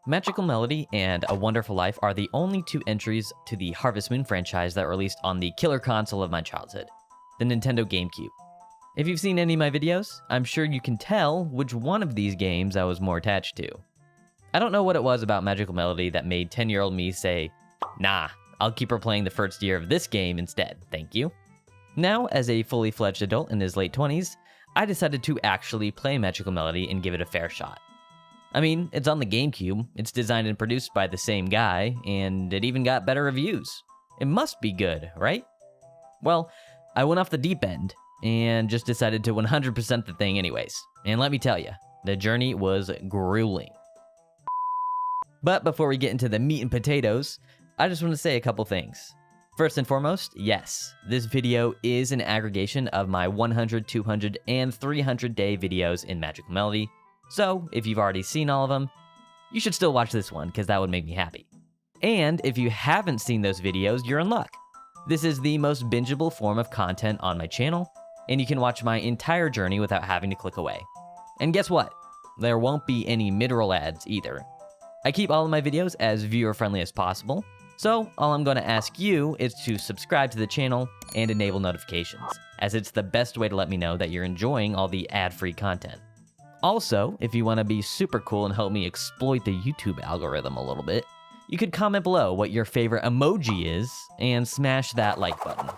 Magical Melody and A Wonderful Life are the only two entries to the Harvest Moon franchise that were released on the killer console of my childhood, the Nintendo GameCube. If you've seen any of my videos, I'm sure you can tell which one of these games I was more attached to. I don't know what it was about Magical Melody that made 10-year-old me say, nah, I'll keep replaying the first year of this game instead, thank you. Now, as a fully fledged adult in his late 20s, I decided to actually play Magical Melody and give it a fair shot. I mean, it's on the GameCube, it's designed and produced by the same guy, and it even got better reviews. It must be good, right? Well, I went off the deep end, and just decided to 100% the thing anyways. And let me tell you, the journey was grueling. But before we get into the meat and potatoes, I just want to say a couple things. First and foremost, yes, this video is an aggregation of my 100, 200, and 300 day videos in Magical Melody. So, if you've already seen all of them, you should still watch this one, because that would make me happy. And if you haven't seen those videos, you're in luck. This is the most bingeable form of content on my channel, and you can watch my entire journey without having to click away. And guess what? There won't be any mid-roll ads either. I keep all of my videos as viewer-friendly as possible, so all I'm going to ask you is to subscribe to the channel and enable notifications, as it's the best way to let me know that you're enjoying all the ad-free content. Also, if you want to be super cool and help me exploit the YouTube algorithm a little bit, you could comment below what your favorite emoji is and smash that like button.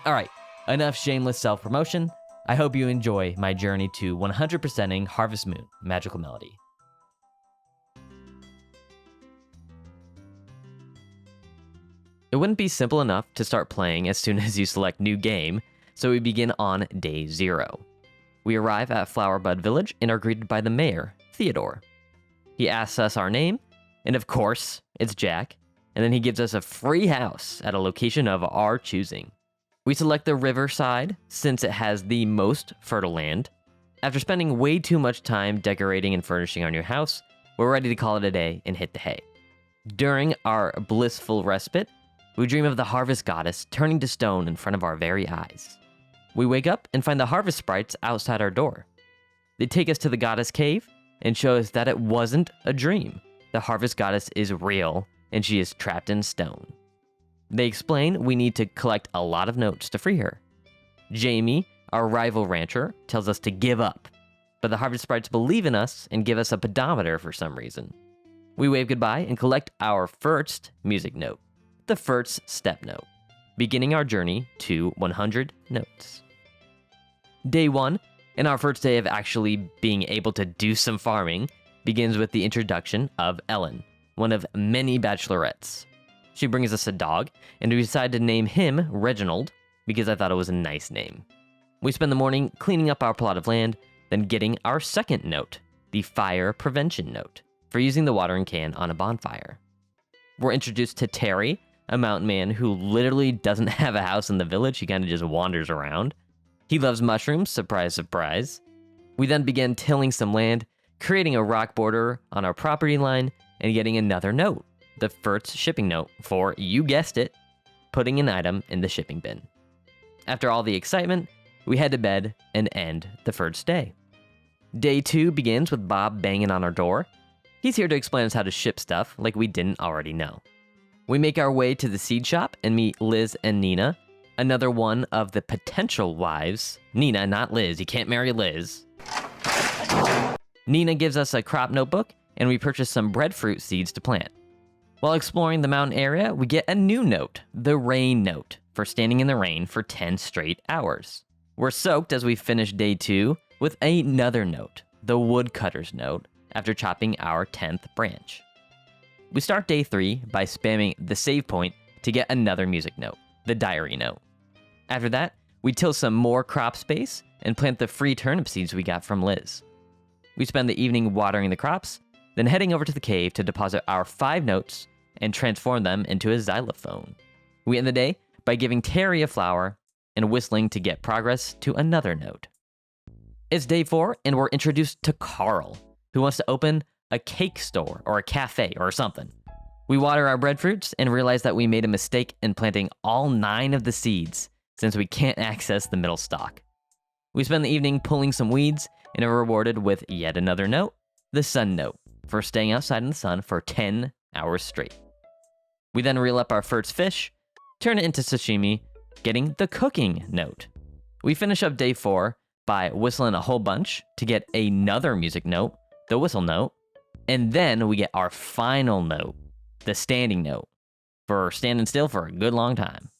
Alright, enough shameless self-promotion. I hope you enjoy my journey to 100%ing Harvest Moon Magical Melody. It wouldn't be simple enough to start playing as soon as you select New Game, so we begin on Day 0. We arrive at Flowerbud Village and are greeted by the mayor, Theodore. He asks us our name, and of course, it's Jack, and then he gives us a free house at a location of our choosing. We select the riverside since it has the most fertile land. After spending way too much time decorating and furnishing our new house, we're ready to call it a day and hit the hay. During our blissful respite, we dream of the harvest goddess turning to stone in front of our very eyes. We wake up and find the harvest sprites outside our door. They take us to the goddess cave and show us that it wasn't a dream. The harvest goddess is real, and she is trapped in stone. They explain we need to collect a lot of notes to free her. Jamie, our rival rancher, tells us to give up, but the harvest sprites believe in us and give us a pedometer for some reason. We wave goodbye and collect our first music note, the first step note, beginning our journey to 100 notes. Day 1, and our first day of actually being able to do some farming, begins with the introduction of Ellen, one of many bachelorettes. She brings us a dog, and we decide to name him Reginald because I thought it was a nice name. We spend the morning cleaning up our plot of land, then getting our second note, the fire prevention note, for using the watering can on a bonfire. We're introduced to Terry, a mountain man who literally doesn't have a house in the village, he kind of just wanders around. He loves mushrooms, surprise, surprise. We then begin tilling some land, creating a rock border on our property line, and getting another note, the first shipping note for, you guessed it, putting an item in the shipping bin. After all the excitement, we head to bed and end the first day. Day 2 begins with Bob banging on our door. He's here to explain us how to ship stuff like we didn't already know. We make our way to the seed shop and meet Liz and Nina, another one of the potential wives. Nina, not Liz, you can't marry Liz. Nina gives us a crop notebook, and we purchase some breadfruit seeds to plant. While exploring the mountain area, we get a new note, the rain note, for standing in the rain for 10 straight hours. We're soaked as we finish Day 2 with another note, the woodcutter's note, after chopping our 10th branch. We start Day 3 by spamming the save point to get another music note, the diary note. After that, we till some more crop space and plant the free turnip seeds we got from Liz. We spend the evening watering the crops, then heading over to the cave to deposit our 5 notes and transform them into a xylophone. We end the day by giving Terry a flower and whistling to get progress to another note. It's Day 4, and we're introduced to Carl, who wants to open a cake store or a cafe or something. We water our breadfruits and realize that we made a mistake in planting all 9 of the seeds since we can't access the middle stalk. We spend the evening pulling some weeds and are rewarded with yet another note, the sun note, for staying outside in the sun for 10 hours straight. We then reel up our first fish, turn it into sashimi, getting the cooking note. We finish up day 4 by whistling a whole bunch to get another music note, the whistle note, and then we get our final note, the standing note, for standing still for a good long time.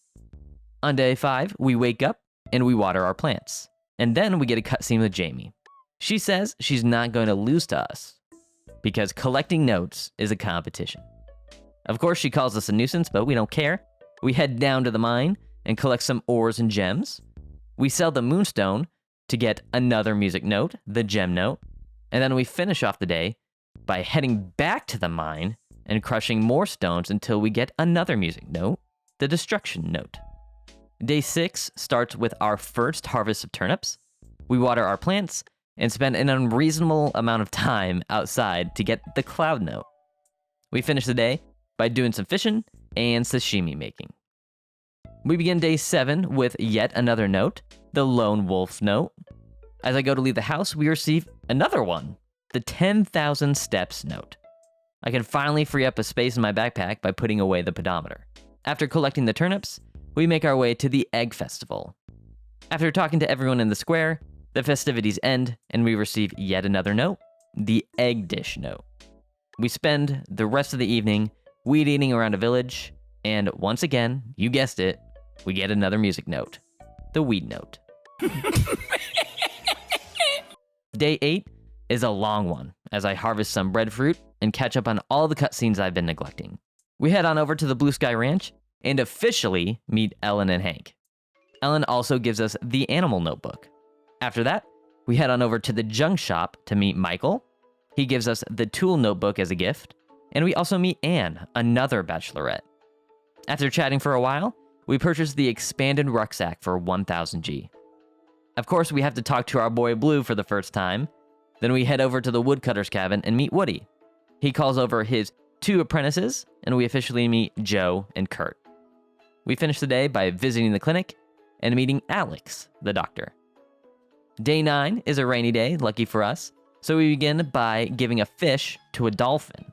On day 5, we wake up and we water our plants, and then we get a cutscene with Jamie. She says she's not going to lose to us, because collecting notes is a competition. Of course, she calls us a nuisance, but we don't care. We head down to the mine and collect some ores and gems. We sell the moonstone to get another music note, the gem note, and then we finish off the day by heading back to the mine and crushing more stones until we get another music note, the destruction note. Day 6 starts with our first harvest of turnips. We water our plants and spend an unreasonable amount of time outside to get the cloud note. We finish the day by doing some fishing and sashimi making. We begin day 7 with yet another note, the lone wolf note. As I go to leave the house, we receive another one, the 10,000 steps note. I can finally free up a space in my backpack by putting away the pedometer. After collecting the turnips, we make our way to the egg festival. After talking to everyone in the square, the festivities end and we receive yet another note, the egg dish note. We spend the rest of the evening weed eating around a village, and once again, you guessed it, we get another music note, the weed note. Day 8 is a long one, as I harvest some breadfruit and catch up on all the cutscenes I've been neglecting. We head on over to the Blue Sky Ranch and officially meet Ellen and Hank. Ellen also gives us the animal notebook. After that, we head on over to the junk shop to meet Michael. He gives us the tool notebook as a gift, and we also meet Anne, another bachelorette. After chatting for a while, we purchase the expanded rucksack for 1000 G. Of course, we have to talk to our boy Blue for the first time. Then we head over to the woodcutter's cabin and meet Woody. He calls over his 2 apprentices, and we officially meet Joe and Kurt. We finish the day by visiting the clinic and meeting Alex, the doctor. Day 9 is a rainy day, lucky for us, so we begin by giving a fish to a dolphin.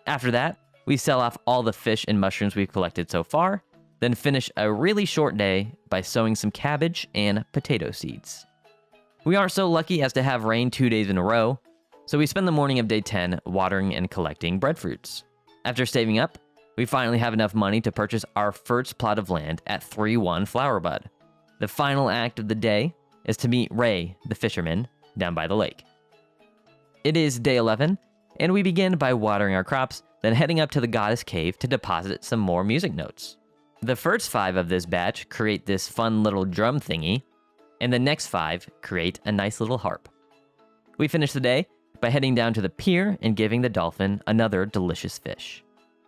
After that, we sell off all the fish and mushrooms we've collected so far, then finish a really short day by sowing some cabbage and potato seeds. We aren't so lucky as to have rain 2 days in a row, so we spend the morning of day 10 watering and collecting breadfruits. After saving up, we finally have enough money to purchase our first plot of land at 3-1 Flowerbud. The final act of the day is to meet Ray, the fisherman, down by the lake. It is day 11, and we begin by watering our crops, then heading up to the goddess cave to deposit some more music notes. The first 5 of this batch create this fun little drum thingy, and the next 5 create a nice little harp. We finish the day by heading down to the pier and giving the dolphin another delicious fish.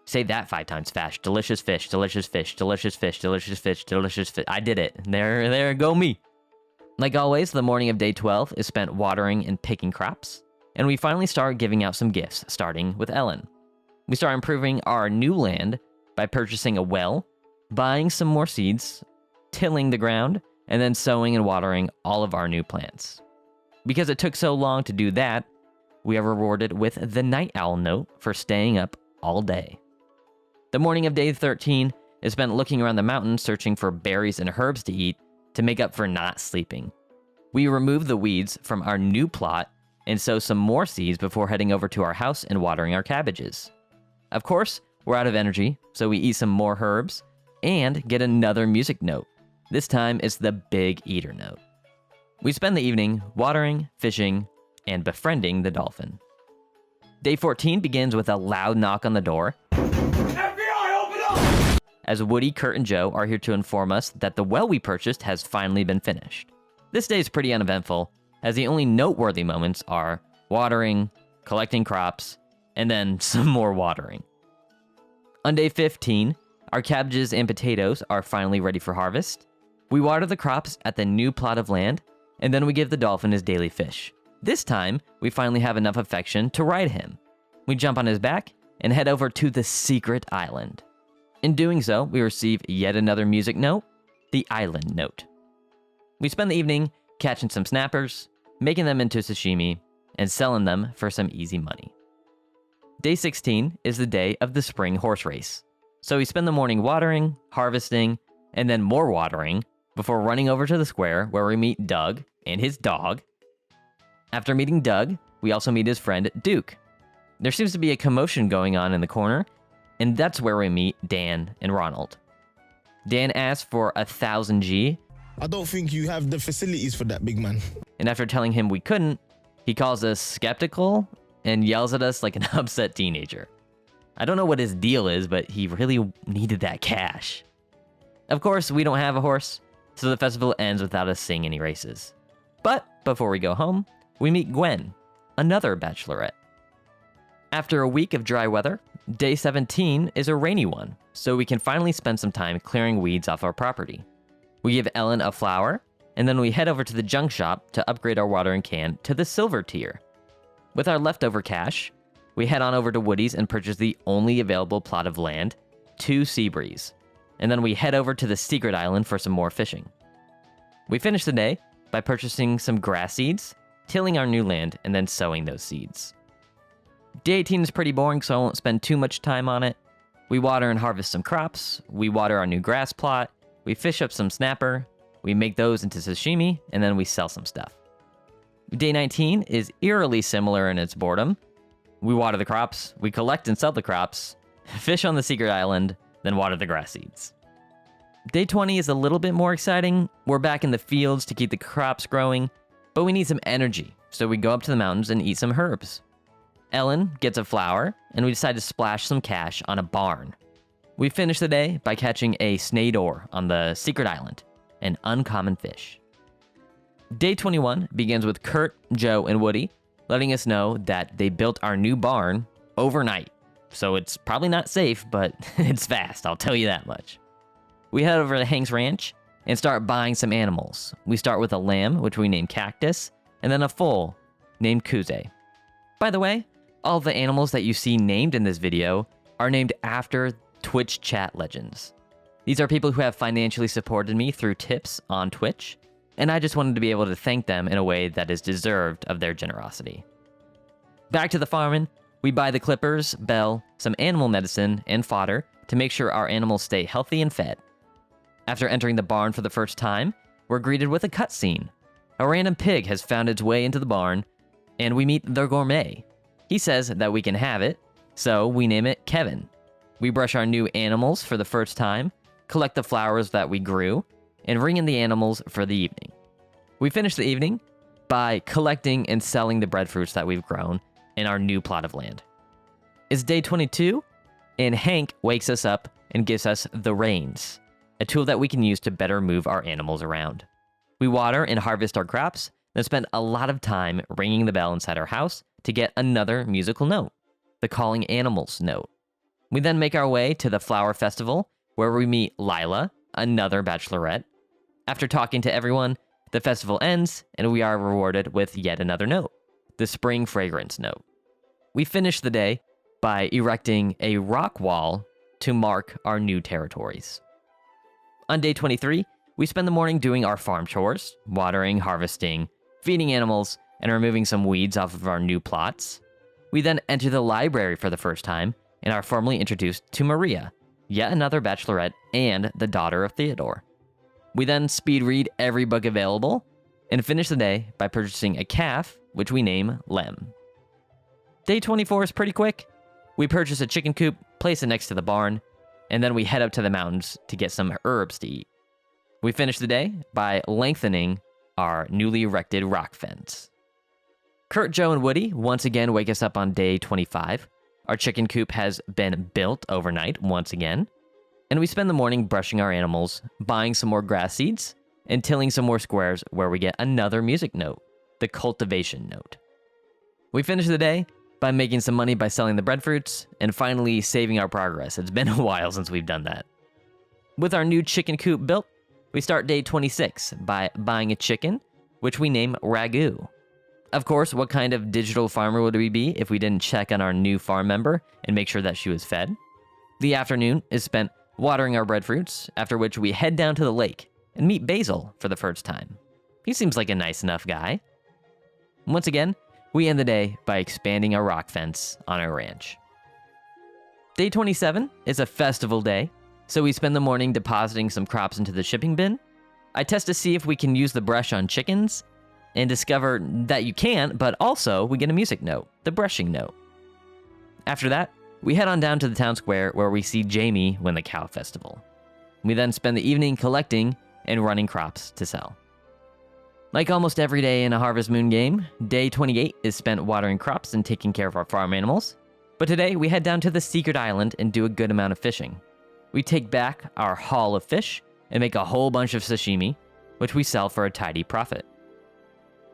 Say that 5 times fast. Delicious fish, delicious fish, delicious fish, delicious fish, delicious fish. I did it. There go me. Like always, the morning of day 12 is spent watering and picking crops, and we finally start giving out some gifts, starting with Ellen. We start improving our new land by purchasing a well, buying some more seeds, tilling the ground, and then sowing and watering all of our new plants. Because it took so long to do that, we are rewarded with the night owl note for staying up all day. The morning of day 13 is spent looking around the mountain searching for berries and herbs to eat to make up for not sleeping. We remove the weeds from our new plot and sow some more seeds before heading over to our house and watering our cabbages. Of course, we're out of energy, so we eat some more herbs and get another music note. This time it's the big eater note. We spend the evening watering, fishing, and befriending the dolphin. Day 14 begins with a loud knock on the door, FBI, open up! as Woody, Kurt, and Joe are here to inform us that the well we purchased has finally been finished. This day is pretty uneventful, as the only noteworthy moments are watering, collecting crops, and then some more watering. On day 15, our cabbages and potatoes are finally ready for harvest. We water the crops at the new plot of land, and then we give the dolphin his daily fish. This time, we finally have enough affection to ride him. We jump on his back and head over to the secret island. In doing so, we receive yet another music note, the island note. We spend the evening catching some snappers, making them into sashimi, and selling them for some easy money. Day 16 is the day of the spring horse race. So we spend the morning watering, harvesting, and then more watering before running over to the square where we meet Doug and his dog. After meeting Doug, we also meet his friend Duke. There seems to be a commotion going on in the corner, and that's where we meet Dan and Ronald. Dan asks for 1,000 G. I don't think you have the facilities for that, big man. And after telling him we couldn't, he calls us skeptical and yells at us like an upset teenager. I don't know what his deal is, but he really needed that cash. Of course, we don't have a horse, so the festival ends without us seeing any races. But before we go home, we meet Gwen, another bachelorette. After a week of dry weather, day 17 is a rainy one, so we can finally spend some time clearing weeds off our property. We give Ellen a flower, and then we head over to the junk shop to upgrade our watering can to the silver tier. With our leftover cash, we head on over to Woody's and purchase the only available plot of land, 2 𝐶𝐵s, and then we head over to the secret island for some more fishing. We finish the day by purchasing some grass seeds, tilling our new land, and then sowing those seeds. Day 18 is pretty boring, so I won't spend too much time on it. We water and harvest some crops, we water our new grass plot, we fish up some snapper, we make those into sashimi, and then we sell some stuff. Day 19 is eerily similar in its boredom. We water the crops, we collect and sell the crops, fish on the secret island, then water the grass seeds. Day 20 is a little bit more exciting. We're back in the fields to keep the crops growing, but we need some energy, so we go up to the mountains and eat some herbs. Ellen gets a flower, and we decide to splash some cash on a barn. We finish the day by catching a snador on the secret island, an uncommon fish. Day 21 begins with Kurt, Joe, and Woody letting us know that they built our new barn overnight. So it's probably not safe, but it's fast, I'll tell you that much. We head over to Hank's ranch and start buying some animals. We start with a lamb, which we name Cactus, and then a foal named Kuze. By the way, all the animals that you see named in this video are named after Twitch chat legends. These are people who have financially supported me through tips on Twitch, and I just wanted to be able to thank them in a way that is deserved of their generosity. Back to the farming, we buy the clippers, bell, some animal medicine, and fodder to make sure our animals stay healthy and fed. After entering the barn for the first time, we're greeted with a cutscene. A random pig has found its way into the barn, and we meet the gourmet. He says that we can have it, so we name it Kevin. We brush our new animals for the first time, collect the flowers that we grew, and bring in the animals for the evening. We finish the evening by collecting and selling the breadfruits that we've grown in our new plot of land. It's day 22, and Hank wakes us up and gives us the reins, a tool that we can use to better move our animals around. We water and harvest our crops, then spend a lot of time ringing the bell inside our house to get another musical note, the calling animals note. We then make our way to the flower festival, where we meet Lila, another bachelorette. After talking to everyone, the festival ends, and we are rewarded with yet another note, the spring fragrance note. We finish the day by erecting a rock wall to mark our new territories. On day 23, we spend the morning doing our farm chores, watering, harvesting, feeding animals, and removing some weeds off of our new plots. We then enter the library for the first time and are formally introduced to Maria, yet another bachelorette and the daughter of Theodore. We then speed read every book available and finish the day by purchasing a calf, which we name Lem. Day 24 is pretty quick. We purchase a chicken coop, place it next to the barn, and then we head up to the mountains to get some herbs to eat. We finish the day by lengthening our newly erected rock fence. Kurt, Joe, and Woody once again wake us up on day 25. Our chicken coop has been built overnight once again, and we spend the morning brushing our animals, buying some more grass seeds, and tilling some more squares where we get another music note, the cultivation note. We finish the day by making some money by selling the breadfruits, and finally saving our progress. It's been a while since we've done that. With our new chicken coop built, we start day 26 by buying a chicken, which we name Ragu. Of course, what kind of digital farmer would we be if we didn't check on our new farm member and make sure that she was fed? The afternoon is spent watering our breadfruits, after which we head down to the lake and meet Basil for the first time. He seems like a nice enough guy. Once again, we end the day by expanding our rock fence on our ranch. Day 27 is a festival day, so we spend the morning depositing some crops into the shipping bin. I test to see if we can use the brush on chickens, and discover that you can, but also we get a music note, the brushing note. After that, we head on down to the town square where we see Jamie win the cow festival. We then spend the evening collecting and running crops to sell. Like almost every day in a Harvest Moon game, day 28 is spent watering crops and taking care of our farm animals. But today, we head down to the secret island and do a good amount of fishing. We take back our haul of fish and make a whole bunch of sashimi, which we sell for a tidy profit.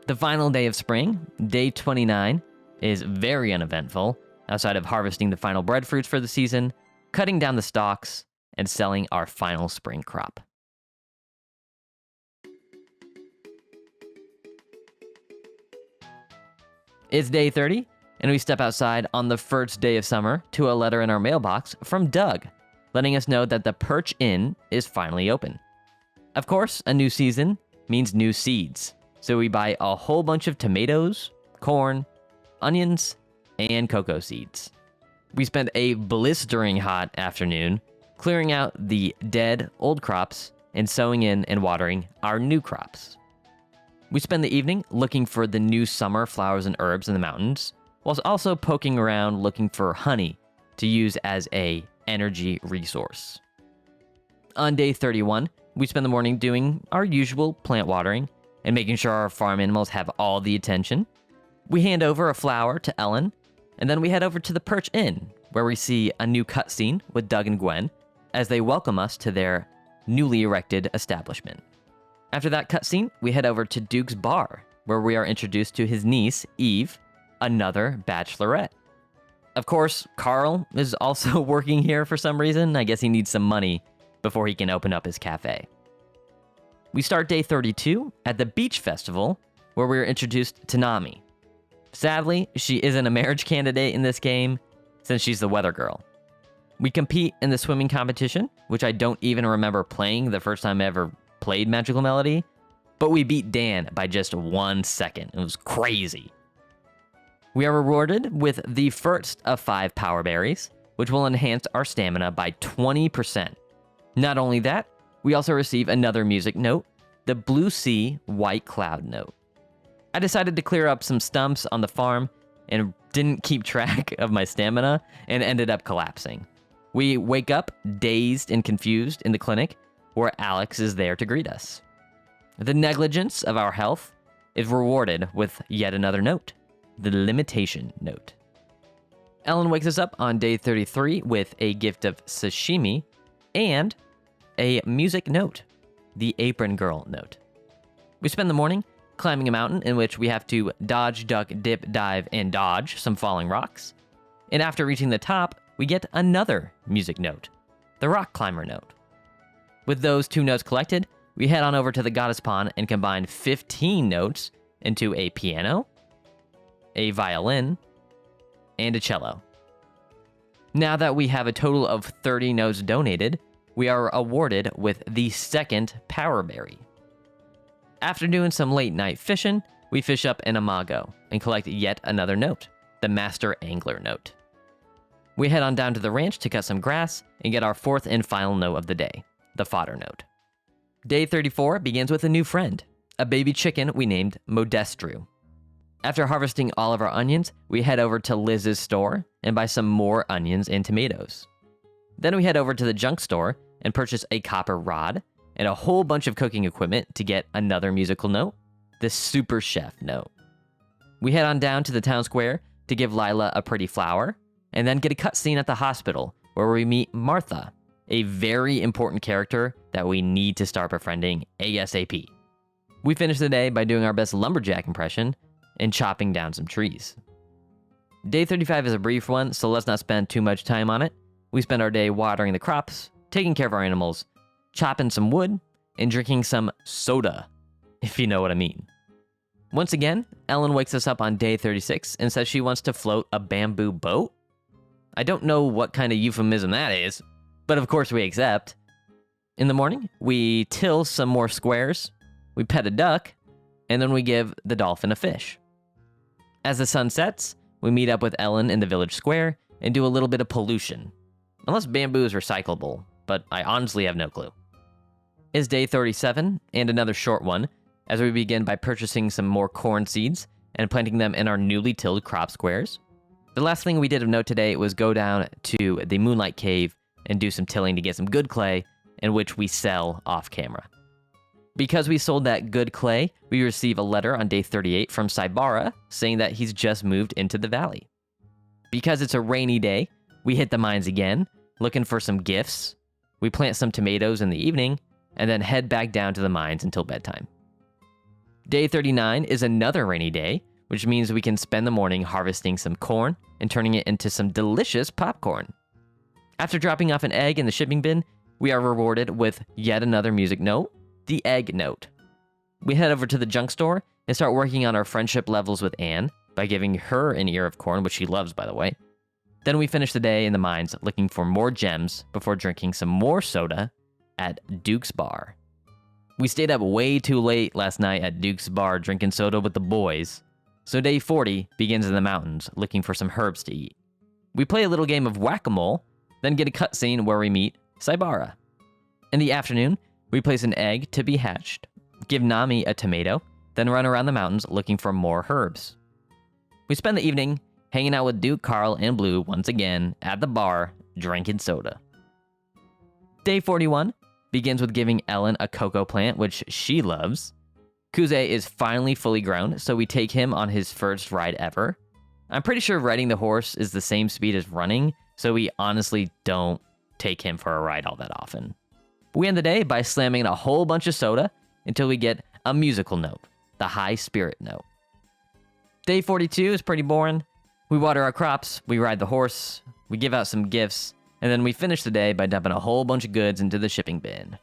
The final day of spring, day 29, is very uneventful, outside of harvesting the final breadfruits for the season, cutting down the stalks, and selling our final spring crop. It's day 30, and we step outside on the first day of summer to a letter in our mailbox from Doug, letting us know that the Perch Inn is finally open. Of course, a new season means new seeds, so we buy a whole bunch of tomatoes, corn, onions, and cocoa seeds. We spend a blistering hot afternoon clearing out the dead old crops and sowing in and watering our new crops. We spend the evening looking for the new summer flowers and herbs in the mountains, whilst also poking around looking for honey to use as a energy resource. On day 31, we spend the morning doing our usual plant watering and making sure our farm animals have all the attention. We hand over a flower to Ellen, and then we head over to the Perch Inn, where we see a new cutscene with Doug and Gwen as they welcome us to their newly erected establishment. After that cutscene, we head over to Duke's bar, where we are introduced to his niece, Eve, another bachelorette. Of course, Carl is also working here for some reason. I guess he needs some money before he can open up his cafe. We start day 32 at the beach festival, where we are introduced to Nami. Sadly, she isn't a marriage candidate in this game, since she's the weather girl. We compete in the swimming competition, which I don't even remember playing the first time I ever played Magical Melody, but we beat Dan by just 1 second. It was crazy. We are rewarded with the first of 5 power berries, which will enhance our stamina by 20%. Not only that, we also receive another music note, the Blue Sea White Cloud note. I decided to clear up some stumps on the farm and didn't keep track of my stamina and ended up collapsing. We wake up dazed and confused in the clinic where Alex is there to greet us. The negligence of our health is rewarded with yet another note, the limitation note. Ellen wakes us up on day 33 with a gift of sashimi and a music note, the Apron Girl note. We spend the morning climbing a mountain in which we have to dodge, duck, dip, dive, and dodge some falling rocks. And after reaching the top, we get another music note, the Rock Climber note. With those 2 notes collected, we head on over to the Goddess Pond and combine 15 notes into a piano, a violin, and a cello. Now that we have a total of 30 notes donated, we are awarded with the second power berry. After doing some late night fishing, we fish up an imago and collect yet another note, the Master Angler note. We head on down to the ranch to cut some grass and get our 4th and final note of the day, the fodder note. Day 34 begins with a new friend, a baby chicken we named Modestru. After harvesting all of our onions, we head over to Liz's store and buy some more onions and tomatoes. Then we head over to the junk store and purchase a copper rod and a whole bunch of cooking equipment to get another musical note, the Super Chef note. We head on down to the town square to give Lila a pretty flower, and then get a cutscene at the hospital where we meet Martha, a very important character that we need to start befriending ASAP. We finish the day by doing our best lumberjack impression and chopping down some trees. Day 35 is a brief one, so let's not spend too much time on it. We spend our day watering the crops, taking care of our animals, chopping some wood, and drinking some soda, if you know what I mean. Once again, Ellen wakes us up on day 36 and says she wants to float a bamboo boat. I don't know what kind of euphemism that is, but of course we accept. In the morning, we till some more squares, we pet a duck, and then we give the dolphin a fish. As the sun sets, we meet up with Ellen in the village square and do a little bit of pollution, Unless bamboo is recyclable, but I honestly have no clue. It's day 37, and another short one, as we begin by purchasing some more corn seeds and planting them in our newly tilled crop squares. The last thing we did of note today was go down to the Moonlight Cave and do some tilling to get some good clay, in which we sell off camera. Because we sold that good clay, we receive a letter on day 38 from 𝗖𝗵𝗲𝗶 saying that he's just moved into the valley. Because it's a rainy day, we hit the mines again, looking for some gifts. We plant some tomatoes in the evening, and then head back down to the mines until bedtime. Day 39 is another rainy day, which means we can spend the morning harvesting some corn and turning it into some delicious popcorn. After dropping off an egg in the shipping bin, we are rewarded with yet another music note, the egg note. We head over to the junk store and start working on our friendship levels with Anne by giving her an ear of corn, which she loves, by the way. Then we finish the day in the mines looking for more gems before drinking some more soda at Duke's Bar. We stayed up way too late last night at Duke's Bar drinking soda with the boys, so day 40 begins in the mountains looking for some herbs to eat. We play a little game of whack-a-mole, then get a cutscene where we meet 𝗖𝗵𝗲𝗶. In the afternoon, we place an egg to be hatched, give Nami a tomato, then run around the mountains looking for more herbs. We spend the evening hanging out with Duke, Carl, and Blue once again at the bar, drinking soda. Day 41 begins with giving Ellen a cocoa plant, which she loves. 𝗄𝐲𝐰 is finally fully grown, so we take him on his first ride ever. I'm pretty sure riding the horse is the same speed as running, so we honestly don't take him for a ride all that often. We end the day by slamming a whole bunch of soda until we get a musical note, the high spirit note. Day 42 is pretty boring. We water our crops, we ride the horse, we give out some gifts, and then we finish the day by dumping a whole bunch of goods into the shipping bin.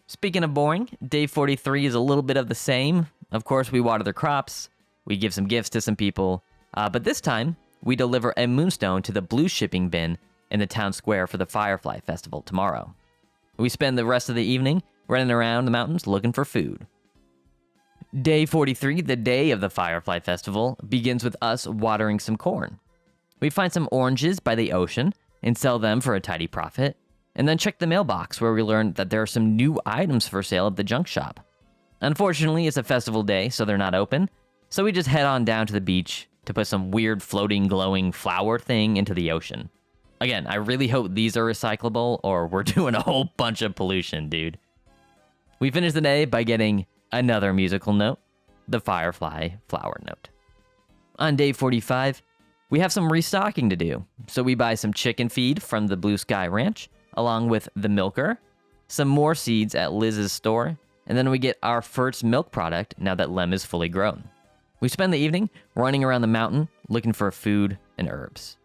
Speaking of boring, day 43 is a little bit of the same. Of course, we water the crops, we give some gifts to some people, but this time, we deliver a moonstone to the blue shipping bin in the town square for the Firefly Festival tomorrow. We spend the rest of the evening running around the mountains looking for food. Day 43, the day of the Firefly Festival, begins with us watering some corn. We find some oranges by the ocean and sell them for a tidy profit, and then check the mailbox where we learn that there are some new items for sale at the junk shop. Unfortunately, it's a festival day, so they're not open, so we just head on down to the beach to put some weird floating glowing flower thing into the ocean. Again, I really hope these are recyclable or we're doing a whole bunch of pollution, dude. We finish the day by getting another musical note, the Firefly flower note. On day 45, we have some restocking to do, so we buy some chicken feed from the Blue Sky Ranch, along with the milker, some more seeds at Liz's store, and then we get our first milk product now that Lem is fully grown. We spend the evening running around the mountain looking for food and herbs.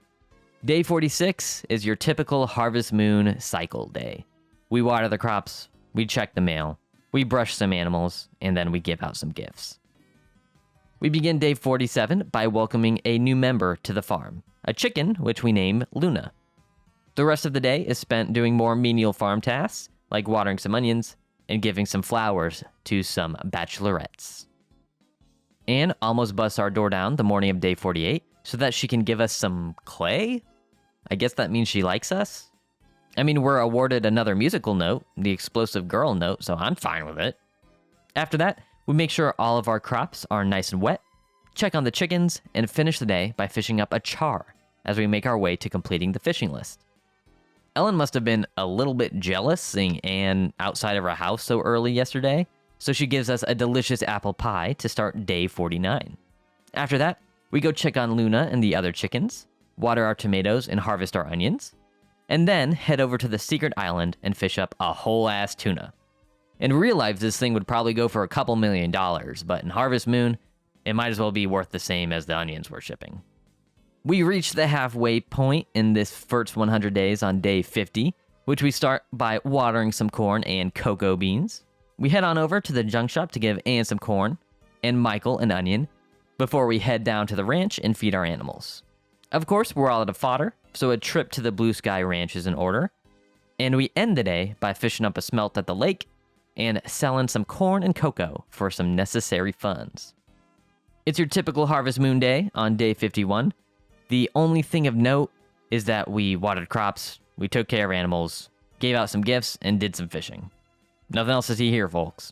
Day 46 is your typical harvest moon cycle day. We water the crops, we check the mail, we brush some animals, and then we give out some gifts. We begin day 47 by welcoming a new member to the farm, a chicken which we name Luna. The rest of the day is spent doing more menial farm tasks, like watering some onions and giving some flowers to some bachelorettes. Anne almost busts our door down the morning of day 48 so that she can give us some clay? I guess that means she likes us? I mean, we're awarded another musical note, the explosive girl note, so I'm fine with it. After that, we make sure all of our crops are nice and wet, check on the chickens, and finish the day by fishing up a char as we make our way to completing the fishing list. Ellen must have been a little bit jealous seeing Anne outside of her house so early yesterday, so she gives us a delicious apple pie to start day 49. After that, we go check on Luna and the other chickens, water our tomatoes and harvest our onions, and then head over to the secret island and fish up a whole ass tuna. In real life, this thing would probably go for a couple $1 million, but in Harvest Moon, it might as well be worth the same as the onions we're shipping. We reach the halfway point in this first 100 days on day 50, which we start by watering some corn and cocoa beans. We head on over to the junk shop to give Anne some corn, and Michael an onion, before we head down to the ranch and feed our animals. Of course, we're all out of fodder, so a trip to the Blue Sky Ranch is in order. And we end the day by fishing up a smelt at the lake and selling some corn and cocoa for some necessary funds. It's your typical Harvest Moon day on day 51. The only thing of note is that we watered crops, we took care of animals, gave out some gifts, and did some fishing. Nothing else to see here, folks.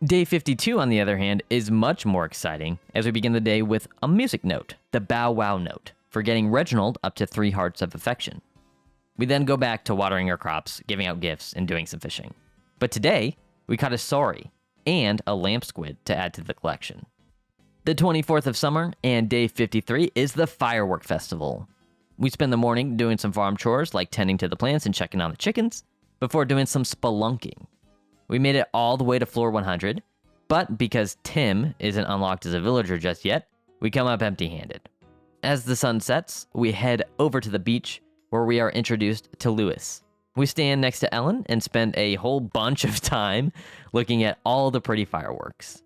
Day 52, on the other hand, is much more exciting as we begin the day with a music note, the bow wow note, for getting Reginald up to 3 hearts of affection. We then go back to watering our crops, giving out gifts, and doing some fishing. But today, we caught a sorry and a lamp squid to add to the collection. The 24th of summer and day 53 is the firework festival. We spend the morning doing some farm chores like tending to the plants and checking on the chickens before doing some spelunking. We made it all the way to floor 100, but because Tim isn't unlocked as a villager just yet, we come up empty-handed. As the sun sets, we head over to the beach where we are introduced to Lewis. We stand next to Ellen and spend a whole bunch of time looking at all the pretty fireworks.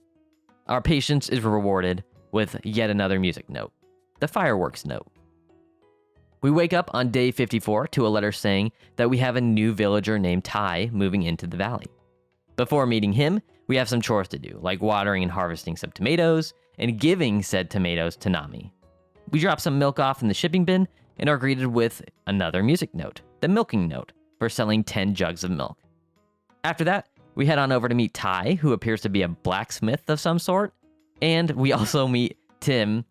Our patience is rewarded with yet another music note, the fireworks note. We wake up on day 54 to a letter saying that we have a new villager named Ty moving into the valley. Before meeting him, we have some chores to do, like watering and harvesting some tomatoes and giving said tomatoes to Nami. We drop some milk off in the shipping bin and are greeted with another music note, the milking note, for selling 10 jugs of milk. After that, we head on over to meet Ty, who appears to be a blacksmith of some sort, and we also meet Tim,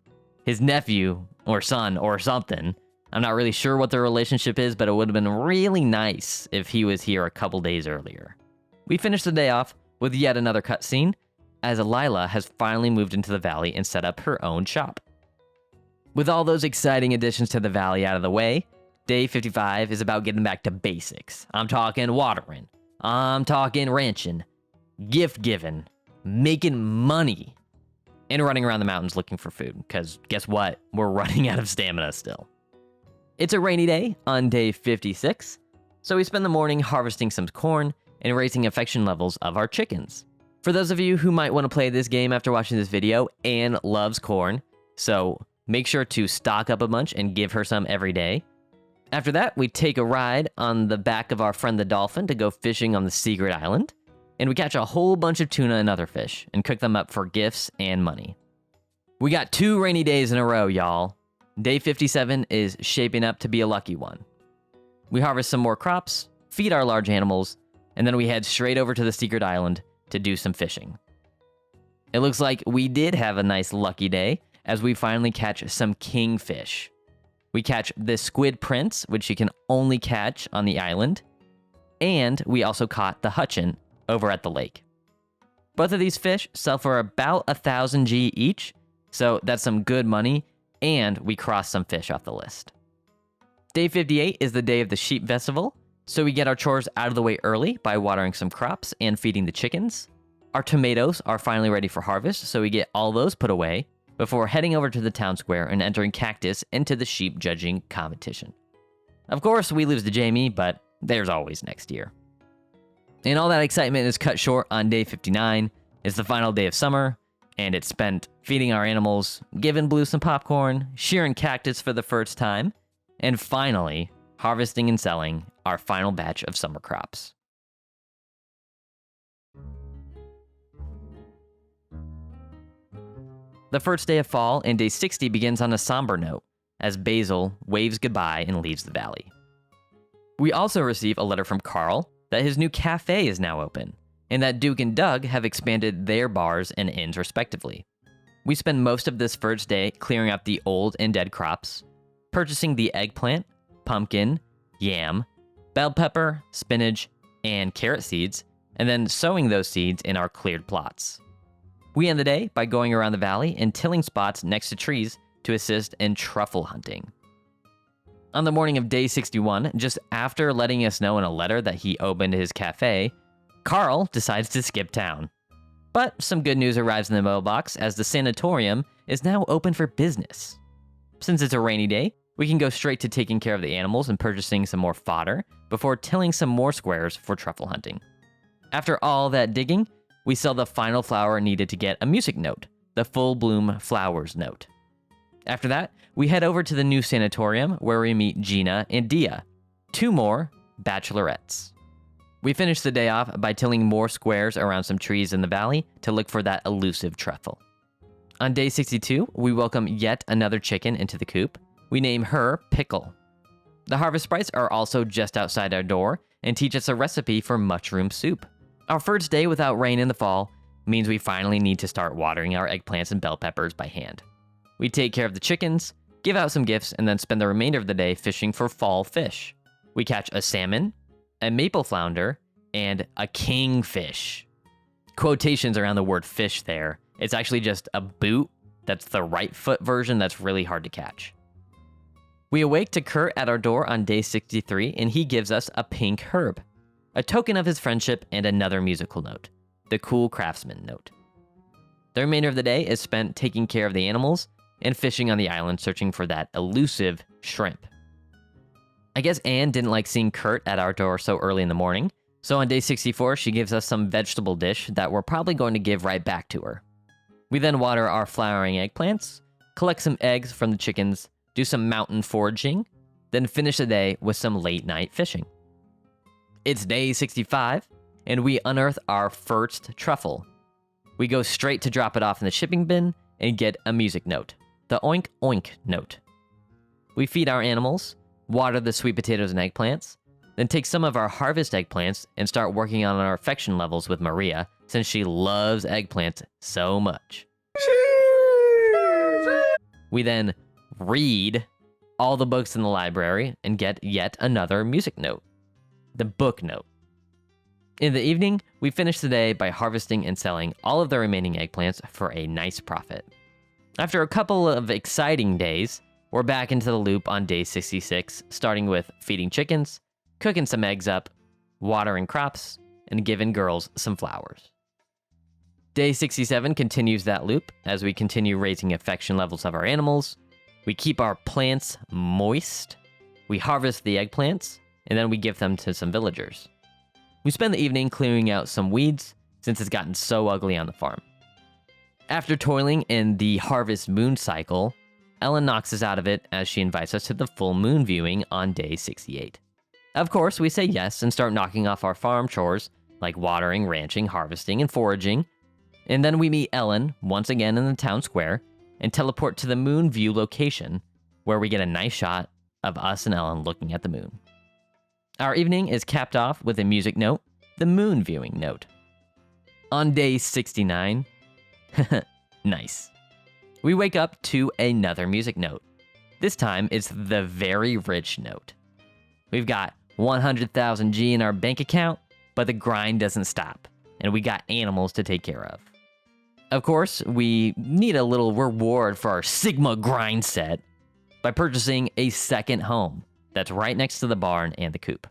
his nephew, or son, or something. I'm not really sure what their relationship is, but it would have been really nice if he was here a couple days earlier. We finish the day off with yet another cutscene, as Lila has finally moved into the valley and set up her own shop. With all those exciting additions to the valley out of the way, day 55 is about getting back to basics. I'm talking watering, I'm talking ranching, gift giving, making money, and running around the mountains looking for food, because guess what? We're running out of stamina still. It's a rainy day on day 56, so we spend the morning harvesting some corn and raising affection levels of our chickens. For those of you who might want to play this game after watching this video, Anne loves corn, so make sure to stock up a bunch and give her some every day. After that, we take a ride on the back of our friend the dolphin to go fishing on the secret island, and we catch a whole bunch of tuna and other fish and cook them up for gifts and money. We got 2 rainy days in a row, y'all. Day 57 is shaping up to be a lucky one. We harvest some more crops, feed our large animals, and then we head straight over to the secret island to do some fishing. It looks like we did have a nice lucky day as we finally catch some kingfish. We catch the squid prince, which you can only catch on the island, and we also caught the hutchin over at the lake. Both of these fish sell for about 1,000 G each, so that's some good money, and we crossed some fish off the list. Day 58 is the day of the sheep festival, so we get our chores out of the way early by watering some crops and feeding the chickens. Our tomatoes are finally ready for harvest, so we get all those put away before heading over to the town square and entering Cactus into the sheep judging competition. Of course, we lose to Jamie, but there's always next year. And all that excitement is cut short on day 59. It's the final day of summer, and it's spent feeding our animals, giving Blue some popcorn, shearing cactus for the first time, and finally, harvesting and selling our final batch of summer crops. The first day of fall and day 60 begins on a somber note, as Basil waves goodbye and leaves the valley. We also receive a letter from Carl that his new cafe is now open, and that Duke and Doug have expanded their bars and inns respectively. We spend most of this first day clearing up the old and dead crops, purchasing the eggplant, pumpkin, yam, bell pepper, spinach, and carrot seeds, and then sowing those seeds in our cleared plots. We end the day by going around the valley and tilling spots next to trees to assist in truffle hunting. On the morning of day 61, just after letting us know in a letter that he opened his cafe, Carl decides to skip town. But some good news arrives in the mailbox as the sanatorium is now open for business. Since it's a rainy day, we can go straight to taking care of the animals and purchasing some more fodder before tilling some more squares for truffle hunting. After all that digging, we sell the final flower needed to get a music note, the full bloom flowers note. After that, we head over to the new sanatorium where we meet Gina and Dia, 2 more bachelorettes. We finish the day off by tilling more squares around some trees in the valley to look for that elusive truffle. On day 62, we welcome yet another chicken into the coop. We name her Pickle. The harvest sprites are also just outside our door and teach us a recipe for mushroom soup. Our first day without rain in the fall means we finally need to start watering our eggplants and bell peppers by hand. We take care of the chickens, give out some gifts, and then spend the remainder of the day fishing for fall fish. We catch a salmon, a maple flounder, and a kingfish. Quotations around the word fish there. It's actually just a boot that's the right foot version that's really hard to catch. We awake to Kurt at our door on day 63, and he gives us a pink herb, a token of his friendship and another musical note, the cool craftsman note. The remainder of the day is spent taking care of the animals and fishing on the island searching for that elusive shrimp. I guess Anne didn't like seeing Kurt at our door so early in the morning, so on day 64 she gives us some vegetable dish that we're probably going to give right back to her. We then water our flowering eggplants, collect some eggs from the chickens, do some mountain foraging, then finish the day with some late night fishing. It's day 65, and we unearth our first truffle. We go straight to drop it off in the shipping bin and get a music note, the oink oink note. We feed our animals, water the sweet potatoes and eggplants, then take some of our harvest eggplants and start working on our affection levels with Maria since she loves eggplants so much. We then read all the books in the library and get yet another music note, the book note. In the evening, we finish the day by harvesting and selling all of the remaining eggplants for a nice profit. After a couple of exciting days, we're back into the loop on day 66, starting with feeding chickens, cooking some eggs up, watering crops, and giving girls some flowers. Day 67 continues that loop as we continue raising affection levels of our animals. We keep our plants moist, we harvest the eggplants, and then we give them to some villagers. We spend the evening clearing out some weeds since it's gotten so ugly on the farm. After toiling in the harvest moon cycle, Ellen knocks us out of it as she invites us to the full moon viewing on day 68. Of course, we say yes and start knocking off our farm chores like watering, ranching, harvesting, and foraging. And then we meet Ellen once again in the town square and teleport to the moon view location where we get a nice shot of us and Ellen looking at the moon. Our evening is capped off with a music note, the moon viewing note. On day 69, nice. We wake up to another music note. This time it's the very rich note. We've got 100,000 G in our bank account, but the grind doesn't stop, and we got animals to take care of. Of course, we need a little reward for our Sigma grind set by purchasing a second home that's right next to the barn and the coop.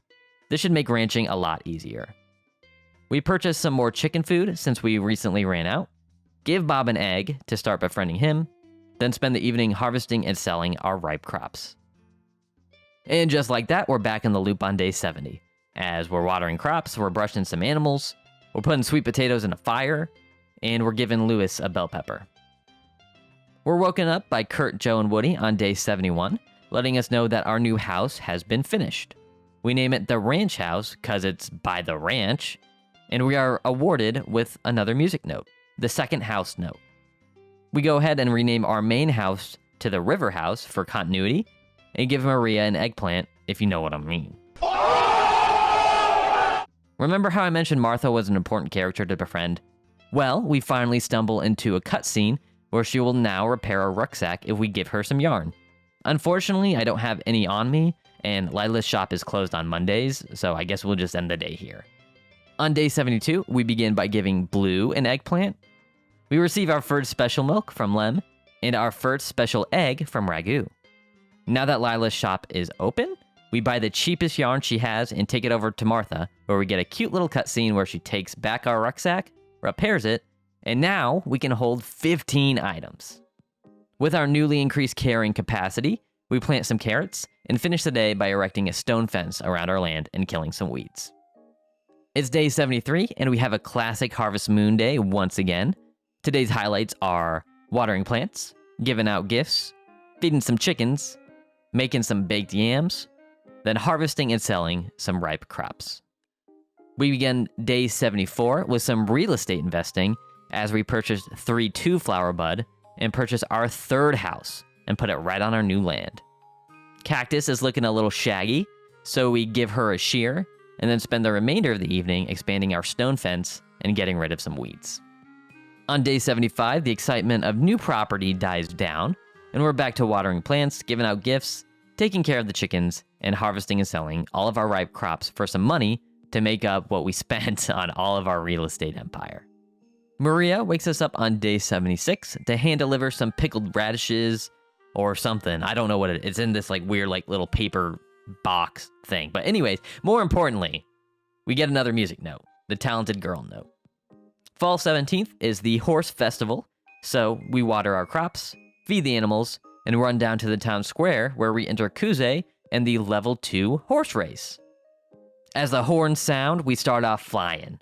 This should make ranching a lot easier. We purchase some more chicken food since we recently ran out, give Bob an egg to start befriending him, then spend the evening harvesting and selling our ripe crops. And just like that, we're back in the loop on day 70. As we're watering crops, we're brushing some animals, we're putting sweet potatoes in a fire, and we're giving Lewis a bell pepper. We're woken up by Kurt, Joe, and Woody on day 71, letting us know that our new house has been finished. We name it the Ranch House because it's by the ranch, and we are awarded with another music note, the second house note. We go ahead and rename our main house to the River House for continuity, and give Maria an eggplant, if you know what I mean. Remember how I mentioned Martha was an important character to befriend? Well, we finally stumble into a cutscene where she will now repair a rucksack if we give her some yarn. Unfortunately, I don't have any on me, and Lila's shop is closed on Mondays, so I guess we'll just end the day here. On day 72, we begin by giving Blue an eggplant. We receive our first special milk from Lem, and our first special egg from Ragu. Now that Lila's shop is open, we buy the cheapest yarn she has and take it over to Martha, where we get a cute little cutscene where she takes back our rucksack, repairs it, and now we can hold 15 items. With our newly increased carrying capacity, we plant some carrots and finish the day by erecting a stone fence around our land and killing some weeds. It's day 73, and we have a classic Harvest Moon day once again. Today's highlights are watering plants, giving out gifts, feeding some chickens, making some baked yams, then harvesting and selling some ripe crops. We begin day 74 with some real estate investing as we purchased 3 2-flower bud and purchase our third house and put it right on our new land. Cactus is looking a little shaggy, so we give her a shear, and then spend the remainder of the evening expanding our stone fence and getting rid of some weeds. On day 75, the excitement of new property dies down, and we're back to watering plants, giving out gifts, taking care of the chickens, and harvesting and selling all of our ripe crops for some money to make up what we spent on all of our real estate empire. Maria wakes us up on day 76 to hand deliver some pickled radishes or something. I don't know what it's in this like weird like little paper box thing. But anyways, more importantly, we get another music note, the talented girl note. Fall 17th is the horse festival, so we water our crops, feed the animals, and run down to the town square where we enter 𝐿𝐵𝐵𝐿 and the level 2 horse race. As the horns sound, we start off flying.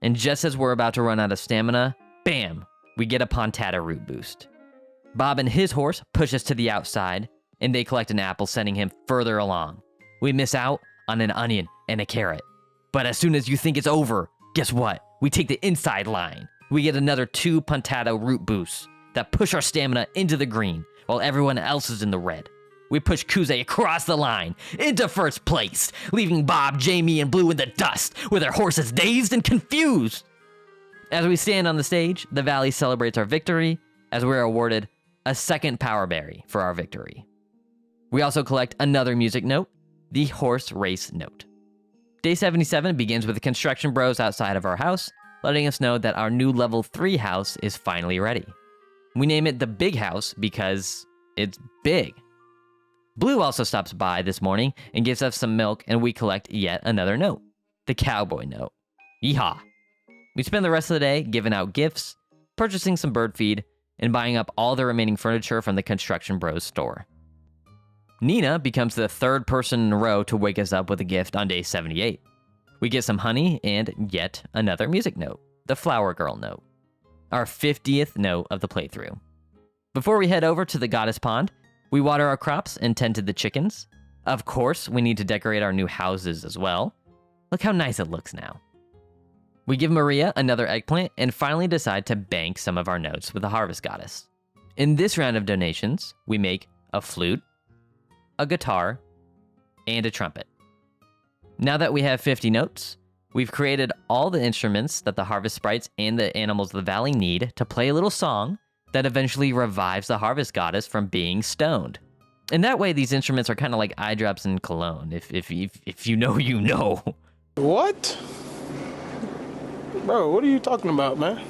And just as we're about to run out of stamina, bam, we get a Pontata root boost. Bob and his horse push us to the outside, and they collect an apple, sending him further along. We miss out on an onion and a carrot. But as soon as you think it's over, guess what? We take the inside line. We get another 2 Pontata root boosts that push our stamina into the green, while everyone else is in the red. We push 𝐿𝐵𝐵𝐿 across the line, into first place, leaving Bob, Jamie, and Blue in the dust, with their horses dazed and confused. As we stand on the stage, the valley celebrates our victory, as we're awarded a second power berry for our victory. We also collect another music note, the horse race note. Day 77 begins with the construction bros outside of our house, letting us know that our new level 3 house is finally ready. We name it the Big House because it's big. Blue also stops by this morning and gives us some milk, and we collect yet another note, the cowboy note. Yeehaw! We spend the rest of the day giving out gifts, purchasing some bird feed, and buying up all the remaining furniture from the Construction Bros store. Nina becomes the 3rd person in a row to wake us up with a gift on day 78. We get some honey and yet another music note, the Flower Girl note, our 50th note of the playthrough. Before we head over to the Goddess Pond, we water our crops and tend to the chickens. Of course, we need to decorate our new houses as well. Look how nice it looks now. We give Maria another eggplant and finally decide to bank some of our notes with the Harvest Goddess. In this round of donations, we make a flute, a guitar, and a trumpet. Now that we have 50 notes, we've created all the instruments that the harvest sprites and the animals of the valley need to play a little song that eventually revives the Harvest Goddess from being stoned. And that way, these instruments are kind of like eye drops and cologne. If you know, you know. What? Bro, what are you talking about, man?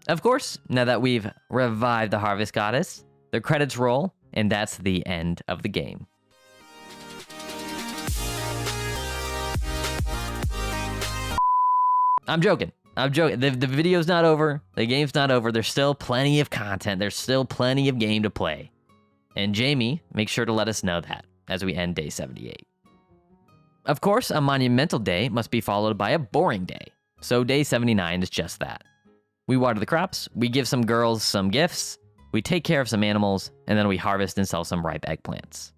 Of course, now that we've revived the Harvest Goddess, the credits roll, and that's the end of the game. I'm joking. The video's not over. The game's not over. There's still plenty of content. There's still plenty of game to play. And Jamie, make sure to let us know that as we end day 78. Of course, a monumental day must be followed by a boring day. So day 79 is just that. We water the crops, we give some girls some gifts, we take care of some animals, and then we harvest and sell some ripe eggplants.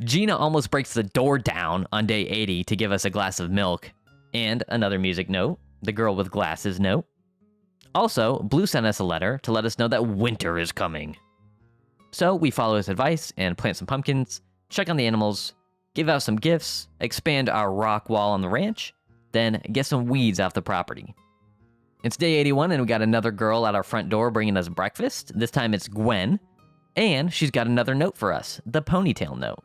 Gina almost breaks the door down on day 80 to give us a glass of milk, and another music note, the girl with glasses note. Also, Blue sent us a letter to let us know that winter is coming. So we follow his advice and plant some pumpkins, check on the animals, give out some gifts, expand our rock wall on the ranch, then get some weeds off the property. It's day 81 and we got another girl at our front door bringing us breakfast. This time it's Gwen, and she's got another note for us, the ponytail note.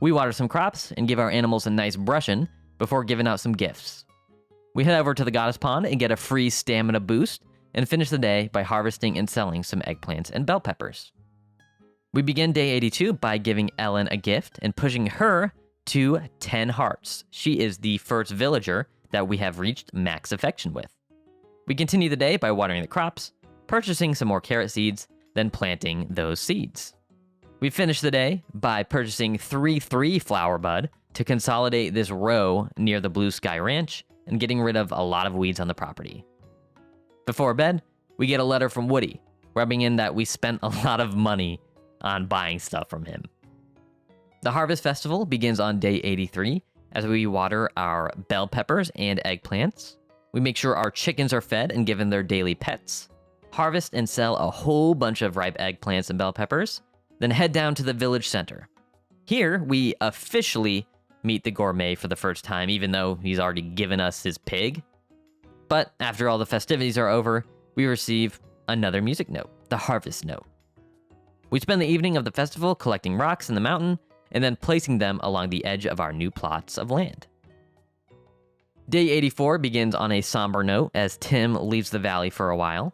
We water some crops and give our animals a nice brushing before giving out some gifts. We head over to the Goddess Pond and get a free stamina boost and finish the day by harvesting and selling some eggplants and bell peppers. We begin day 82 by giving Ellen a gift and pushing her to 10 hearts. She is the first villager that we have reached max affection with. We continue the day by watering the crops, purchasing some more carrot seeds, then planting those seeds. We finish the day by purchasing 3 flower bud to consolidate this row near the Blue Sky Ranch and getting rid of a lot of weeds on the property. Before bed, we get a letter from Woody, rubbing in that we spent a lot of money on buying stuff from him. The Harvest Festival begins on day 83 as we water our bell peppers and eggplants. We make sure our chickens are fed and given their daily pets, harvest and sell a whole bunch of ripe eggplants and bell peppers, then head down to the village center. Here, we officially meet the gourmet for the first time, even though he's already given us his pig. But after all the festivities are over, we receive another music note, the harvest note. We spend the evening of the festival collecting rocks in the mountain and then placing them along the edge of our new plots of land. Day 84 begins on a somber note as Tim leaves the valley for a while.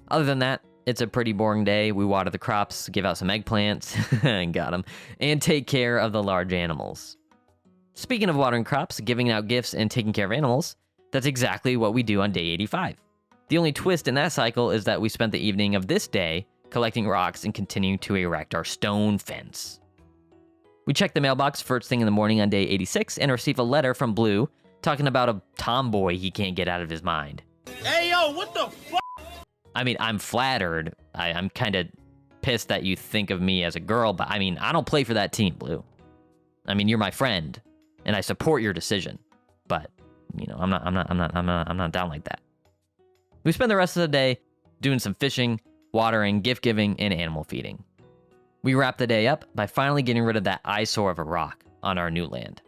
Other than that, it's a pretty boring day. We water the crops, give out some eggplants, got 'em, and take care of the large animals. Speaking of watering crops, giving out gifts, and taking care of animals, that's exactly what we do on day 85. The only twist in that cycle is that we spent the evening of this day collecting rocks and continuing to erect our stone fence. We check the mailbox first thing in the morning on day 86 and receive a letter from Blue talking about a tomboy he can't get out of his mind. Hey, yo, what the fuck? I mean, I'm flattered. I'm kind of pissed that you think of me as a girl, but I mean, I don't play for that team, Blue. I mean, you're my friend, and I support your decision, but you know, I'm not down like that. We spend the rest of the day doing some fishing, watering, gift giving, and animal feeding. We wrap the day up by finally getting rid of that eyesore of a rock on our new land.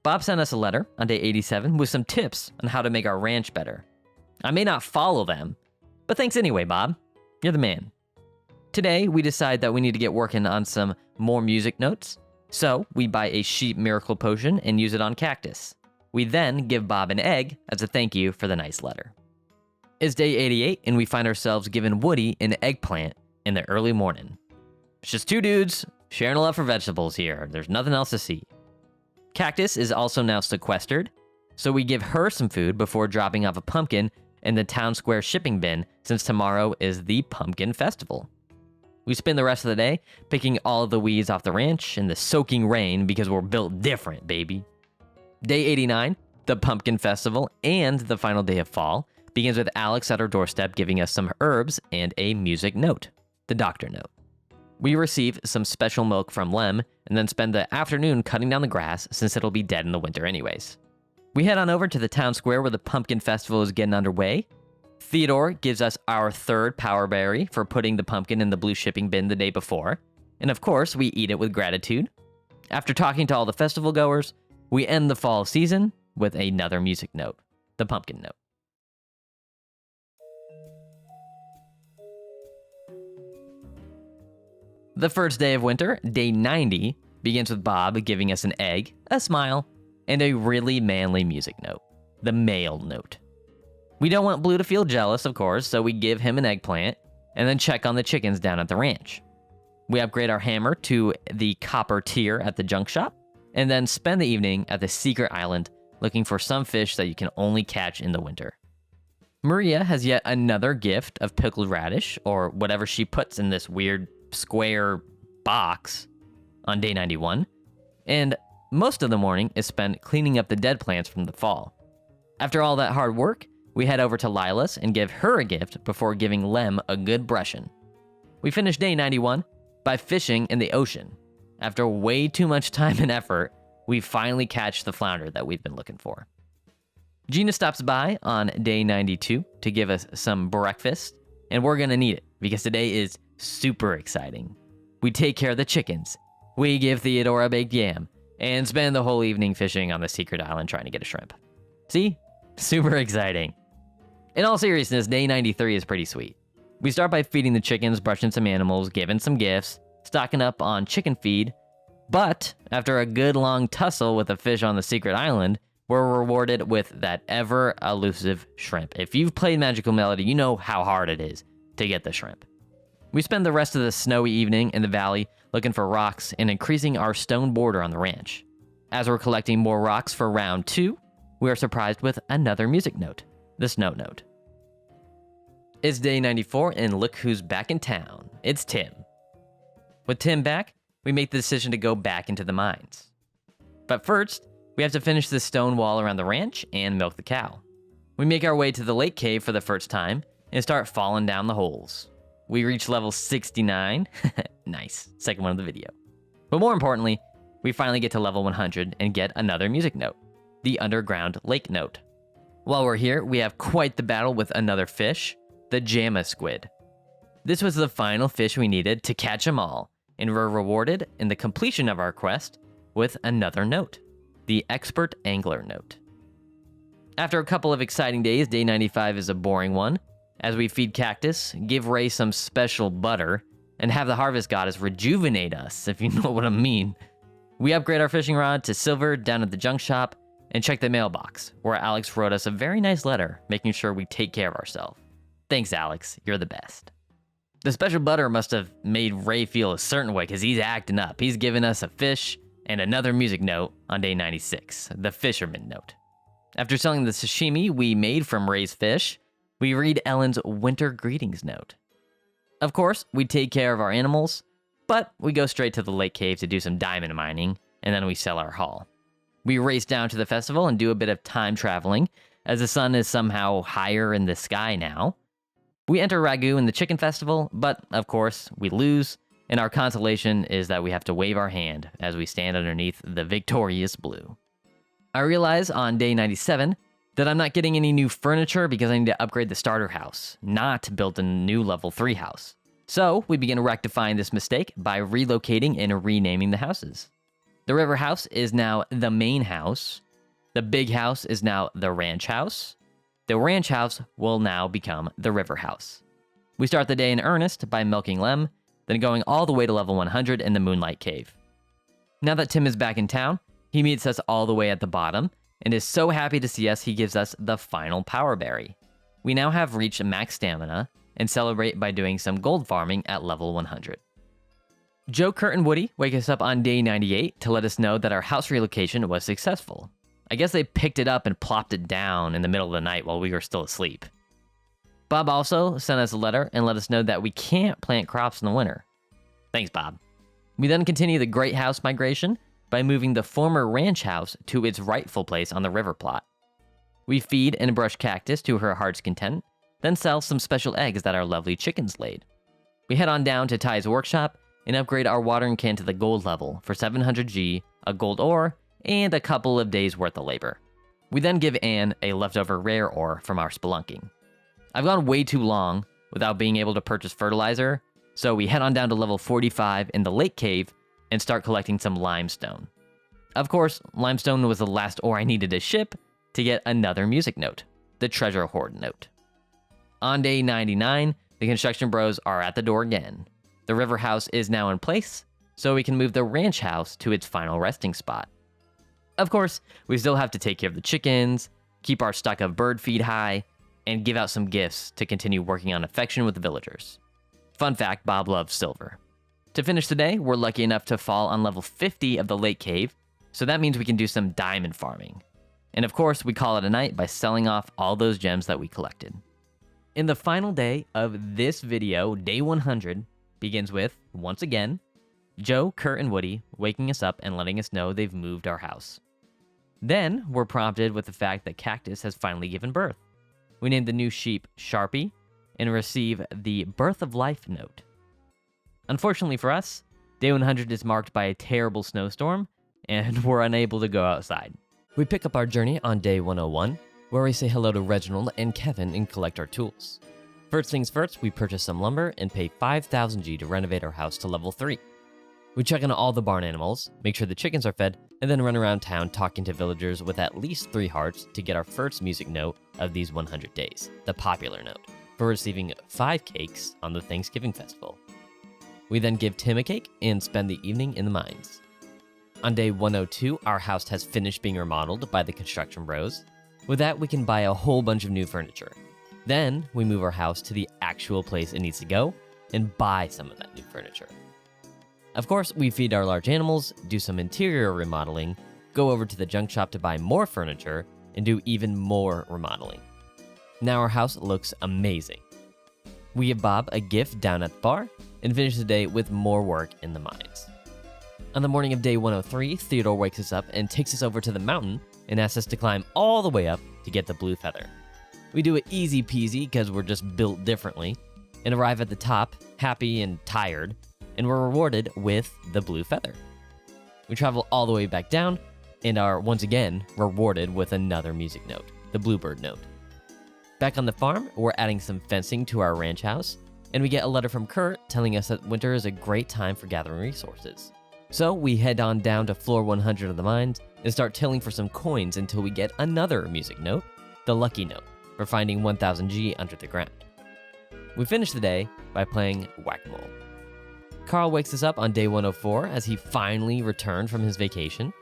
Bob sent us a letter on day 87 with some tips on how to make our ranch better. I may not follow them, but thanks anyway, Bob. You're the man. Today, we decide that we need to get working on some more music notes, so we buy a sheep miracle potion and use it on Cactus. We then give Bob an egg as a thank you for the nice letter. It's day 88, and we find ourselves giving Woody an eggplant in the early morning. It's just two dudes sharing a love for vegetables here. There's nothing else to see. Cactus is also now sequestered, so we give her some food before dropping off a pumpkin in the town square shipping bin since tomorrow is the pumpkin festival. We spend the rest of the day picking all of the weeds off the ranch in the soaking rain because we're built different, baby. Day 89, the pumpkin festival and the final day of fall, begins with Alex at our doorstep giving us some herbs and a music note, the doctor note. We receive some special milk from Lem and then spend the afternoon cutting down the grass since it'll be dead in the winter anyways. We head on over to the town square where the pumpkin festival is getting underway. Theodore gives us our third power berry for putting the pumpkin in the blue shipping bin the day before. And of course, we eat it with gratitude. After talking to all the festival goers, we end the fall season with another music note, the pumpkin note. The first day of winter, day 90, begins with Bob giving us an egg, a smile, and a really manly music note, the male note. We don't want Blue to feel jealous, of course, so we give him an eggplant and then check on the chickens down at the ranch. We upgrade our hammer to the copper tier at the junk shop and then spend the evening at the secret island looking for some fish that you can only catch in the winter. Maria has yet another gift of pickled radish, or whatever she puts in this weird square box, on day 91, and most of the morning is spent cleaning up the dead plants from the fall. After all that hard work, we head over to Lila's and give her a gift before giving Lem a good brushing. We finish day 91 by fishing in the ocean. After way too much time and effort, we finally catch the flounder that we've been looking for. Gina stops by on day 92 to give us some breakfast, and we're gonna need it because today is super exciting. We take care of the chickens, we give Theodore a baked yam, and spend the whole evening fishing on the secret island trying to get a shrimp. See? Super exciting. In all seriousness, day 93 is pretty sweet. We start by feeding the chickens, brushing some animals, giving some gifts, stocking up on chicken feed, but after a good long tussle with a fish on the secret island, we're rewarded with that ever elusive shrimp. If you've played Magical Melody, you know how hard it is to get the shrimp. We spend the rest of the snowy evening in the valley looking for rocks and increasing our stone border on the ranch. As we're collecting more rocks for round 2, we are surprised with another music note, the snow note. It's day 94 and look who's back in town. It's Tim. With Tim back, we make the decision to go back into the mines. But first, we have to finish the stone wall around the ranch and milk the cow. We make our way to the lake cave for the first time and start falling down the holes. We reach level 69. Nice, second one of the video. But more importantly, we finally get to level 100 and get another music note, the underground lake note. While we're here, we have quite the battle with another fish, the JAMA squid. This was the final fish we needed to catch them all, and we're rewarded in the completion of our quest with another note, the Expert Angler note. After a couple of exciting days, day 95 is a boring one, as we feed Cactus, give Ray some special butter, and have the Harvest Goddess rejuvenate us, if you know what I mean. We upgrade our fishing rod to silver down at the junk shop, and check the mailbox, where Alex wrote us a very nice letter, making sure we take care of ourselves. Thanks, Alex. You're the best. The special butter must have made Ray feel a certain way, because he's acting up. He's given us a fish and another music note on day 96, the Fisherman note. After selling the sashimi we made from Ray's fish, we read Ellen's Winter Greetings note. Of course, we take care of our animals, but we go straight to the lake cave to do some diamond mining, and then we sell our haul. We race down to the festival and do a bit of time traveling, as the sun is somehow higher in the sky now. We enter Ragu in the chicken festival, but of course, we lose, and our consolation is that we have to wave our hand as we stand underneath the victorious blue. I realize on day 97 that I'm not getting any new furniture because I need to upgrade the starter house, not build a new level 3 house. So we begin rectifying this mistake by relocating and renaming the houses. The river house is now the main house. The big house is now the ranch house. The ranch house will now become the river house. We start the day in earnest by milking Lem, then going all the way to level 100 in the Moonlight Cave. Now that Tim is back in town, he meets us all the way at the bottom, and is so happy to see us he gives us the final power berry. We now have reached max stamina, and celebrate by doing some gold farming at level 100. Joe, Kurt, and Woody wake us up on day 98 to let us know that our house relocation was successful. I guess they picked it up and plopped it down in the middle of the night while we were still asleep. Bob also sent us a letter and let us know that we can't plant crops in the winter. Thanks, Bob. We then continue the Great House migration by moving the former ranch house to its rightful place on the river plot. We feed and brush Cactus to her heart's content, then sell some special eggs that our lovely chickens laid. We head on down to Ty's workshop and upgrade our watering can to the gold level for 700G, a gold ore, and a couple of days worth of labor. We then give Anne a leftover rare ore from our spelunking. I've gone way too long without being able to purchase fertilizer, so we head on down to level 45 in the lake cave and start collecting some limestone. Of course, limestone was the last ore I needed to ship to get another music note, the Treasure Hoard note. On day 99, the construction bros are at the door again. The river house is now in place, so we can move the ranch house to its final resting spot. Of course, we still have to take care of the chickens, keep our stock of bird feed high, and give out some gifts to continue working on affection with the villagers. Fun fact, Bob loves silver. To finish the day, we're lucky enough to fall on level 50 of the lake cave, so that means we can do some diamond farming. And of course, we call it a night by selling off all those gems that we collected. In the final day of this video, day 100 begins with, once again, Joe, Kurt, and Woody waking us up and letting us know they've moved our house. Then, we're prompted with the fact that Cactus has finally given birth. We name the new sheep Sharpie and receive the Birth of Life note. Unfortunately for us, day 100 is marked by a terrible snowstorm, and we're unable to go outside. We pick up our journey on day 101, where we say hello to Reginald and Kevin and collect our tools. First things first, we purchase some lumber and pay 5,000G to renovate our house to level 3. We check on all the barn animals, make sure the chickens are fed, and then run around town talking to villagers with at least 3 hearts to get our first music note of these 100 days, the popular note, for receiving 5 cakes on the Thanksgiving festival. We then give Tim a cake and spend the evening in the mines. On day 102, our house has finished being remodeled by the construction bros. With that, we can buy a whole bunch of new furniture. Then, we move our house to the actual place it needs to go and buy some of that new furniture. Of course, we feed our large animals, do some interior remodeling, go over to the junk shop to buy more furniture, and do even more remodeling. Now our house looks amazing. We give Bob a gift down at the bar, and finish the day with more work in the mines. On the morning of day 103, Theodore wakes us up and takes us over to the mountain and asks us to climb all the way up to get the blue feather. We do it easy peasy because we're just built differently, and arrive at the top, happy and tired, and we're rewarded with the blue feather. We travel all the way back down, and are once again rewarded with another music note, the bluebird note. Back on the farm, we're adding some fencing to our ranch house, and we get a letter from Kurt telling us that winter is a great time for gathering resources. So we head on down to floor 100 of the mines and start tilling for some coins until we get another music note, the lucky note, for finding 1000G under the ground. We finish the day by playing Whack-A-Mole. Carl wakes us up on day 104 as he finally returned from his vacation.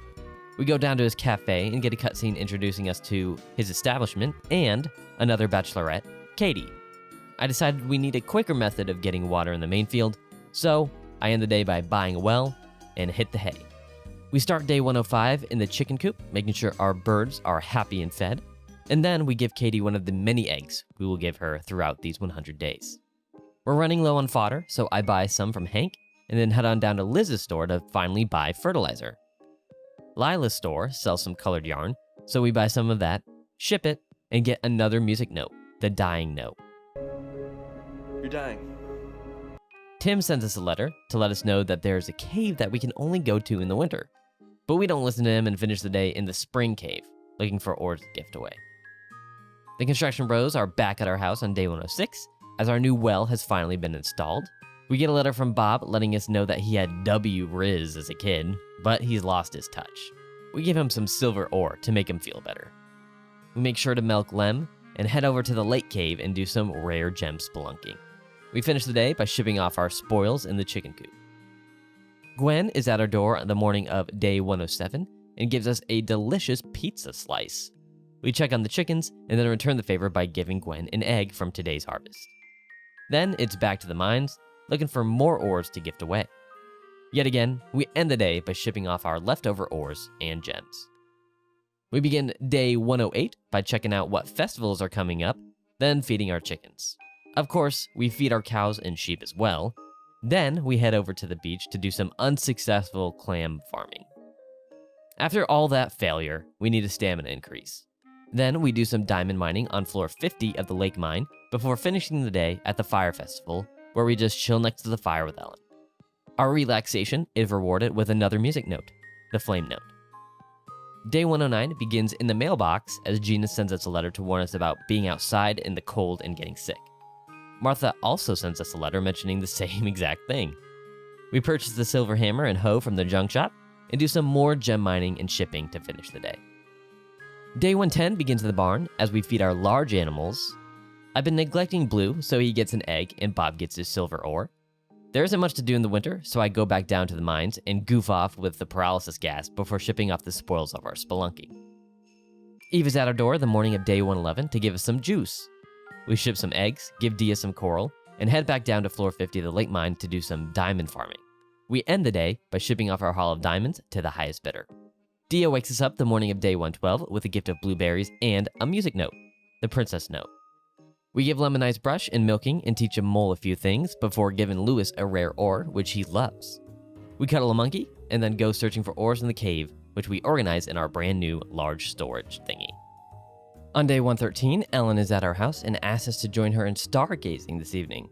We go down to his cafe and get a cutscene introducing us to his establishment and another bachelorette, Katie. I decided we need a quicker method of getting water in the main field, so I end the day by buying a well and hit the hay. We start day 105 in the chicken coop, making sure our birds are happy and fed, and then we give Katie one of the many eggs we will give her throughout these 100 days. We're running low on fodder, so I buy some from Hank, and then head on down to Liz's store to finally buy fertilizer. Lila's store sells some colored yarn, so we buy some of that, ship it, and get another music note, the dying note. You're dying. Tim sends us a letter to let us know that there's a cave that we can only go to in the winter. But we don't listen to him and finish the day in the spring cave, looking for ores to gift away. The construction bros are back at our house on day 106, as our new well has finally been installed. We get a letter from Bob letting us know that he had W-Riz as a kid, but he's lost his touch. We give him some silver ore to make him feel better. We make sure to milk Lem and head over to the lake cave and do some rare gem spelunking. We finish the day by shipping off our spoils in the chicken coop. Gwen is at our door on the morning of day 107 and gives us a delicious pizza slice. We check on the chickens and then return the favor by giving Gwen an egg from today's harvest. Then it's back to the mines, looking for more ores to gift away. Yet again, we end the day by shipping off our leftover ores and gems. We begin day 108 by checking out what festivals are coming up, then feeding our chickens. Of course, we feed our cows and sheep as well. Then we head over to the beach to do some unsuccessful clam farming. After all that failure, we need a stamina increase. Then we do some diamond mining on floor 50 of the lake mine before finishing the day at the fire festival, where we just chill next to the fire with Ellen. Our relaxation is rewarded with another music note, the flame note. Day 109 begins in the mailbox as Gina sends us a letter to warn us about being outside in the cold and getting sick. Martha also sends us a letter mentioning the same exact thing. We purchase the silver hammer and hoe from the junk shop and do some more gem mining and shipping to finish the day. Day 110 begins in the barn as we feed our large animals. I've been neglecting Blue, so he gets an egg and Bob gets his silver ore. There isn't much to do in the winter, so I go back down to the mines and goof off with the paralysis gas before shipping off the spoils of our spelunking. Eve is at our door the morning of day 111 to give us some juice. We ship some eggs, give Dia some coral, and head back down to floor 50 of the lake mine to do some diamond farming. We end the day by shipping off our haul of diamonds to the highest bidder. Dia wakes us up the morning of day 112 with a gift of blueberries and a music note, the princess note. We give Lem a nice brush and milking and teach him Mole a few things before giving Lewis a rare ore, which he loves. We cuddle a monkey and then go searching for ores in the cave, which we organize in our brand new large storage thingy. On day 113, Ellen is at our house and asks us to join her in stargazing this evening.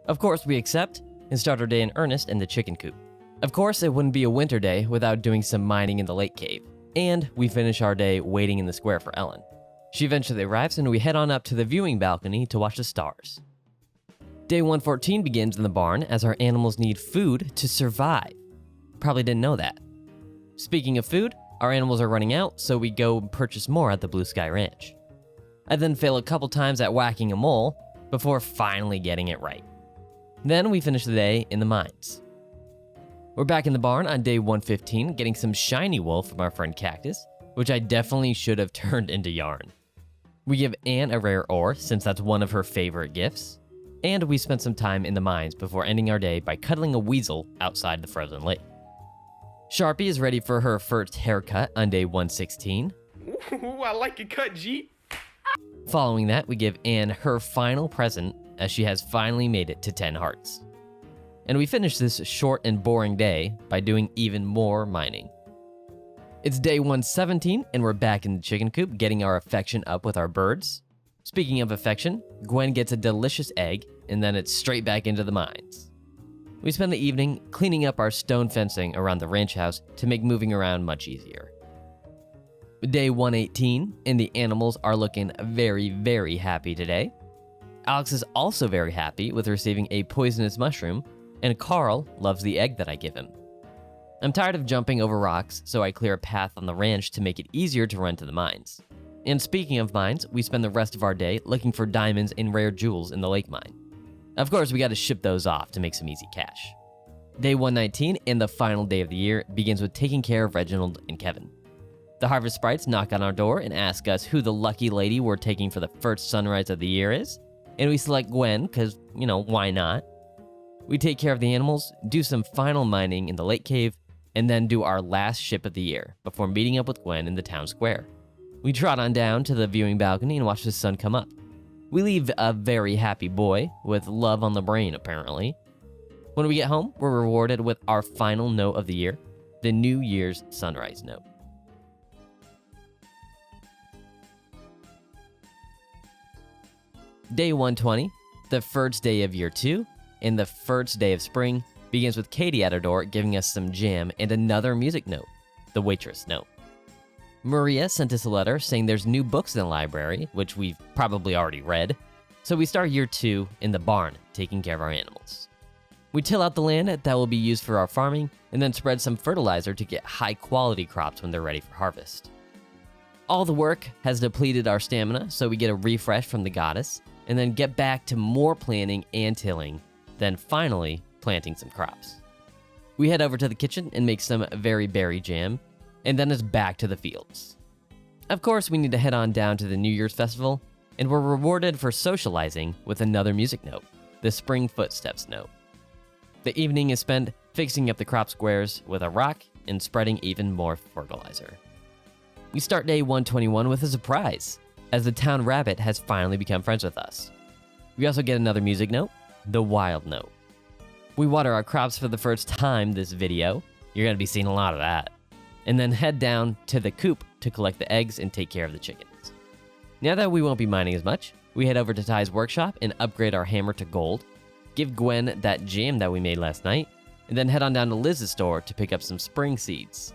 Of course, we accept and start our day in earnest in the chicken coop. Of course, it wouldn't be a winter day without doing some mining in the lake cave, and we finish our day waiting in the square for Ellen. She eventually arrives and we head on up to the viewing balcony to watch the stars. Day 114 begins in the barn as our animals need food to survive. Probably didn't know that. Speaking of food, our animals are running out, so we go purchase more at the Blue Sky Ranch. I then fail a couple times at whacking a mole before finally getting it right. Then we finish the day in the mines. We're back in the barn on day 115 getting some shiny wool from our friend Cactus, which I definitely should have turned into yarn. We give Anne a rare ore since that's one of her favorite gifts, and we spent some time in the mines before ending our day by cuddling a weasel outside the frozen lake. Sharpie is ready for her first haircut on day 116. Ooh, I like your cut, G. Following that, we give Anne her final present as she has finally made it to 10 hearts. And we finish this short and boring day by doing even more mining. It's day 117 and we're back in the chicken coop getting our affection up with our birds. Speaking of affection, Gwen gets a delicious egg and then it's straight back into the mines. We spend the evening cleaning up our stone fencing around the ranch house to make moving around much easier. Day 118 and the animals are looking very, very happy today. Alex is also very happy with receiving a poisonous mushroom, and Carl loves the egg that I give him. I'm tired of jumping over rocks, so I clear a path on the ranch to make it easier to run to the mines. And speaking of mines, we spend the rest of our day looking for diamonds and rare jewels in the lake mine. Of course, we gotta ship those off to make some easy cash. Day 119 and the final day of the year begins with taking care of Reginald and Kevin. The harvest sprites knock on our door and ask us who the lucky lady we're taking for the first sunrise of the year is, and we select Gwen, cause, why not? We take care of the animals, do some final mining in the lake cave, and then do our last ship of the year before meeting up with Gwen in the town square. We trot on down to the viewing balcony and watch the sun come up. We leave a very happy boy with love on the brain, apparently. When we get home, we're rewarded with our final note of the year, the New Year's sunrise note. Day 120, the first day of year 2, and the first day of spring, begins with Katie at our door giving us some jam and another music note, the waitress note. Maria sent us a letter saying there's new books in the library, which we've probably already read, so we start year 2 in the barn, taking care of our animals. We till out the land that will be used for our farming, and then spread some fertilizer to get high-quality crops when they're ready for harvest. All the work has depleted our stamina, so we get a refresh from the goddess, and then get back to more planting and tilling, then finally planting some crops. We head over to the kitchen and make some very berry jam, and then it's back to the fields. Of course, we need to head on down to the New Year's festival, and we're rewarded for socializing with another music note, the Spring Footsteps note. The evening is spent fixing up the crop squares with a rock and spreading even more fertilizer. We start day 121 with a surprise, as the town rabbit has finally become friends with us. We also get another music note, the wild note. We water our crops for the first time this video. You're gonna be seeing a lot of that. And then head down to the coop to collect the eggs and take care of the chickens. Now that we won't be mining as much, we head over to Ty's workshop and upgrade our hammer to gold, give Gwen that jam that we made last night, and then head on down to Liz's store to pick up some spring seeds.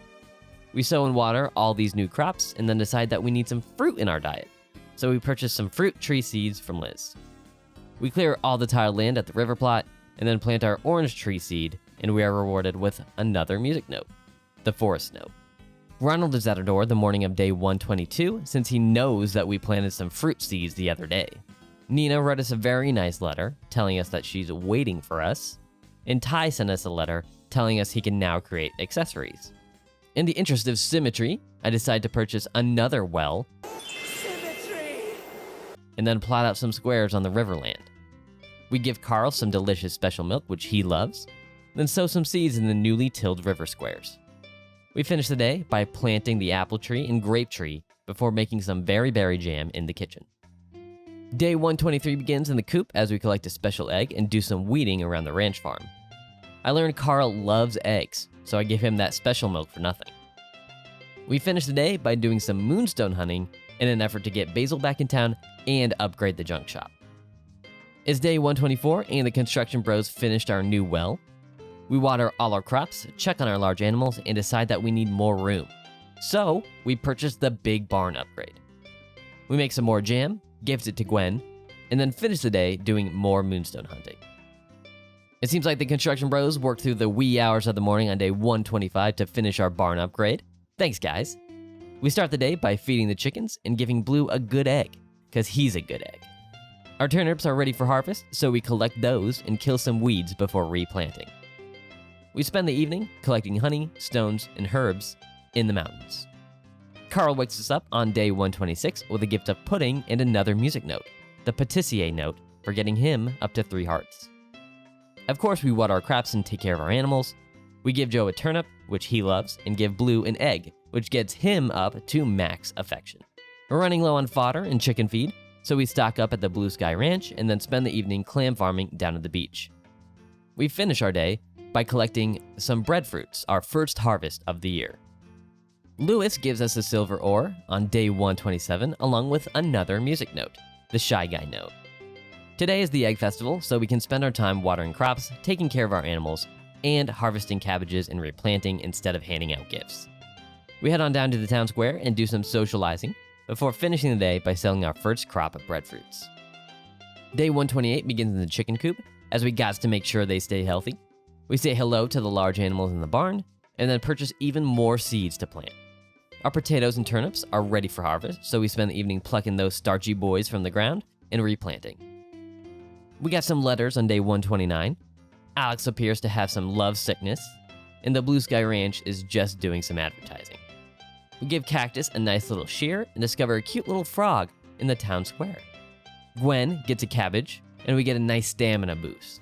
We sow and water all these new crops and then decide that we need some fruit in our diet, so we purchase some fruit tree seeds from Liz. We clear all the tiled land at the river plot and then plant our orange tree seed, and we are rewarded with another music note, the forest note. Ronald is at our door the morning of day 122 since he knows that we planted some fruit seeds the other day. Nina wrote us a very nice letter telling us that she's waiting for us, and Ty sent us a letter telling us he can now create accessories. In the interest of symmetry, I decide to purchase another well, and then plot out some squares on the riverland. We give Carl some delicious special milk, which he loves, then sow some seeds in the newly tilled river squares. We finish the day by planting the apple tree and grape tree before making some very berry jam in the kitchen. Day 123 begins in the coop as we collect a special egg and do some weeding around the ranch farm. I learned Carl loves eggs, so I give him that special milk for nothing. We finish the day by doing some moonstone hunting in an effort to get Basil back in town and upgrade the junk shop. It's day 124 and the construction bros finished our new well. We water all our crops, check on our large animals, and decide that we need more room. So we purchase the big barn upgrade. We make some more jam, gives it to Gwen, and then finish the day doing more moonstone hunting. It seems like the construction bros worked through the wee hours of the morning on day 125 to finish our barn upgrade. Thanks, guys. We start the day by feeding the chickens and giving Blue a good egg, because he's a good egg. Our turnips are ready for harvest, so we collect those and kill some weeds before replanting. We spend the evening collecting honey, stones, and herbs in the mountains. Carl wakes us up on day 126 with a gift of pudding and another music note, the pâtissier note, for getting him up to 3 hearts. Of course, we water our crops and take care of our animals. We give Joe a turnip, which he loves, and give Blue an egg, which gets him up to max affection. We're running low on fodder and chicken feed, so we stock up at the Blue Sky Ranch and then spend the evening clam farming down at the beach. We finish our day by collecting some breadfruits, our first harvest of the year. Lewis gives us a silver ore on day 127 along with another music note, the Shy Guy note. Today is the Egg Festival, so we can spend our time watering crops, taking care of our animals, and harvesting cabbages and replanting instead of handing out gifts. We head on down to the town square and do some socializing before finishing the day by selling our first crop of breadfruits. Day 128 begins in the chicken coop, as we got to make sure they stay healthy. We say hello to the large animals in the barn, and then purchase even more seeds to plant. Our potatoes and turnips are ready for harvest, so we spend the evening plucking those starchy boys from the ground and replanting. We got some letters on day 129. Alex appears to have some love sickness, and the Blue Sky Ranch is just doing some advertising. We give Cactus a nice little shear and discover a cute little frog in the town square. Gwen gets a cabbage, and we get a nice stamina boost.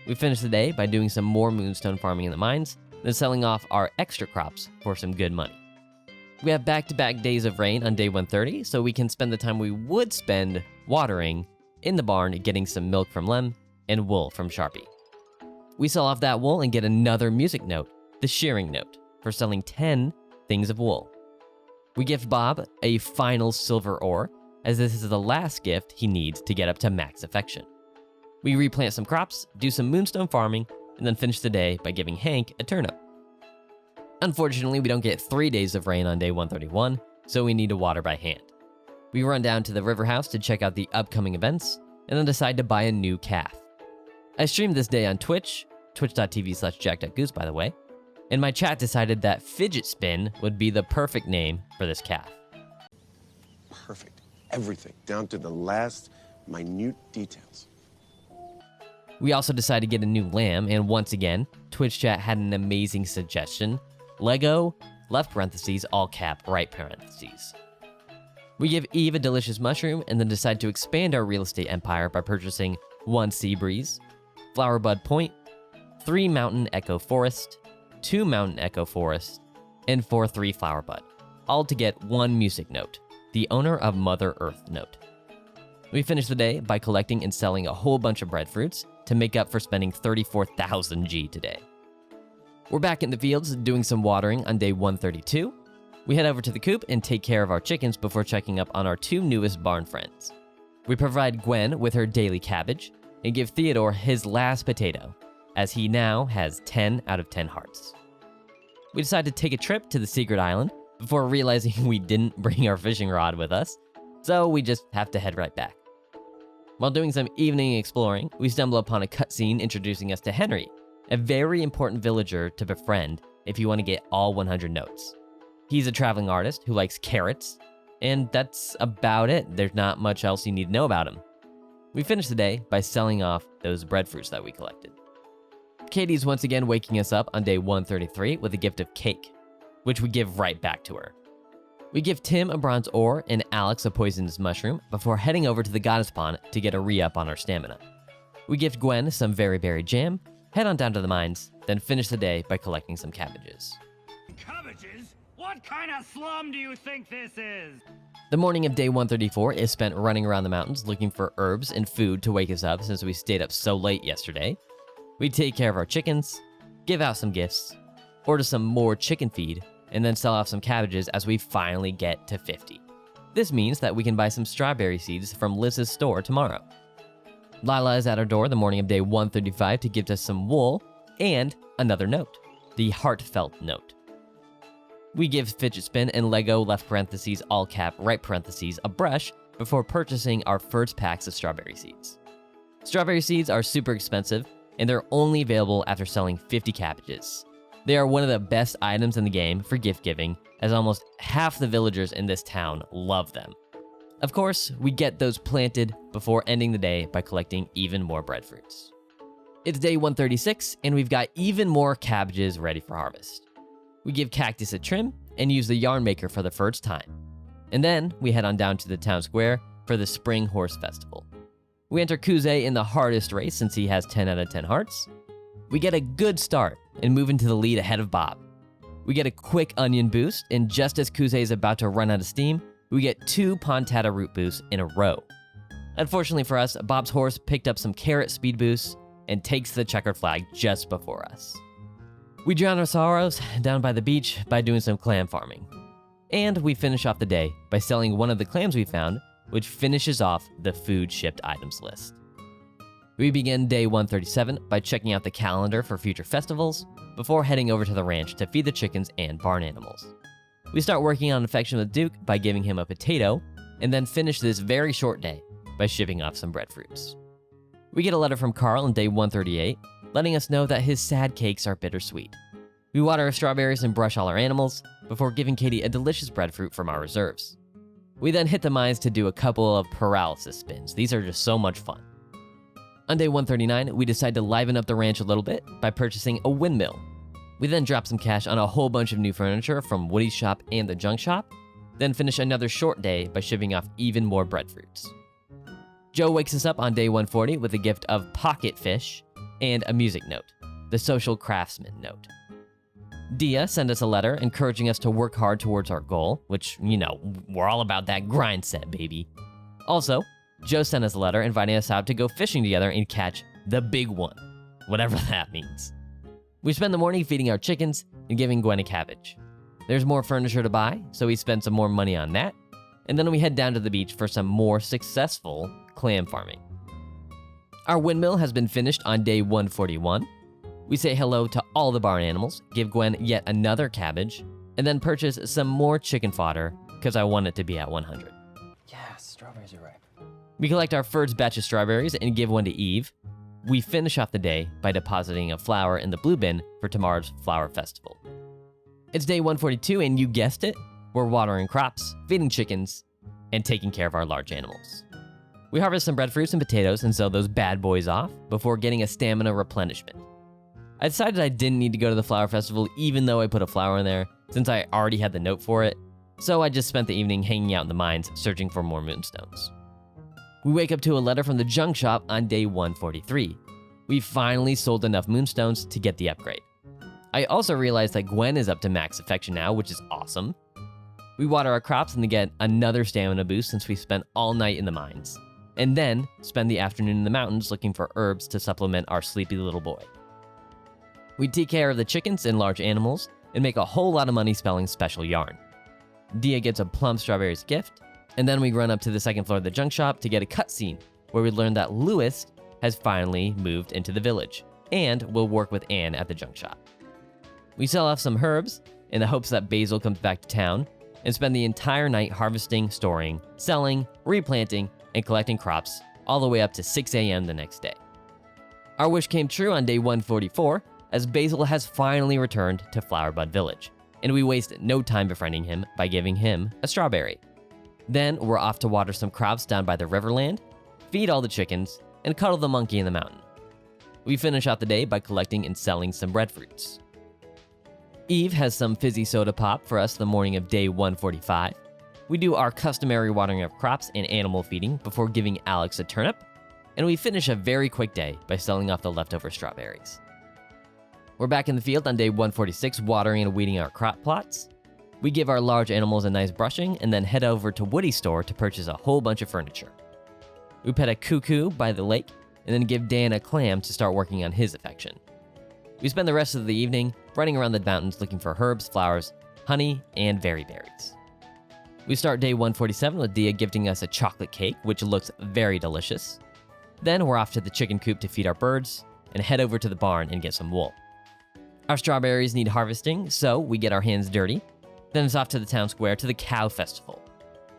We finish the day by doing some more moonstone farming in the mines, then selling off our extra crops for some good money. We have back-to-back days of rain on day 130, so we can spend the time we would spend watering in the barn getting some milk from Lem and wool from Sharpie. We sell off that wool and get another music note, the shearing note, for selling 10 things of wool. We gift Bob a final silver ore, as this is the last gift he needs to get up to max affection. We replant some crops, do some moonstone farming, and then finish the day by giving Hank a turnip. Unfortunately, we don't get 3 days of rain on day 131, so we need to water by hand. We run down to the river house to check out the upcoming events, and then decide to buy a new calf. I streamed this day on Twitch, twitch.tv/JackDuckGoose by the way, and my chat decided that Fidget Spin would be the perfect name for this calf. Perfect. Everything, down to the last minute details. We also decided to get a new lamb, and once again, Twitch chat had an amazing suggestion. Lego, left parentheses, all cap, right parentheses. We give Eve a delicious mushroom and then decide to expand our real estate empire by purchasing 1 Sea Breeze, Flower Bud Point, 3 Mountain Echo Forest, 2 Mountain Echo Forest, and 3 Flower Bud, all to get 1 music note, the owner of Mother Earth note. We finish the day by collecting and selling a whole bunch of breadfruits to make up for spending 34,000 G today. We're back in the fields doing some watering on day 132. We head over to the coop and take care of our chickens before checking up on our 2 newest barn friends. We provide Gwen with her daily cabbage and give Theodore his last potato, as he now has 10 out of 10 hearts. We decide to take a trip to the secret island before realizing we didn't bring our fishing rod with us, so we just have to head right back. While doing some evening exploring, we stumble upon a cutscene introducing us to Henry, a very important villager to befriend if you want to get all 100 notes. He's a traveling artist who likes carrots, and that's about it. There's not much else you need to know about him. We finish the day by selling off those breadfruits that we collected. Katie's once again waking us up on day 133 with a gift of cake, which we give right back to her. We give Tim a bronze ore and Alex a poisonous mushroom before heading over to the goddess pond to get a re-up on our stamina. We gift Gwen some very berry jam, head on down to the mines, then finish the day by collecting some cabbages. Cabbages? What kind of slum do you think this is? The morning of day 134 is spent running around the mountains looking for herbs and food to wake us up since we stayed up so late yesterday. We take care of our chickens, give out some gifts, order some more chicken feed, and then sell off some cabbages as we finally get to 50. This means that we can buy some strawberry seeds from Liz's store tomorrow. Lila is at our door the morning of day 135 to give us some wool and another note, the heartfelt note. We give Fidget Spin and Lego left parentheses all cap right parentheses a brush before purchasing our first packs of strawberry seeds. Strawberry seeds are super expensive and they're only available after selling 50 cabbages. They are one of the best items in the game for gift giving, as almost half the villagers in this town love them. Of course, we get those planted before ending the day by collecting even more breadfruits. It's day 136, and we've got even more cabbages ready for harvest. We give Cactus a trim and use the yarn maker for the first time. And then we head on down to the town square for the Spring Horse Festival. We enter 𝐄𝐲𝐰 in the hardest race since he has 10 out of 10 hearts. We get a good start and move into the lead ahead of Bob. We get a quick onion boost, and just as 𝐄𝐲𝐰 is about to run out of steam, we get 2 Pontata root boosts in a row. Unfortunately for us, Bob's horse picked up some carrot speed boosts and takes the checkered flag just before us. We drown our sorrows down by the beach by doing some clam farming. And we finish off the day by selling one of the clams we found, which finishes off the food shipped items list. We begin day 137 by checking out the calendar for future festivals before heading over to the ranch to feed the chickens and barn animals. We start working on affection with Duke by giving him a potato, and then finish this very short day by shipping off some breadfruits. We get a letter from Carl on day 138, letting us know that his sad cakes are bittersweet. We water our strawberries and brush all our animals, before giving Katie a delicious breadfruit from our reserves. We then hit the mines to do a couple of paralysis spins. These are just so much fun. On day 139, we decide to liven up the ranch a little bit by purchasing a windmill. We then drop some cash on a whole bunch of new furniture from Woody's shop and the junk shop, then finish another short day by shipping off even more breadfruits. Joe wakes us up on day 140 with a gift of pocket fish and a music note, the social craftsman note. Dia sent us a letter encouraging us to work hard towards our goal, which, we're all about that grind set, baby. Also, Joe sent us a letter inviting us out to go fishing together and catch the big one, whatever that means. We spend the morning feeding our chickens and giving Gwen a cabbage. There's more furniture to buy, so we spend some more money on that, and then we head down to the beach for some more successful clam farming. Our windmill has been finished on day 141. We say hello to all the barn animals, give Gwen yet another cabbage, and then purchase some more chicken fodder because I want it to be at 100. Yes, strawberries are ripe. We collect our first batch of strawberries and give one to Eve. We finish off the day by depositing a flower in the blue bin for tomorrow's flower festival. It's day 142 and you guessed it, we're watering crops, feeding chickens, and taking care of our large animals. We harvest some breadfruits and potatoes and sell those bad boys off before getting a stamina replenishment. I decided I didn't need to go to the flower festival even though I put a flower in there since I already had the note for it, so I just spent the evening hanging out in the mines searching for more moonstones. We wake up to a letter from the junk shop on day 143. We finally sold enough moonstones to get the upgrade. I also realized that Gwen is up to max affection now, which is awesome. We water our crops and get another stamina boost since we spent all night in the mines, and then spend the afternoon in the mountains looking for herbs to supplement our sleepy little boy. We take care of the chickens and large animals and make a whole lot of money spelling special yarn. Dia gets a plum strawberries gift, and then we run up to the second floor of the junk shop to get a cutscene where we learn that Lewis has finally moved into the village and will work with Anne at the junk shop. We sell off some herbs in the hopes that Basil comes back to town and spend the entire night harvesting, storing, selling, replanting, and collecting crops all the way up to 6 a.m. the next day. Our wish came true on day 144 as Basil has finally returned to Flower Bud Village, and we waste no time befriending him by giving him a strawberry. Then we're off to water some crops down by the Riverland, feed all the chickens, and cuddle the monkey in the mountain. We finish out the day by collecting and selling some breadfruits. Eve has some fizzy soda pop for us the morning of day 145. We do our customary watering of crops and animal feeding before giving Alex a turnip, and we finish a very quick day by selling off the leftover strawberries. We're back in the field on day 146 watering and weeding our crop plots. We give our large animals a nice brushing and then head over to Woody's store to purchase a whole bunch of furniture. We pet a cuckoo by the lake and then give Dan a clam to start working on his affection. We spend the rest of the evening running around the mountains looking for herbs, flowers, honey, and berry berries. We start day 147 with Dia gifting us a chocolate cake, which looks very delicious. Then we're off to the chicken coop to feed our birds and head over to the barn and get some wool. Our strawberries need harvesting, so we get our hands dirty. Then it's off to the town square to the cow festival.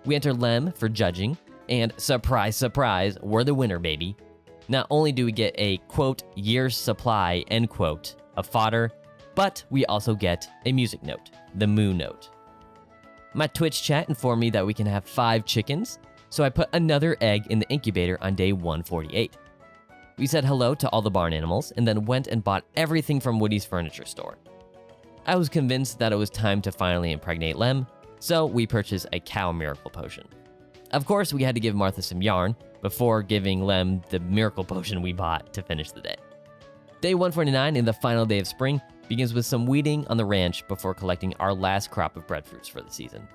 We enter Lem for judging, and surprise, surprise, we're the winner, baby. Not only do we get a, quote, year's supply, end quote, of fodder, but we also get a music note, the moo note. My Twitch chat informed me that we can have 5 chickens, so I put another egg in the incubator on day 148. We said hello to all the barn animals and then went and bought everything from Woody's furniture store. I was convinced that it was time to finally impregnate Lem, so we purchased a cow miracle potion. Of course, we had to give Martha some yarn before giving Lem the miracle potion we bought to finish the day. Day 149 and the final day of spring begins with some weeding on the ranch before collecting our last crop of breadfruits for the season.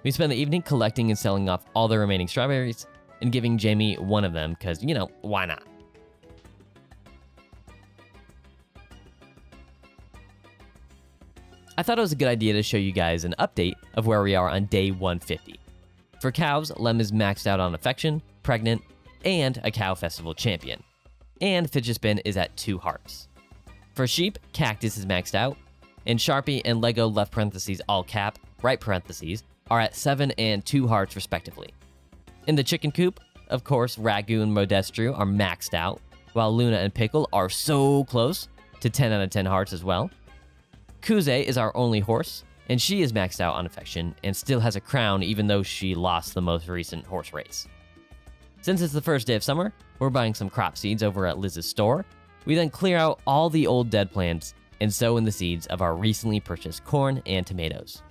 We spend the evening collecting and selling off all the remaining strawberries and giving Jamie one of them because, why not? I thought it was a good idea to show you guys an update of where we are on day 150. For cows, Lem is maxed out on affection, pregnant, and a cow festival champion. And Fidget Spin is at 2 hearts. For sheep, Cactus is maxed out, and Sharpie and Lego left parentheses all cap, right parentheses, are at 7 and 2 hearts respectively. In the chicken coop, of course, Ragu and Modestru are maxed out, while Luna and Pickle are so close to 10 out of 10 hearts as well. 𝐿𝐸 is our only horse, and she is maxed out on affection and still has a crown even though she lost the most recent horse race. Since it's the first day of summer, we're buying some crop seeds over at Liz's store. We then clear out all the old dead plants and sow in the seeds of our recently purchased corn and tomatoes.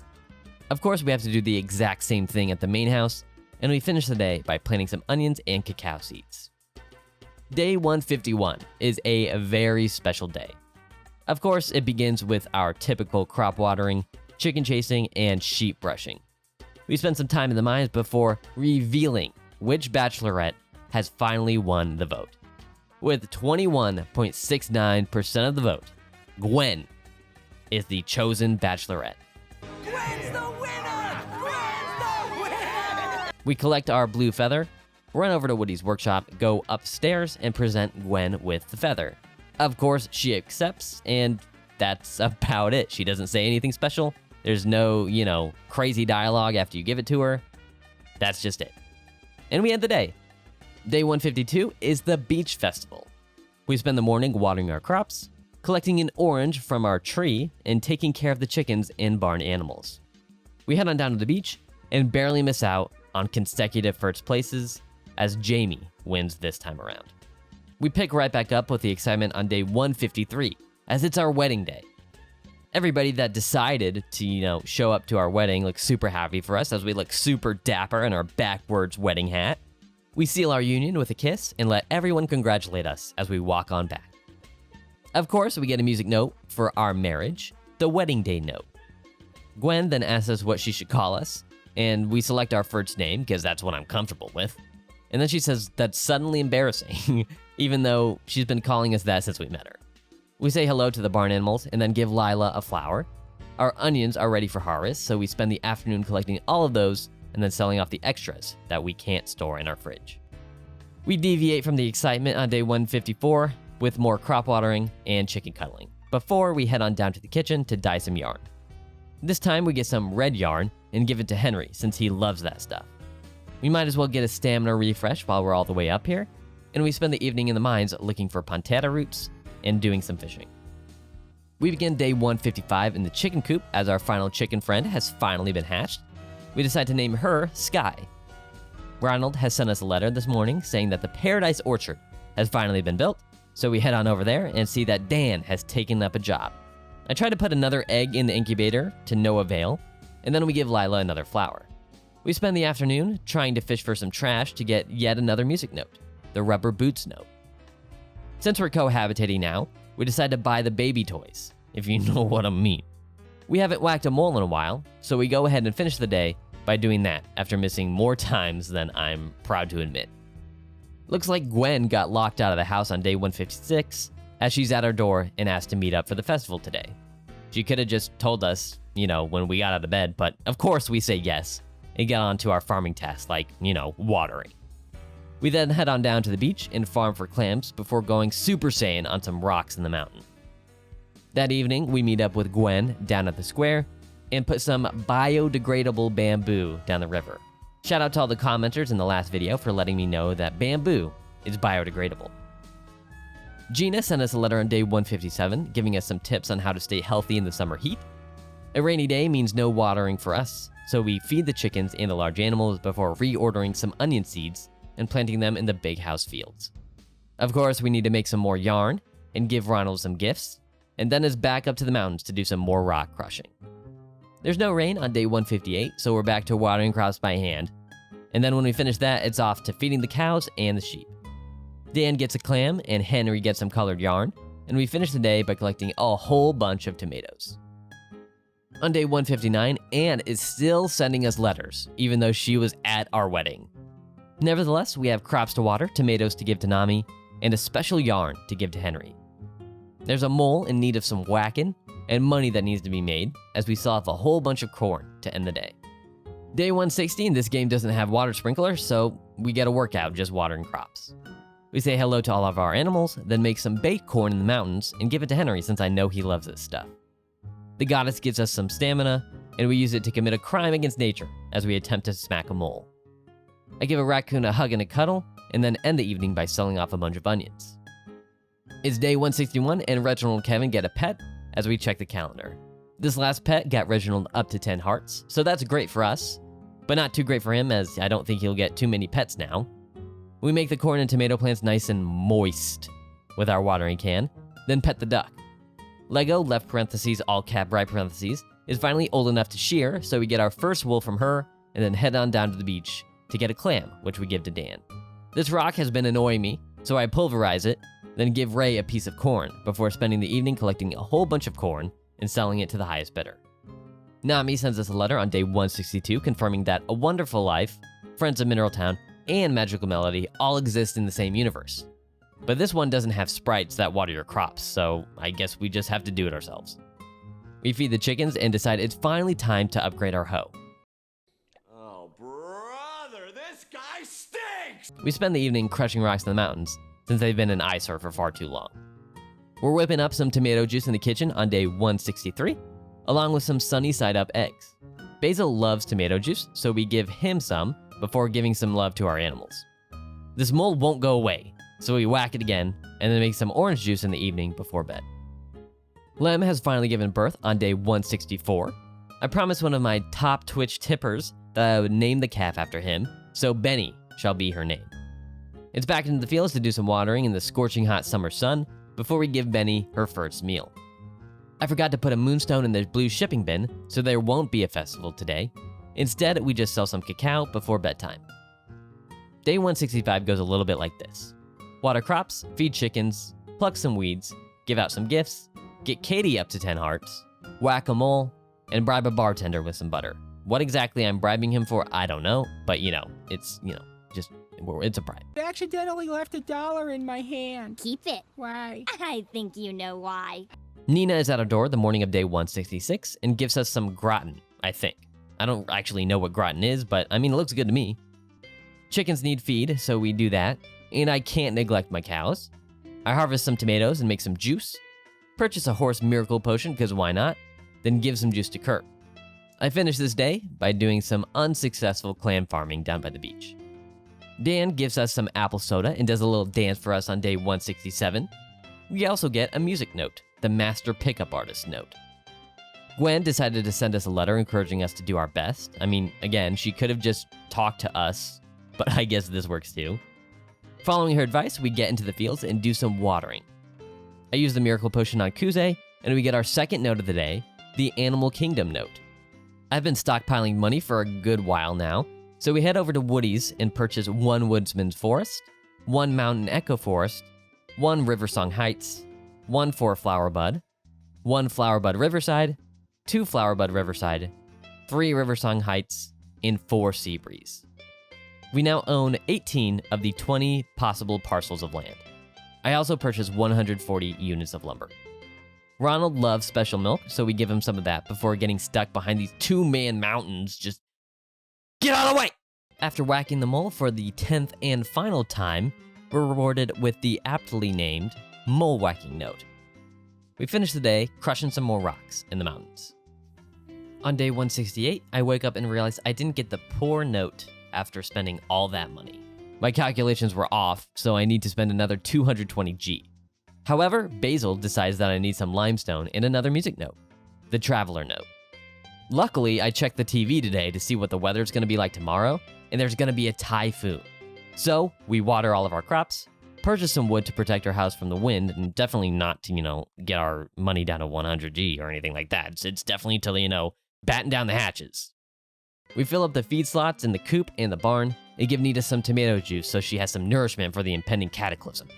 Of course, we have to do the exact same thing at the main house, and we finish the day by planting some onions and cacao seeds. Day 151 is a very special day. Of course, it begins with our typical crop watering, chicken chasing, and sheep brushing. We spend some time in the mines before revealing which bachelorette has finally won the vote. With 21.69% of the vote, Gwen is the chosen bachelorette. Gwen's the winner! Gwen's the winner! We collect our blue feather, run over to Woody's workshop, go upstairs, and present Gwen with the feather. Of course, she accepts, and that's about it. She doesn't say anything special. There's no, crazy dialogue after you give it to her. That's just it. And we end the day. Day 152 is the beach festival. We spend the morning watering our crops, collecting an orange from our tree, and taking care of the chickens and barn animals. We head on down to the beach and barely miss out on consecutive first places as Jamie wins this time around. We pick right back up with the excitement on day 153 as it's our wedding day. Everybody that decided to, show up to our wedding looks super happy for us as we look super dapper in our backwards wedding hat. We seal our union with a kiss and let everyone congratulate us as we walk on back. Of course, we get a music note for our marriage, the wedding day note. Gwen then asks us what she should call us, and we select our first name because that's what I'm comfortable with. And then she says that's suddenly embarrassing, even though she's been calling us that since we met her. We say hello to the barn animals and then give Lila a flower. Our onions are ready for harvest, so we spend the afternoon collecting all of those and then selling off the extras that we can't store in our fridge. We deviate from the excitement on day 154 with more crop watering and chicken cuddling, before we head on down to the kitchen to dye some yarn. This time we get some red yarn and give it to Henry since he loves that stuff. We might as well get a stamina refresh while we're all the way up here, and we spend the evening in the mines looking for pantera roots and doing some fishing. We begin day 155 in the chicken coop as our final chicken friend has finally been hatched. We decide to name her Sky. Ronald has sent us a letter this morning saying that the Paradise Orchard has finally been built, so we head on over there and see that Dan has taken up a job. I try to put another egg in the incubator to no avail, and then we give Lila another flower. We spend the afternoon trying to fish for some trash to get yet another music note, the rubber boots note. Since we're cohabitating now, we decide to buy the baby toys, if you know what I mean. We haven't whacked a mole in a while, so we go ahead and finish the day by doing that after missing more times than I'm proud to admit. Looks like Gwen got locked out of the house on day 156 as she's at our door and asked to meet up for the festival today. She could have just told us, when we got out of bed, but of course we say yes and get on to our farming tasks like, watering. We then head on down to the beach and farm for clams before going Super Saiyan on some rocks in the mountain. That evening, we meet up with Gwen down at the square and put some biodegradable bamboo down the river. Shout out to all the commenters in the last video for letting me know that bamboo is biodegradable. Gina sent us a letter on day 157, giving us some tips on how to stay healthy in the summer heat. A rainy day means no watering for us, so we feed the chickens and the large animals before reordering some onion seeds and planting them in the big house fields. Of course, we need to make some more yarn and give Ronald some gifts, and then is back up to the mountains to do some more rock crushing. There's no rain on day 158, so we're back to watering crops by hand. And then when we finish that, it's off to feeding the cows and the sheep. Dan gets a clam and Henry gets some colored yarn, and we finish the day by collecting a whole bunch of tomatoes. On day 159, Anne is still sending us letters, even though she was at our wedding. Nevertheless, we have crops to water, tomatoes to give to Nami, and a special yarn to give to Henry. There's a mole in need of some whacking, and money that needs to be made, as we sell off a whole bunch of corn to end the day. Day 160 in this game doesn't have water sprinklers, so we get a workout just watering crops. We say hello to all of our animals, then make some baked corn in the mountains and give it to Henry since I know he loves this stuff. The goddess gives us some stamina, and we use it to commit a crime against nature as we attempt to smack a mole. I give a raccoon a hug and a cuddle, and then end the evening by selling off a bunch of onions. It's day 161 and Reginald and Kevin get a pet as we check the calendar. This last pet got Reginald up to 10 hearts, so that's great for us, but not too great for him as I don't think he'll get too many pets now. We make the corn and tomato plants nice and moist with our watering can, then pet the duck. Lego, left parentheses, all cap right parentheses, is finally old enough to shear, so we get our first wool from her and then head on down to the beach to get a clam, which we give to Dan. This rock has been annoying me, so I pulverize it, then give Ray a piece of corn before spending the evening collecting a whole bunch of corn and selling it to the highest bidder. Nami sends us a letter on day 162 confirming that A Wonderful Life, Friends of Mineral Town, and Magical Melody all exist in the same universe. But this one doesn't have sprites that water your crops, so I guess we just have to do it ourselves. We feed the chickens and decide it's finally time to upgrade our hoe. Oh, brother, this guy stinks! We spend the evening crushing rocks in the mountains, since they've been an eyesore for far too long. We're whipping up some tomato juice in the kitchen on day 163, along with some sunny side up eggs. Basil loves tomato juice, so we give him some before giving some love to our animals. This mole won't go away, so we whack it again, and then make some orange juice in the evening before bed. Lem has finally given birth on day 164. I promised one of my top Twitch tippers that I would name the calf after him, so Benny shall be her name. It's back into the fields to do some watering in the scorching hot summer sun before we give Benny her first meal. I forgot to put a moonstone in the blue shipping bin, so there won't be a festival today. Instead, we just sell some cacao before bedtime. Day 165 goes a little bit like this. Water crops, feed chickens, pluck some weeds, give out some gifts, get Katie up to 10 hearts, whack a mole, and bribe a bartender with some butter. What exactly I'm bribing him for, I don't know, but it's a bribe. I accidentally left $1 in my hand. Keep it. Why? I think you know why. Nina is at our door the morning of day 166 and gives us some gratin, I think. I don't actually know what gratin is, but I mean, it looks good to me. Chickens need feed, so we do that, and I can't neglect my cows. I harvest some tomatoes and make some juice, purchase a horse miracle potion, because why not, then give some juice to Kurt. I finish this day by doing some unsuccessful clam farming down by the beach. Dan gives us some apple soda and does a little dance for us on day 167. We also get a music note, the master pickup artist note. Gwen decided to send us a letter encouraging us to do our best. I mean, again, she could have just talked to us, but I guess this works too. Following her advice, we get into the fields and do some watering. I use the miracle potion on Kuze, and we get our second note of the day, the Animal Kingdom note. I've been stockpiling money for a good while now, so we head over to Woody's and purchase 1 Woodsman's Forest, 1 Mountain Echo Forest, 1 Riversong Heights, 1 Flower Bud, 1 Flower Bud Riverside, 2 Flower Bud Riverside, 3 Riversong Heights, and 4 Seabreeze. We now own 18 of the 20 possible parcels of land. I also purchased 140 units of lumber. Ronald loves special milk, so we give him some of that before getting stuck behind these 2-man mountains. Just get out of the way! After whacking the mole for the 10th and final time, we're rewarded with the aptly named mole whacking note. We finish the day crushing some more rocks in the mountains. On day 168, I wake up and realize I didn't get the poor note after spending all that money. My calculations were off, so I need to spend another 220 G. However, Basil decides that I need some limestone and another music note, the traveler note. Luckily, I checked the TV today to see what the weather's gonna be like tomorrow, and there's gonna be a typhoon. So, we water all of our crops, purchase some wood to protect our house from the wind, and definitely not to, get our money down to 100 G or anything like that. It's definitely to, batten down the hatches. We fill up the feed slots in the coop and the barn, and give Nita some tomato juice so she has some nourishment for the impending cataclysm.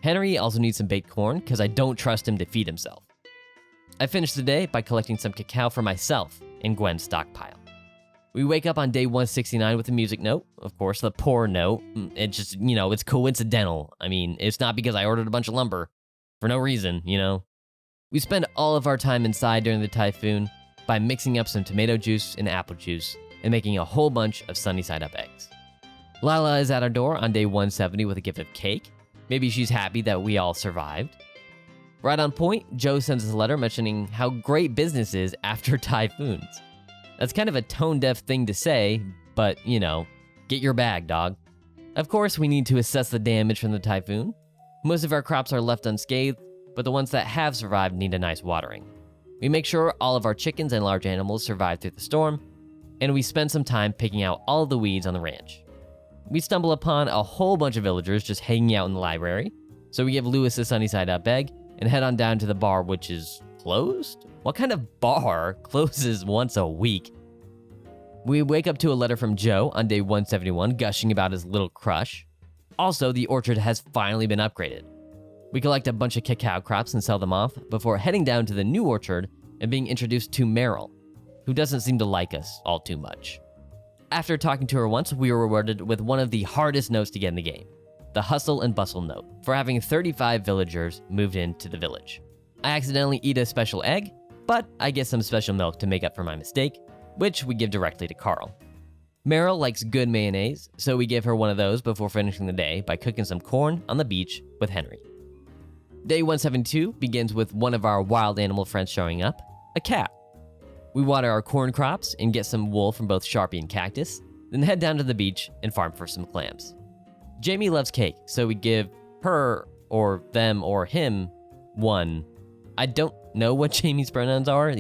Henry also needs some baked corn, because I don't trust him to feed himself. I finish the day by collecting some cacao for myself in Gwen's stockpile. We wake up on day 169 with a music note. Of course, the poor note. It just, it's coincidental. I mean, it's not because I ordered a bunch of lumber. For no reason, We spend all of our time inside during the typhoon by mixing up some tomato juice and apple juice and making a whole bunch of sunny side up eggs. Lila is at our door on day 170 with a gift of cake. Maybe she's happy that we all survived. Right on point, Joe sends us a letter mentioning how great business is after typhoons. That's kind of a tone-deaf thing to say, but, get your bag, dog. Of course, we need to assess the damage from the typhoon. Most of our crops are left unscathed, but the ones that have survived need a nice watering. We make sure all of our chickens and large animals survive through the storm, and we spend some time picking out all of the weeds on the ranch. We stumble upon a whole bunch of villagers just hanging out in the library, so we give Lewis a sunny side up egg and head on down to the bar, which is closed? What kind of bar closes once a week? We wake up to a letter from Joe on day 171 gushing about his little crush. Also, the orchard has finally been upgraded. We collect a bunch of cacao crops and sell them off before heading down to the new orchard and being introduced to Meryl, who doesn't seem to like us all too much. After talking to her once, we were rewarded with one of the hardest notes to get in the game, the hustle and bustle note, for having 35 villagers moved into the village. I accidentally eat a special egg, but I get some special milk to make up for my mistake, which we give directly to Carl. Meryl likes good mayonnaise, so we give her one of those before finishing the day by cooking some corn on the beach with Henry. Day 172 begins with one of our wild animal friends showing up, a cat. We water our corn crops and get some wool from both Sharpie and Cactus, then head down to the beach and farm for some clams. Jamie loves cake, so we give her, or them, or him one. I don't know what Jamie's pronouns are.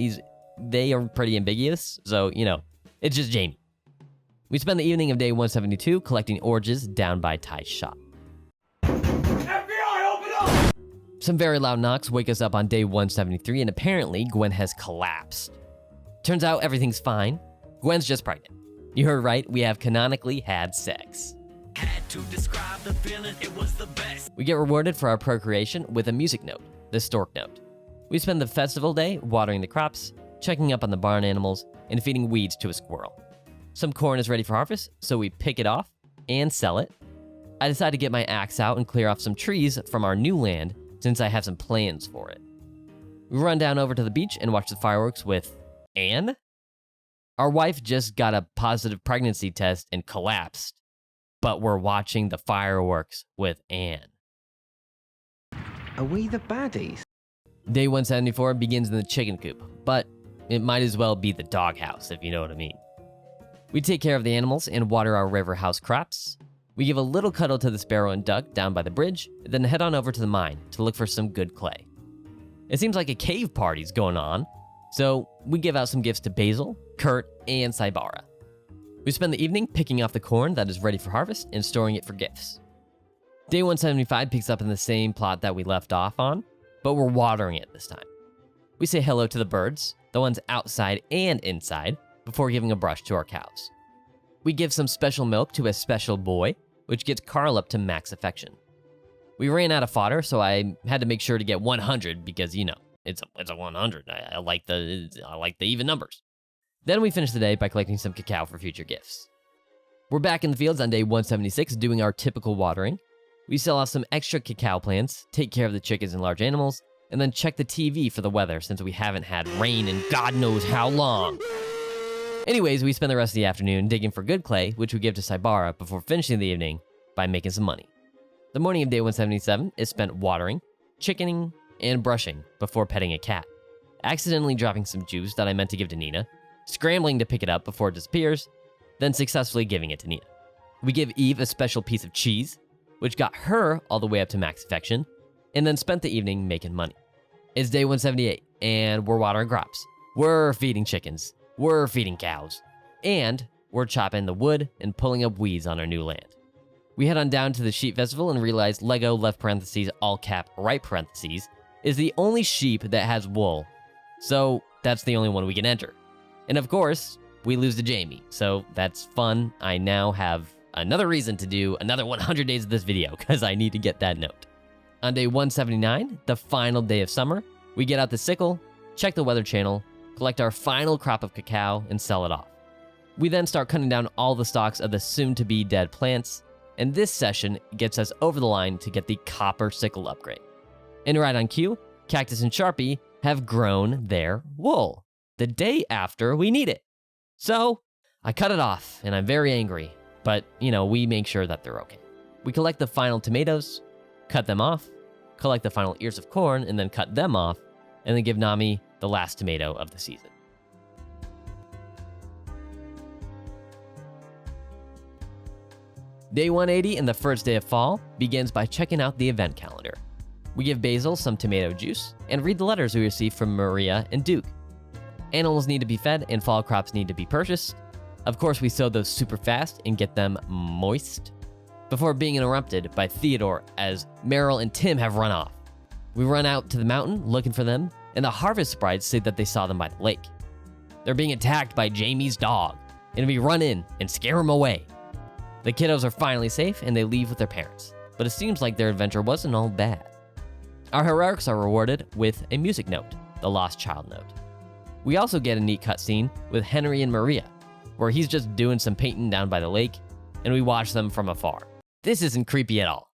They are pretty ambiguous, so, it's just Jamie. We spend the evening of day 172 collecting oranges down by Ty's shop. FBI, open up! Some very loud knocks wake us up on day 173, and apparently Gwen has collapsed. Turns out everything's fine. Gwen's just pregnant. You heard right, we have canonically had sex. Had to describe the feeling, it was the best. We get rewarded for our procreation with a music note, the stork note. We spend the festival day watering the crops, checking up on the barn animals, and feeding weeds to a squirrel. Some corn is ready for harvest, so we pick it off and sell it. I decide to get my axe out and clear off some trees from our new land since I have some plans for it. We run down over to the beach and watch the fireworks with Anne. Our wife just got a positive pregnancy test and collapsed, but we're watching the fireworks with Anne. Are we the baddies? Day 174 begins in the chicken coop, but it might as well be the doghouse, if you know what I mean. We take care of the animals and water our river house crops. We give a little cuddle to the sparrow and duck down by the bridge, then head on over to the mine to look for some good clay. It seems like a cave party's going on, so we give out some gifts to Basil, Kurt, and 𝐖𝗵𝗲𝗏. We spend the evening picking off the corn that is ready for harvest and storing it for gifts. Day 175 picks up in the same plot that we left off on, but we're watering it this time. We say hello to the birds, the ones outside and inside, before giving a brush to our cows. We give some special milk to a special boy, which gets Carl up to max affection. We ran out of fodder, so I had to make sure to get 100 because, it's a 100. I like the even numbers. Then we finish the day by collecting some cacao for future gifts. We're back in the fields on day 176 doing our typical watering. We sell off some extra cacao plants, take care of the chickens and large animals, and then check the TV for the weather since we haven't had rain in God knows how long. Anyways, we spend the rest of the afternoon digging for good clay, which we give to 𝐖𝗵𝗲𝗏 before finishing the evening by making some money. The morning of day 177 is spent watering, chickening, and brushing before petting a cat, accidentally dropping some juice that I meant to give to Nina, scrambling to pick it up before it disappears, then successfully giving it to Nina. We give Eve a special piece of cheese, which got her all the way up to max affection, and then spent the evening making money. It's day 178, and we're watering crops. We're feeding chickens. We're feeding cows. And we're chopping the wood and pulling up weeds on our new land. We head on down to the sheep festival and realize Lego left parentheses, all cap, right parentheses, is the only sheep that has wool. So that's the only one we can enter. And of course, we lose to Jamie, so that's fun. I now have another reason to do another 100 days of this video because I need to get that note. On day 179, the final day of summer, we get out the sickle, check the weather channel, collect our final crop of cacao, and sell it off. We then start cutting down all the stalks of the soon-to-be dead plants, and this session gets us over the line to get the copper sickle upgrade. And right on cue, Cactus and Sharpie have grown their wool the day after we need it. So I cut it off, and I'm very angry, but we make sure that they're okay. We collect the final tomatoes, cut them off, collect the final ears of corn, and then cut them off, and then give Nami the last tomato of the season. Day 180 and the first day of fall begins by checking out the event calendar. We give Basil some tomato juice and read the letters we receive from Maria and Duke. Animals need to be fed and fall crops need to be purchased. Of course, we sow those super fast and get them moist before being interrupted by Theodore as Meryl and Tim have run off. We run out to the mountain looking for them, and the harvest sprites say that they saw them by the lake. They're being attacked by Jamie's dog, and we run in and scare them away. The kiddos are finally safe and they leave with their parents, but it seems like their adventure wasn't all bad. Our heroics are rewarded with a music note, the Lost Child note. We also get a neat cutscene with Henry and Maria, where he's just doing some painting down by the lake, and we watch them from afar. This isn't creepy at all.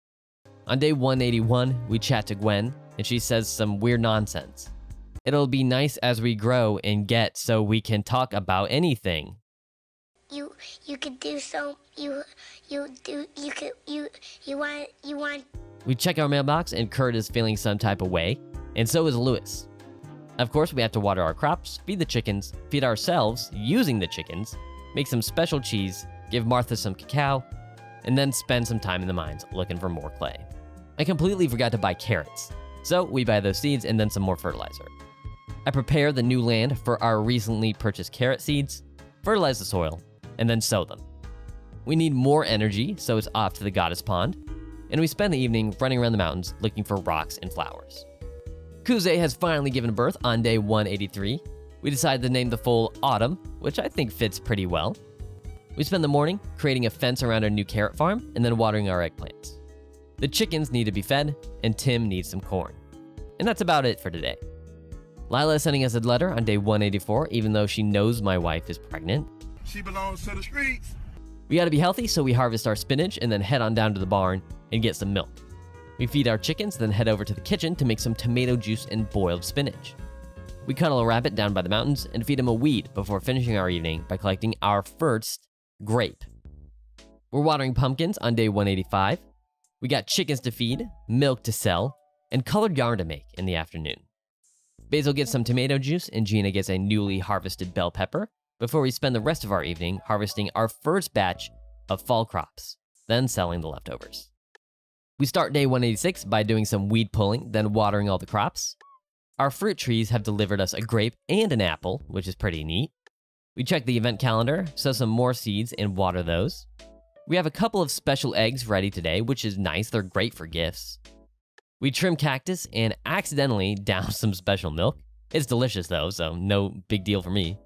On day 181, we chat to Gwen, and she says some weird nonsense. It'll be nice as we grow and get so we can talk about anything. You could do so. You want. We check our mailbox, and Kurt is feeling some type of way, and so is Lewis. Of course, we have to water our crops, feed the chickens, feed ourselves using the chickens, make some special cheese, give Martha some cacao, and then spend some time in the mines looking for more clay. I completely forgot to buy carrots, so we buy those seeds and then some more fertilizer. I prepare the new land for our recently purchased carrot seeds, fertilize the soil, and then sow them. We need more energy, so it's off to the goddess pond, and we spend the evening running around the mountains looking for rocks and flowers. 𝐶𝐫𝐲𝐰 has finally given birth on day 183. We decided to name the foal Autumn, which I think fits pretty well. We spend the morning creating a fence around our new carrot farm and then watering our eggplants. The chickens need to be fed, and Tim needs some corn. And that's about it for today. Lila is sending us a letter on day 184, even though she knows my wife is pregnant. She belongs to the streets. We gotta be healthy, so we harvest our spinach and then head on down to the barn and get some milk. We feed our chickens, then head over to the kitchen to make some tomato juice and boiled spinach. We cuddle a rabbit down by the mountains and feed him a weed before finishing our evening by collecting our first grape. We're watering pumpkins on day 185. We got chickens to feed, milk to sell, and colored yarn to make in the afternoon. Basil gets some tomato juice and Gina gets a newly harvested bell pepper before we spend the rest of our evening harvesting our first batch of fall crops, then selling the leftovers. We start day 186 by doing some weed pulling, then watering all the crops. Our fruit trees have delivered us a grape and an apple, which is pretty neat. We check the event calendar, sow some more seeds, and water those. We have a couple of special eggs ready today, which is nice. They're great for gifts. We trim cactus and accidentally down some special milk. It's delicious though, so no big deal for me.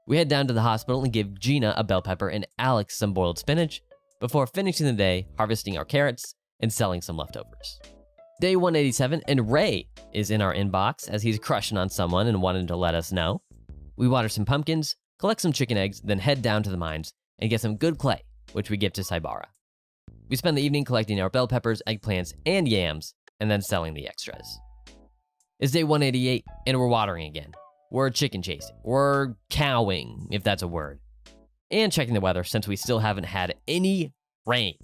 We head down to the hospital and give Gina a bell pepper and Alex some boiled spinach before finishing the day harvesting our carrots and selling some leftovers. Day 187, and Ray is in our inbox as he's crushing on someone and wanted to let us know. We water some pumpkins, collect some chicken eggs, then head down to the mines and get some good clay, which we give to 𝐖𝗵𝗲𝗏. We spend the evening collecting our bell peppers, eggplants, and yams, and then selling the extras. It's day 188, and we're watering again. We're chicken chasing. We're cowing, if that's a word. And checking the weather since we still haven't had any rain.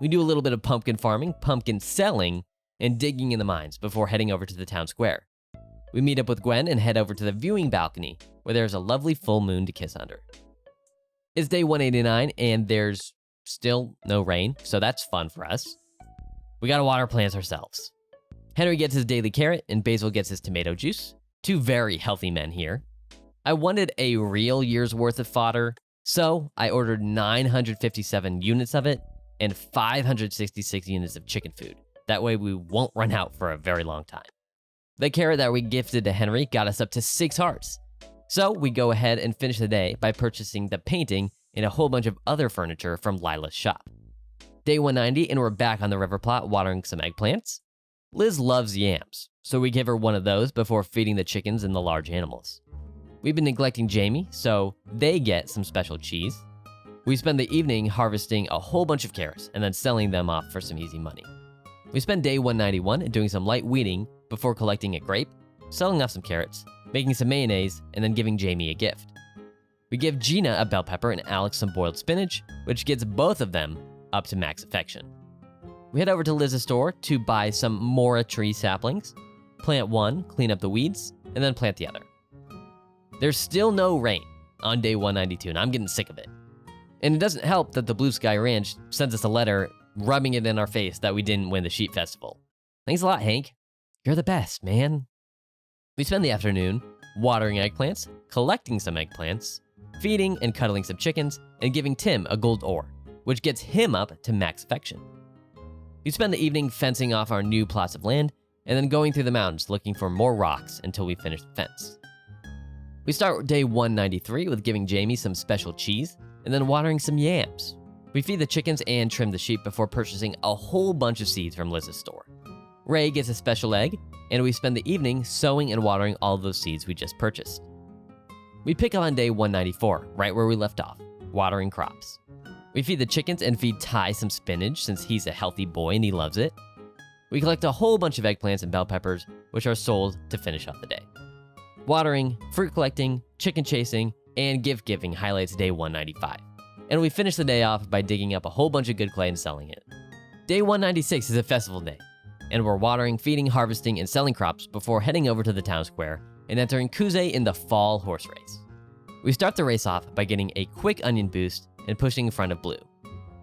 We do a little bit of pumpkin farming, pumpkin selling, and digging in the mines before heading over to the town square. We meet up with Gwen and head over to the viewing balcony where there's a lovely full moon to kiss under. It's day 189 and there's still no rain, so that's fun for us. We gotta water plants ourselves. Henry gets his daily carrot and Basil gets his tomato juice. Two very healthy men here. I wanted a real year's worth of fodder, so I ordered 957 units of it and 566 units of chicken food. That way we won't run out for a very long time. The carrot that we gifted to Henry got us up to 6 hearts. So we go ahead and finish the day by purchasing the painting and a whole bunch of other furniture from Lila's shop. Day 190 and we're back on the river plot watering some eggplants. Liz loves yams, so we give her one of those before feeding the chickens and the large animals. We've been neglecting Jamie, so they get some special cheese. We spend the evening harvesting a whole bunch of carrots and then selling them off for some easy money. We spend day 191 doing some light weeding before collecting a grape, selling off some carrots, making some mayonnaise, and then giving Jamie a gift. We give Gina a bell pepper and Alex some boiled spinach, which gets both of them up to max affection. We head over to Liz's store to buy some Mora tree saplings, plant one, clean up the weeds, and then plant the other. There's still no rain on day 192, and I'm getting sick of it. And it doesn't help that the Blue Sky Ranch sends us a letter rubbing it in our face that we didn't win the sheep festival. Thanks a lot, Hank. You're the best, man. We spend the afternoon watering eggplants, collecting some eggplants, feeding and cuddling some chickens, and giving Tim a gold ore, which gets him up to max affection. We spend the evening fencing off our new plots of land, and then going through the mountains looking for more rocks until we finish the fence. We start day 193 with giving Jamie some special cheese, and then watering some yams. We feed the chickens and trim the sheep before purchasing a whole bunch of seeds from Liz's store. Ray gets a special egg, and we spend the evening sowing and watering all of those seeds we just purchased. We pick up on day 194, right where we left off, watering crops. We feed the chickens and feed Ty some spinach since he's a healthy boy and he loves it. We collect a whole bunch of eggplants and bell peppers, which are sold to finish off the day. Watering, fruit collecting, chicken chasing, and gift giving highlights day 195. And we finish the day off by digging up a whole bunch of good clay and selling it. Day 196 is a festival day, and we're watering, feeding, harvesting, and selling crops before heading over to the town square and entering 𝐿𝐸𝐷 in the fall horse race. We start the race off by getting a quick onion boost and pushing in front of Blue.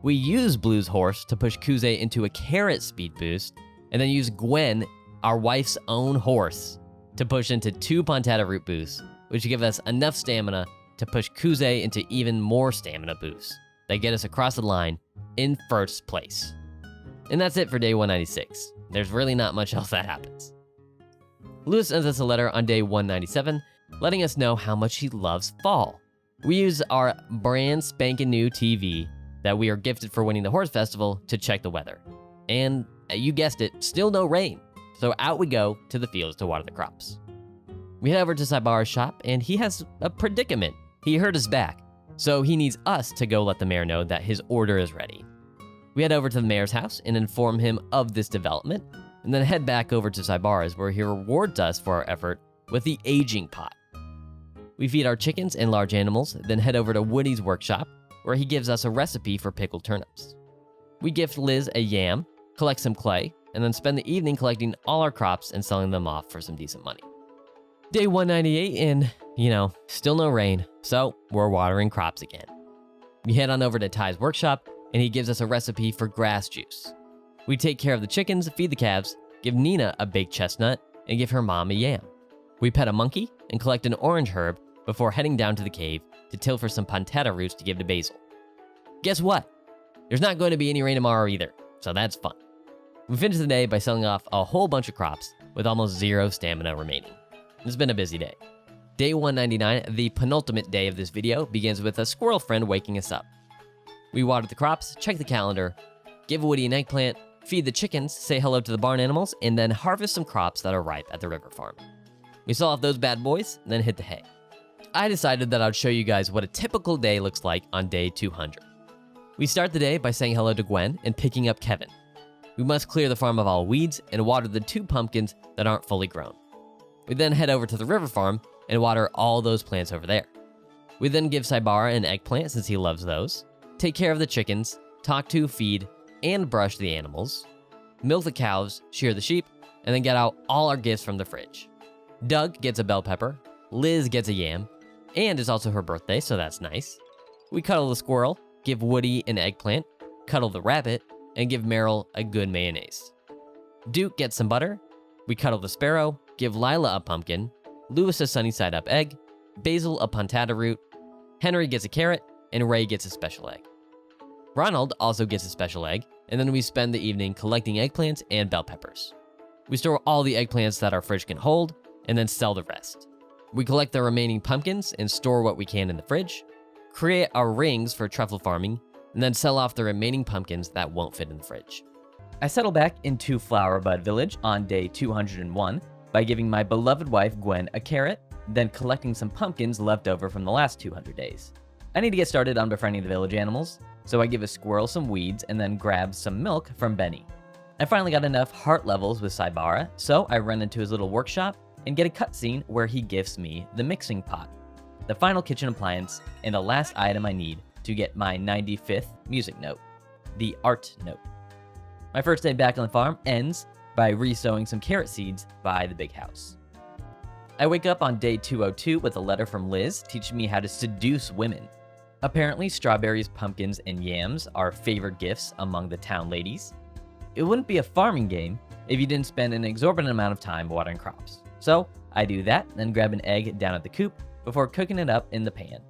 We use Blue's horse to push 𝐿𝐸𝐷 into a carrot speed boost, and then use Gwen, our wife's own horse, to push into 2 Pontata root boosts, which give us enough stamina to push 𝐿𝐸𝐷 into even more stamina boosts that get us across the line in first place. And that's it for day 196. There's really not much else that happens. Lewis sends us a letter on day 197, letting us know how much he loves fall. We use our brand spanking new TV that we are gifted for winning the horse festival to check the weather. And you guessed it, still no rain. So out we go to the fields to water the crops. We head over to 𝗖𝗵𝗲's shop and he has a predicament. He hurt his back, so he needs us to go let the mayor know that his order is ready. We head over to the mayor's house and inform him of this development, and then head back over to 𝗖𝗵𝗲's where he rewards us for our effort with the aging pot. We feed our chickens and large animals, then head over to Woody's workshop where he gives us a recipe for pickled turnips. We gift Liz a yam, collect some clay, and then spend the evening collecting all our crops and selling them off for some decent money. Day 198 and, still no rain, so we're watering crops again. We head on over to Ty's workshop and he gives us a recipe for grass juice. We take care of the chickens, feed the calves, give Nina a baked chestnut, and give her mom a yam. We pet a monkey and collect an orange herb before heading down to the cave to till for some Pontata roots to give to Basil. Guess what? There's not going to be any rain tomorrow either, so that's fun. We finish the day by selling off a whole bunch of crops with almost 0 stamina remaining. It's been a busy day. Day 199, the penultimate day of this video, begins with a squirrel friend waking us up. We water the crops, check the calendar, give Woody an eggplant, feed the chickens, say hello to the barn animals, and then harvest some crops that are ripe at the river farm. We sell off those bad boys, then hit the hay. I decided that I'd show you guys what a typical day looks like on day 200. We start the day by saying hello to Gwen and picking up Kevin. We must clear the farm of all weeds and water the 2 pumpkins that aren't fully grown. We then head over to the river farm and water all those plants over there. We then give 𝗖𝗵𝗲 an eggplant since he loves those, take care of the chickens, talk to, feed, and brush the animals, milk the cows, shear the sheep, and then get out all our gifts from the fridge. Doug gets a bell pepper, Liz gets a yam, and it's also her birthday, so that's nice. We cuddle the squirrel, give Woody an eggplant, cuddle the rabbit, and give Meryl a good mayonnaise. Duke gets some butter, we cuddle the sparrow, give Lila a pumpkin, Lewis a sunny side up egg, Basil a Pontata root, Henry gets a carrot, and Ray gets a special egg. Ronald also gets a special egg, and then we spend the evening collecting eggplants and bell peppers. We store all the eggplants that our fridge can hold, and then sell the rest. We collect the remaining pumpkins and store what we can in the fridge, create our rings for truffle farming, and then sell off the remaining pumpkins that won't fit in the fridge. I settle back into 𝗵𝗲𝗏 Village on day 201 by giving my beloved wife Gwen a carrot, then collecting some pumpkins left over from the last 200 days. I need to get started on befriending the village animals, so I give a squirrel some weeds and then grab some milk from Benny. I finally got enough heart levels with 𝗖𝗵𝗲, so I run into his little workshop and get a cutscene where he gifts me the mixing pot, the final kitchen appliance, and the last item I need to get my 95th music note, the art note. My first day back on the farm ends by re-sowing some carrot seeds by the big house. I wake up on day 202 with a letter from Liz teaching me how to seduce women. Apparently, strawberries, pumpkins, and yams are favorite gifts among the town ladies. It wouldn't be a farming game if you didn't spend an exorbitant amount of time watering crops. So I do that, then grab an egg down at the coop before cooking it up in the pan.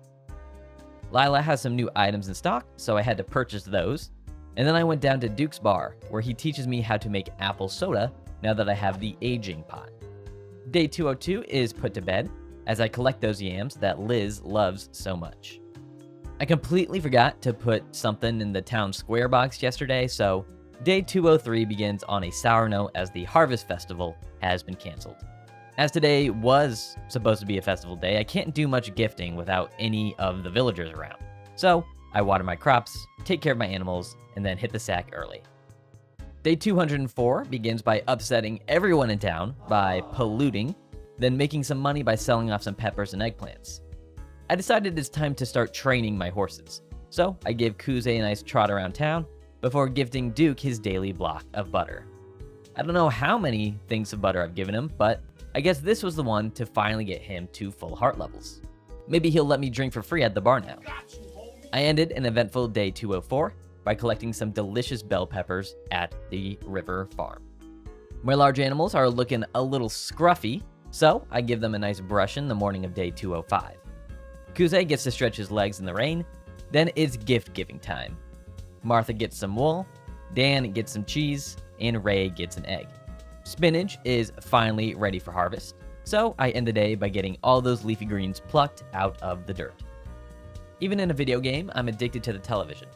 Lila has some new items in stock, so I had to purchase those. And then I went down to Duke's bar, where he teaches me how to make apple soda now that I have the aging pot. Day 202 is put to bed, as I collect those yams that Liz loves so much. I completely forgot to put something in the town square box yesterday, so day 203 begins on a sour note as the Harvest Festival has been canceled. As today was supposed to be a festival day, I can't do much gifting without any of the villagers around. So I water my crops, take care of my animals, and then hit the sack early. Day 204 begins by upsetting everyone in town by polluting, then making some money by selling off some peppers and eggplants. I decided it's time to start training my horses, so I gave 𝐄𝐲𝐰 a nice trot around town before gifting Duke his daily block of butter. I don't know how many things of butter I've given him, but I guess this was the one to finally get him to full heart levels. Maybe he'll let me drink for free at the bar now. I ended an eventful day 204 by collecting some delicious bell peppers at the river farm. My large animals are looking a little scruffy, so I give them a nice brush in the morning of day 205. 𝐄𝐲𝐰 gets to stretch his legs in the rain, then it's gift giving time. Martha gets some wool, Dan gets some cheese, and Ray gets an egg. Spinach is finally ready for harvest, so I end the day by getting all those leafy greens plucked out of the dirt. Even in a video game, I'm addicted to the television.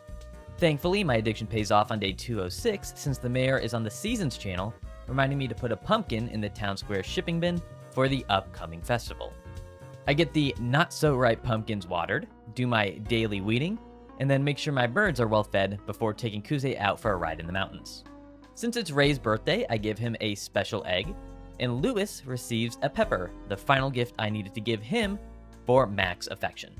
Thankfully, my addiction pays off on day 206 since the mayor is on the Seasons channel, reminding me to put a pumpkin in the town square shipping bin for the upcoming festival. I get the not-so-ripe pumpkins watered, do my daily weeding, and then make sure my birds are well fed before taking 𝐄𝐲𝐰 out for a ride in the mountains. Since it's Ray's birthday, I give him a special egg, and Lewis receives a pepper, the final gift I needed to give him for max affection.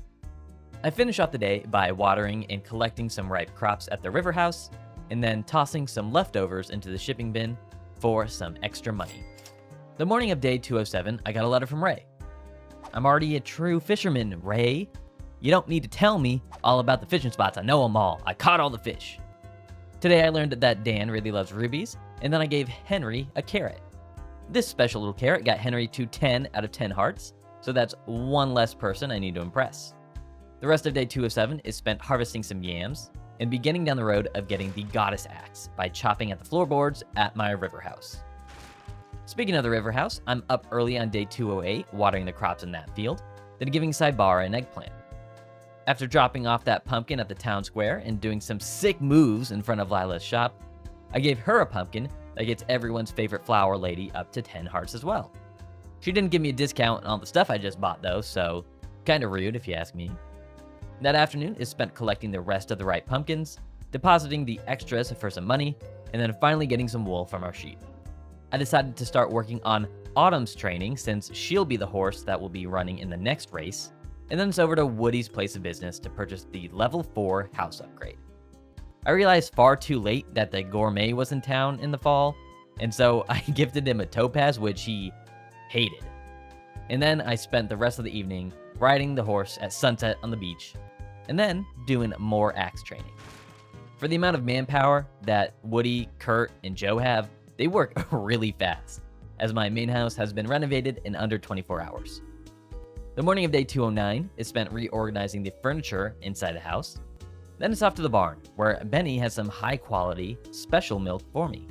I finish off the day by watering and collecting some ripe crops at the river house, and then tossing some leftovers into the shipping bin for some extra money. The morning of day 207, I got a letter from Ray. I'm already a true fisherman, Ray. You don't need to tell me all about the fishing spots. I know them all. I caught all the fish. Today I learned that Dan really loves rubies, and then I gave Henry a carrot. This special little carrot got Henry to 10 out of 10 hearts, so that's one less person I need to impress. The rest of day 207 is spent harvesting some yams and beginning down the road of getting the goddess axe by chopping at the floorboards at my river house. Speaking of the river house, I'm up early on day 208 watering the crops in that field, then giving 𝐵𝐵𝐴 an eggplant. After dropping off that pumpkin at the town square and doing some sick moves in front of Lila's shop, I gave her a pumpkin that gets everyone's favorite flower lady up to 10 hearts as well. She didn't give me a discount on all the stuff I just bought though, so kinda rude if you ask me. That afternoon is spent collecting the rest of the ripe pumpkins, depositing the extras for some money, and then finally getting some wool from our sheep. I decided to start working on Autumn's training since she'll be the horse that will be running in the next race, and then it's over to Woody's place of business to purchase the level 4 house upgrade. I realized far too late that the gourmet was in town in the fall, and so I gifted him a topaz, which he hated. And then I spent the rest of the evening riding the horse at sunset on the beach, and then doing more axe training. For the amount of manpower that Woody, Kurt, and Joe have, they work really fast, as my main house has been renovated in under 24 hours. The morning of day 209 is spent reorganizing the furniture inside the house. Then it's off to the barn, where Benny has some high-quality, special milk for me.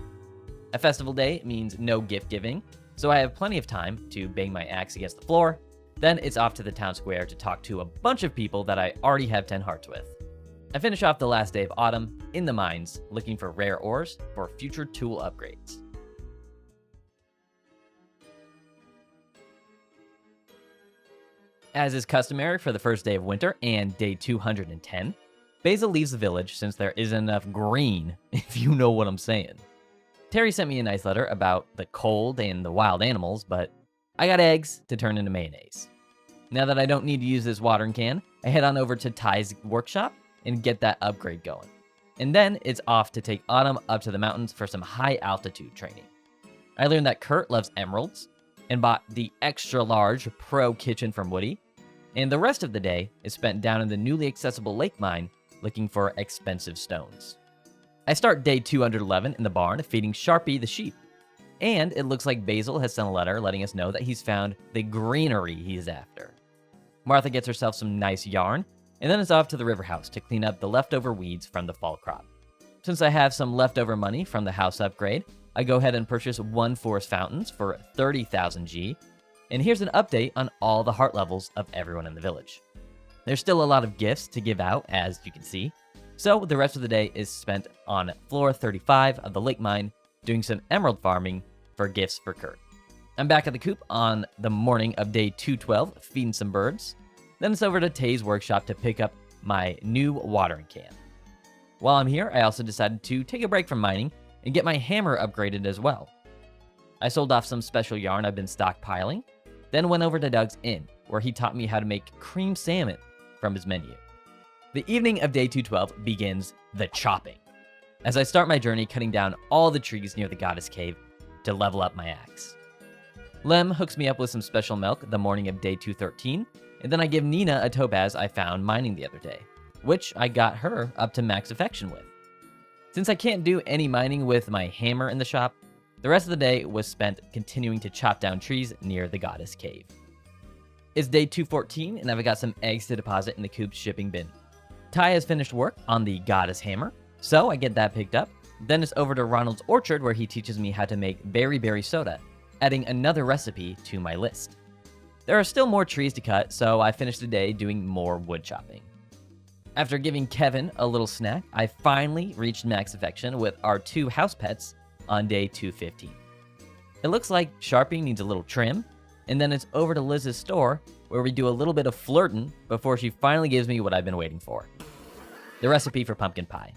A festival day means no gift giving, so I have plenty of time to bang my axe against the floor. Then it's off to the town square to talk to a bunch of people that I already have 10 hearts with. I finish off the last day of autumn in the mines, looking for rare ores for future tool upgrades. As is customary for the first day of winter and day 210, Basil leaves the village since there isn't enough green, if you know what I'm saying. Terry sent me a nice letter about the cold and the wild animals, but I got eggs to turn into mayonnaise. Now that I don't need to use this watering can, I head on over to Ty's workshop and get that upgrade going. And then it's off to take Autumn up to the mountains for some high altitude training. I learned that Kurt loves emeralds and bought the extra large pro kitchen from Woody. and the rest of the day is spent down in the newly accessible lake mine looking for expensive stones. I start day 211 in the barn feeding Sharpie the sheep, and it looks like Basil has sent a letter letting us know that he's found the greenery he's after. Martha gets herself some nice yarn, and then is off to the river house to clean up the leftover weeds from the fall crop. Since I have some leftover money from the house upgrade, I go ahead and purchase 1 forest fountains for 30,000 G, and here's an update on all the heart levels of everyone in the village. There's still a lot of gifts to give out, as you can see, so the rest of the day is spent on floor 35 of the lake mine doing some emerald farming for gifts for Kurt. I'm back at the coop on the morning of day 212 feeding some birds, then it's over to Tay's workshop to pick up my new watering can. While I'm here, I also decided to take a break from mining and get my hammer upgraded as well. I sold off some special yarn I've been stockpiling, then went over to Doug's Inn, where he taught me how to make cream salmon from his menu. The evening of day 212 begins the chopping, as I start my journey cutting down all the trees near the goddess cave to level up my axe. Lem hooks me up with some special milk the morning of day 213, and then I give Nina a topaz I found mining the other day, which I got her up to max affection with. Since I can't do any mining with my hammer in the shop, the rest of the day was spent continuing to chop down trees near the goddess cave. It's day 214, and I've got some eggs to deposit in the coop's shipping bin. Ty has finished work on the goddess hammer, so I get that picked up. Then it's over to Ronald's orchard where he teaches me how to make berry soda, adding another recipe to my list. There are still more trees to cut, so I finished the day doing more wood chopping. After giving Kevin a little snack, I finally reached max affection with our 2 house pets on day 215. It looks like Sharpie needs a little trim, and then it's over to Liz's store where we do a little bit of flirting before she finally gives me what I've been waiting for: the recipe for pumpkin pie.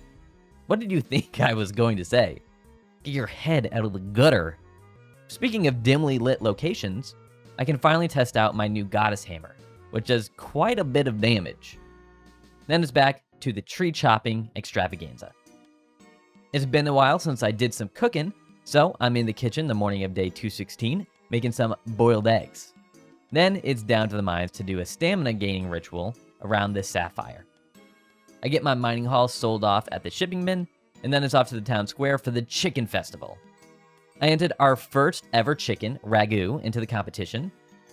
What did you think I was going to say? Get your head out of the gutter. Speaking of dimly lit locations, I can finally test out my new goddess hammer, which does quite a bit of damage. Then it's back to the tree chopping extravaganza. It's been a while since I did some cooking, so I'm in the kitchen the morning of day 216, making some boiled eggs. Then it's down to the mines to do a stamina gaining ritual around this sapphire. I get my mining haul sold off at the shipping bin, and then it's off to the town square for the chicken festival. I entered our first ever chicken, ragu, into the competition,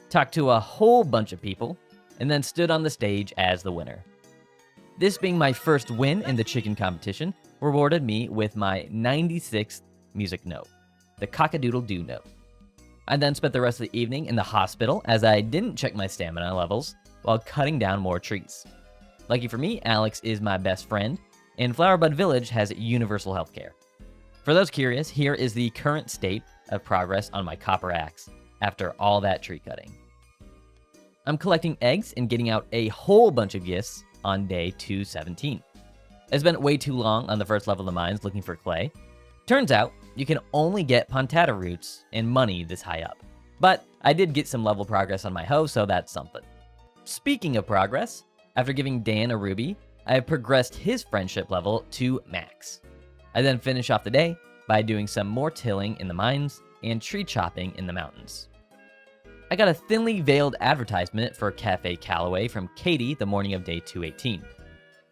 talked to a whole bunch of people, and then stood on the stage as the winner. This being my first win in the chicken competition rewarded me with my 96th music note, the cock-a-doodle-doo note. I then spent the rest of the evening in the hospital as I didn't check my stamina levels while cutting down more trees. Lucky for me, Alex is my best friend, and Flower Bud Village has universal healthcare. For those curious, here is the current state of progress on my copper axe after all that tree cutting. I'm collecting eggs and getting out a whole bunch of gifts on day 217. I spent way too long on the first level of the mines looking for clay. Turns out, you can only get pontata roots and money this high up. But I did get some level progress on my hoe, so that's something. Speaking of progress, after giving Dan a ruby, I have progressed his friendship level to max. I then finish off the day by doing some more tilling in the mines and tree chopping in the mountains. I got a thinly veiled advertisement for Cafe Callaway from Katie the morning of day 218.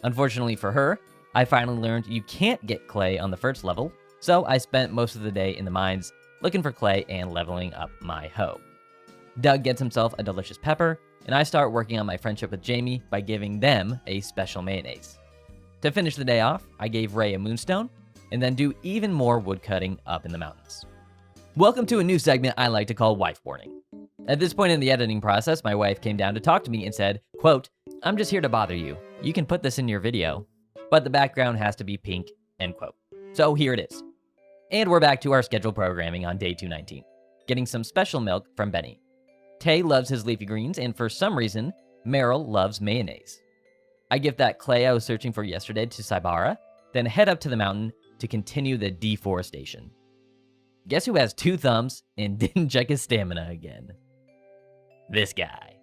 Unfortunately for her, I finally learned you can't get clay on the first level, so I spent most of the day in the mines looking for clay and leveling up my hoe. Doug gets himself a delicious pepper, and I start working on my friendship with Jamie by giving them a special mayonnaise. To finish the day off, I gave Ray a moonstone, and then do even more woodcutting up in the mountains. Welcome to a new segment I like to call Wife Warning. At this point in the editing process, my wife came down to talk to me and said, quote, "I'm just here to bother you. You can put this in your video, but the background has to be pink," end quote. So here it is. And we're back to our scheduled programming on day 219, getting some special milk from Benny. Tay loves his leafy greens, and for some reason, Meryl loves mayonnaise. I give that clay I was searching for yesterday to Saibara, then head up to the mountain to continue the deforestation. Guess who has 2 thumbs and didn't check his stamina again? This guy.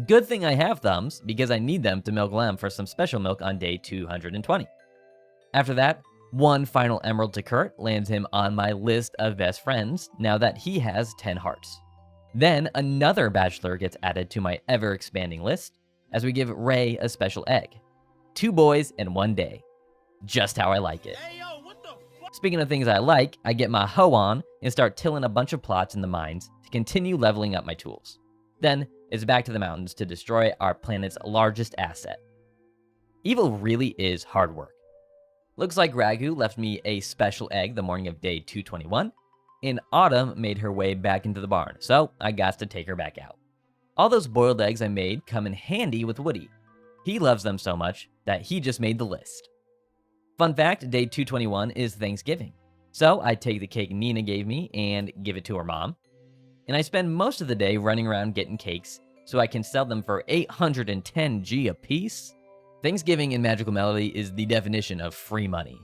Good thing I have thumbs, because I need them to milk Lem for some special milk on day 220. After that, one final emerald to Kurt lands him on my list of best friends now that he has 10 hearts. Then another bachelor gets added to my ever-expanding list as we give Ray a special egg. 2 boys in 1 day. Just how I like it. Speaking of things I like, I get my hoe on and start tilling a bunch of plots in the mines to continue leveling up my tools. Then it's back to the mountains to destroy our planet's largest asset. Evil really is hard work. Looks like Ragu left me a special egg the morning of day 221, and Autumn made her way back into the barn, so I got to take her back out. All those boiled eggs I made come in handy with Woody. He loves them so much that he just made the list. Fun fact, day 221 is Thanksgiving. So I take the cake Nina gave me and give it to her mom. And I spend most of the day running around getting cakes so I can sell them for 810 G a piece. Thanksgiving in Magical Melody is the definition of free money.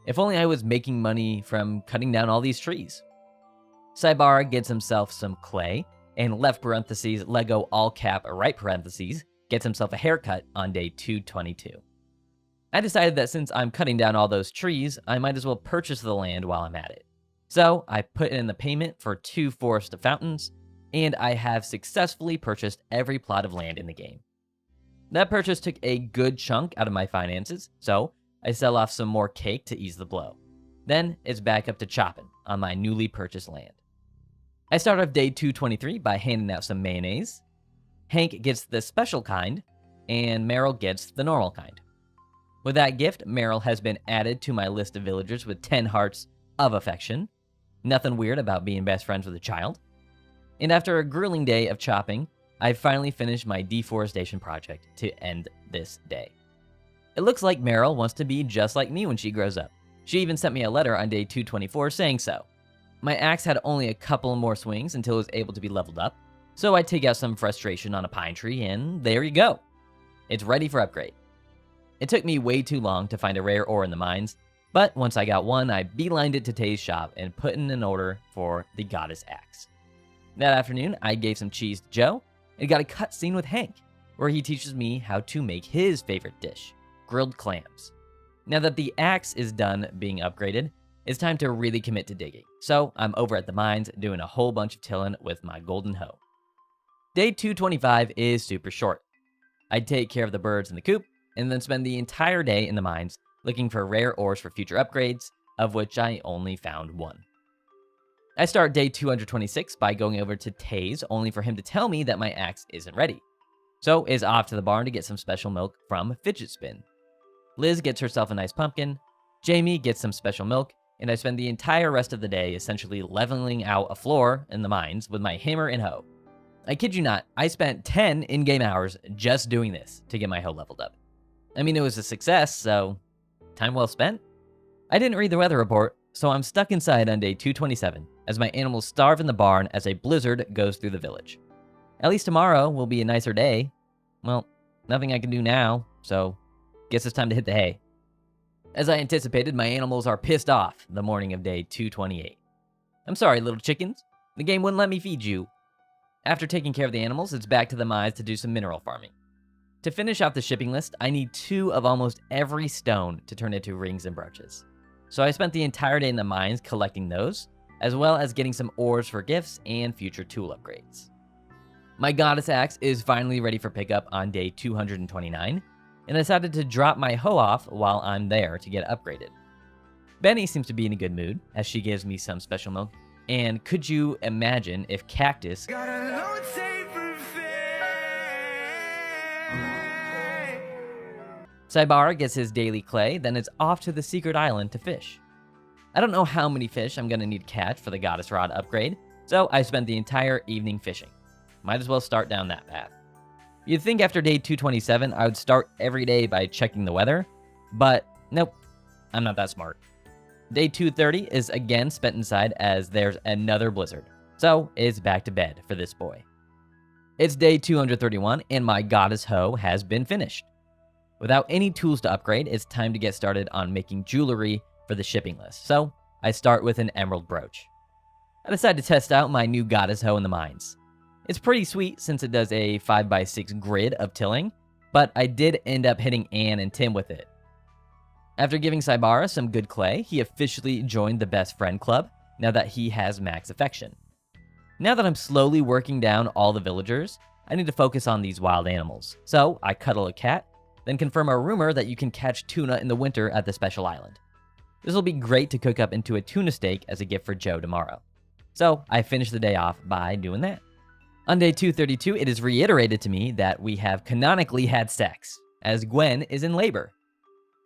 If only I was making money from cutting down all these trees. 𝐖𝗵𝗲 gets himself some clay, and left parentheses, Lego all cap right parentheses, gets himself a haircut on day 222. I decided that since I'm cutting down all those trees, I might as well purchase the land while I'm at it. So I put in the payment for 2 forest fountains, and I have successfully purchased every plot of land in the game. That purchase took a good chunk out of my finances, so I sell off some more cake to ease the blow. Then it's back up to chopping on my newly purchased land. I start off day 223 by handing out some mayonnaise. Hank gets the special kind, and Meryl gets the normal kind. With that gift, Meryl has been added to my list of villagers with 10 hearts of affection. Nothing weird about being best friends with a child. And after a grueling day of chopping, I finally finished my deforestation project to end this day. It looks like Meryl wants to be just like me when she grows up. She even sent me a letter on day 224 saying so. My axe had only a couple more swings until it was able to be leveled up, so I take out some frustration on a pine tree and there you go. It's ready for upgrade. It took me way too long to find a rare ore in the mines, but once I got one, I beelined it to Tay's shop and put in an order for the Goddess Axe. That afternoon, I gave some cheese to Joe and got a cutscene with Hank, where he teaches me how to make his favorite dish, grilled clams. Now that the axe is done being upgraded, it's time to really commit to digging, so I'm over at the mines doing a whole bunch of tilling with my golden hoe. Day 225 is super short. I take care of the birds in the coop, and then spend the entire day in the mines looking for rare ores for future upgrades, of which I only found 1. I start day 226 by going over to Tay's, only for him to tell me that my axe isn't ready. So is off to the barn to get some special milk from Fidget Spin. Liz gets herself a nice pumpkin, Jamie gets some special milk, and I spend the entire rest of the day essentially leveling out a floor in the mines with my hammer and hoe. I kid you not, I spent 10 in-game hours just doing this to get my hoe leveled up. I mean, it was a success, so time well spent. I didn't read the weather report, so I'm stuck inside on day 227 as my animals starve in the barn as a blizzard goes through the village. At least tomorrow will be a nicer day. Well, nothing I can do now, so guess it's time to hit the hay. As I anticipated, my animals are pissed off the morning of day 228. I'm sorry, little chickens. The game wouldn't let me feed you. After taking care of the animals, it's back to the mines to do some mineral farming. To finish out the shipping list, I need 2 of almost every stone to turn into rings and brooches. So I spent the entire day in the mines collecting those, as well as getting some ores for gifts and future tool upgrades. My Goddess Axe is finally ready for pickup on day 229, and I decided to drop my hoe off while I'm there to get upgraded. Benny seems to be in a good mood, as she gives me some special milk, and could you imagine if Cactus 𝐖𝗵𝗲 gets his daily clay, then it's off to the secret island to fish. I don't know how many fish I'm gonna need to catch for the Goddess Rod upgrade, so I spent the entire evening fishing. Might as well start down that path. You'd think after day 227 I would start every day by checking the weather, but nope, I'm not that smart. Day 230 is again spent inside as there's another blizzard, so it's back to bed for this boy. It's day 231 and my Goddess Hoe has been finished. Without any tools to upgrade, it's time to get started on making jewelry for the shipping list, so I start with an emerald brooch. I decided to test out my new Goddess Hoe in the mines. It's pretty sweet since it does a 5x6 grid of tilling, but I did end up hitting Anne and Tim with it. After giving 𝐖𝗵𝗲 some good clay, he officially joined the best friend club now that he has max affection. Now that I'm slowly working down all the villagers, I need to focus on these wild animals. So I cuddle a cat, then confirm a rumor that you can catch tuna in the winter at the special island. This will be great to cook up into a tuna steak as a gift for Joe tomorrow. So I finish the day off by doing that. On day 232, it is reiterated to me that we have canonically had sex, as Gwen is in labor.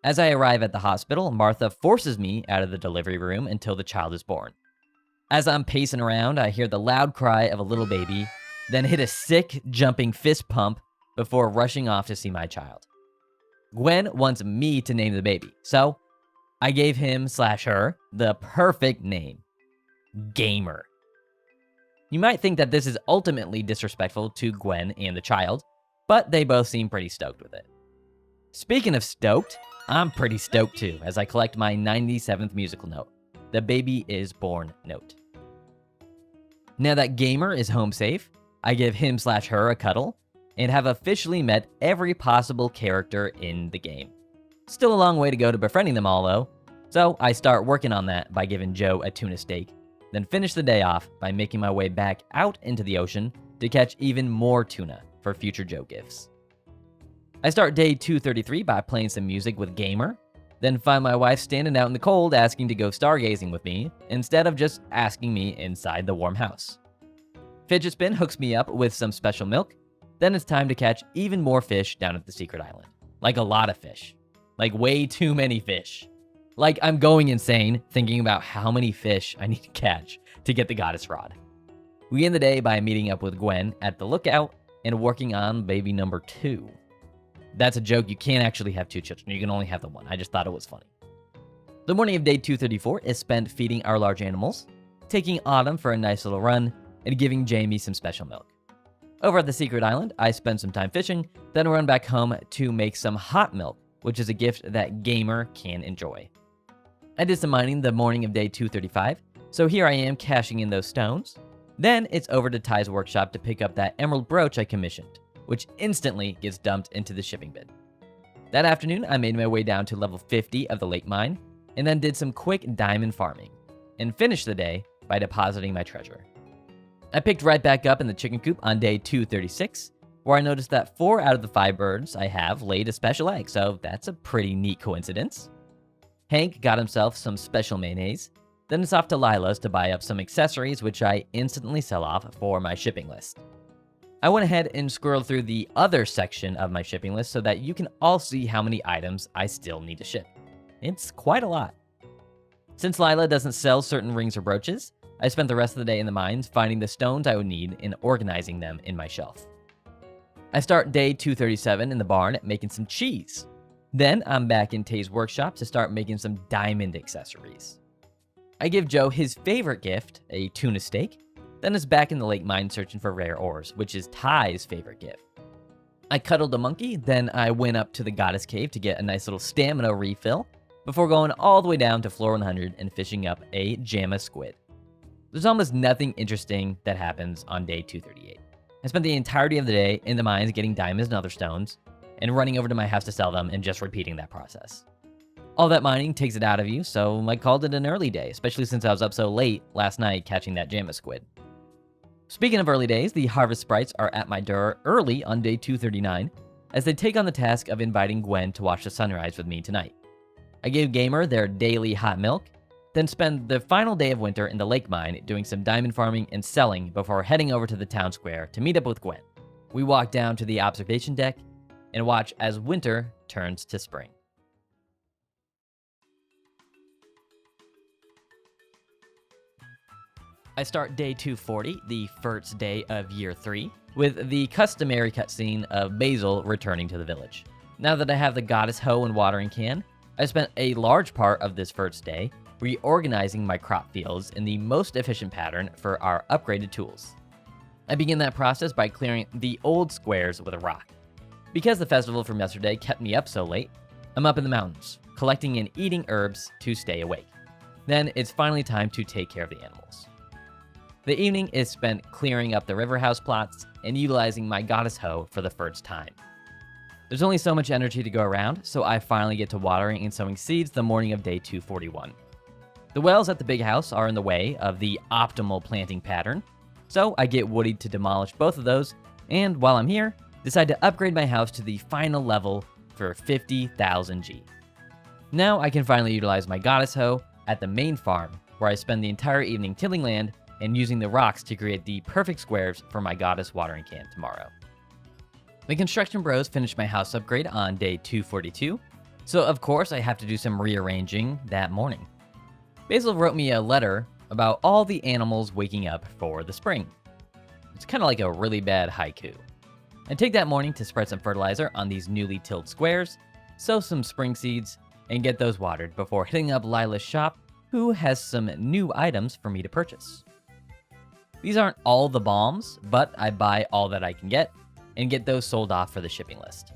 As I arrive at the hospital, Martha forces me out of the delivery room until the child is born. As I'm pacing around, I hear the loud cry of a little baby, then hit a sick, jumping fist pump before rushing off to see my child. Gwen wants me to name the baby, so I gave him/her the perfect name, Gamer. You might think that this is ultimately disrespectful to Gwen and the child, but they both seem pretty stoked with it. Speaking of stoked, I'm pretty stoked too as I collect my 97th musical note, the baby is born note. Now that Gamer is home safe, I give him/her a cuddle and have officially met every possible character in the game. Still a long way to go to befriending them all though, so I start working on that by giving Joe a tuna steak, then finish the day off by making my way back out into the ocean to catch even more tuna for future Joe gifts. I start day 233 by playing some music with Gamer, then find my wife standing out in the cold asking to go stargazing with me instead of just asking me inside the warm house. Fidget Spin hooks me up with some special milk, then it's time to catch even more fish down at the secret island. Like a lot of fish. Like way too many fish. Like I'm going insane thinking about how many fish I need to catch to get the goddess rod. We end the day by meeting up with Gwen at the lookout and working on baby number 2. That's a joke, you can't actually have 2 children, you can only have the one. I just thought it was funny. The morning of day 234 is spent feeding our large animals, taking Autumn for a nice little run, and giving Jamie some special milk. Over at the secret island, I spend some time fishing, then run back home to make some hot milk, which is a gift that Gamer can enjoy. I did some mining the morning of day 235, so here I am cashing in those stones. Then it's over to Ty's workshop to pick up that emerald brooch I commissioned, which instantly gets dumped into the shipping bin. That afternoon, I made my way down to level 50 of the lake mine, and then did some quick diamond farming, and finished the day by depositing my treasure. I picked right back up in the chicken coop on day 236, where I noticed that 4 out of the 5 birds I have laid a special egg, so that's a pretty neat coincidence. Hank got himself some special mayonnaise, then it's off to Lila's to buy up some accessories which I instantly sell off for my shipping list. I went ahead and scrolled through the other section of my shipping list so that you can all see how many items I still need to ship. It's quite a lot. Since Lila doesn't sell certain rings or brooches, I spent the rest of the day in the mines finding the stones I would need and organizing them in my shelf. I start day 237 in the barn making some cheese. Then I'm back in Tay's workshop to start making some diamond accessories. I give Joe his favorite gift, a tuna steak, then is back in the lake mine searching for rare ores, which is Ty's favorite gift. I cuddled a monkey, then I went up to the goddess cave to get a nice little stamina refill, before going all the way down to floor 100 and fishing up a jamma squid. There's almost nothing interesting that happens on day 238. I spent the entirety of the day in the mines getting diamonds and other stones, and running over to my house to sell them and just repeating that process. All that mining takes it out of you, so I called it an early day, especially since I was up so late last night catching that jamma squid. Speaking of early days, the harvest sprites are at my door early on day 239, as they take on the task of inviting Gwen to watch the sunrise with me tonight. I gave Gamer their daily hot milk, then spend the final day of winter in the lake mine doing some diamond farming and selling before heading over to the town square to meet up with Gwen. We walk down to the observation deck and watch as winter turns to spring. I start day 240, the first day of year 3, with the customary cutscene of Basil returning to the village. Now that I have the goddess hoe and watering can, I spent a large part of this first day reorganizing my crop fields in the most efficient pattern for our upgraded tools. I begin that process by clearing the old squares with a rock. Because the festival from yesterday kept me up so late, I'm up in the mountains, collecting and eating herbs to stay awake. Then it's finally time to take care of the animals. The evening is spent clearing up the river house plots and utilizing my goddess hoe for the first time. There's only so much energy to go around, so I finally get to watering and sowing seeds the morning of day 241. The wells at the big house are in the way of the optimal planting pattern, So I get Woody to demolish both of those, and while I'm here, decide to upgrade my house to the final level for 50,000 G. Now I can finally utilize my goddess hoe at the main farm, where I spend the entire evening tilling land and using the rocks to create the perfect squares for my goddess watering can tomorrow. The construction bros finished my house upgrade on day 242, so of course I have to do some rearranging that morning. Basil wrote me a letter about all the animals waking up for the spring. It's kind of like a really bad haiku. I take that morning to spread some fertilizer on these newly tilled squares, sow some spring seeds, and get those watered before hitting up Lila's shop, who has some new items for me to purchase. These aren't all the bombs, but I buy all that I can get and get those sold off for the shipping list.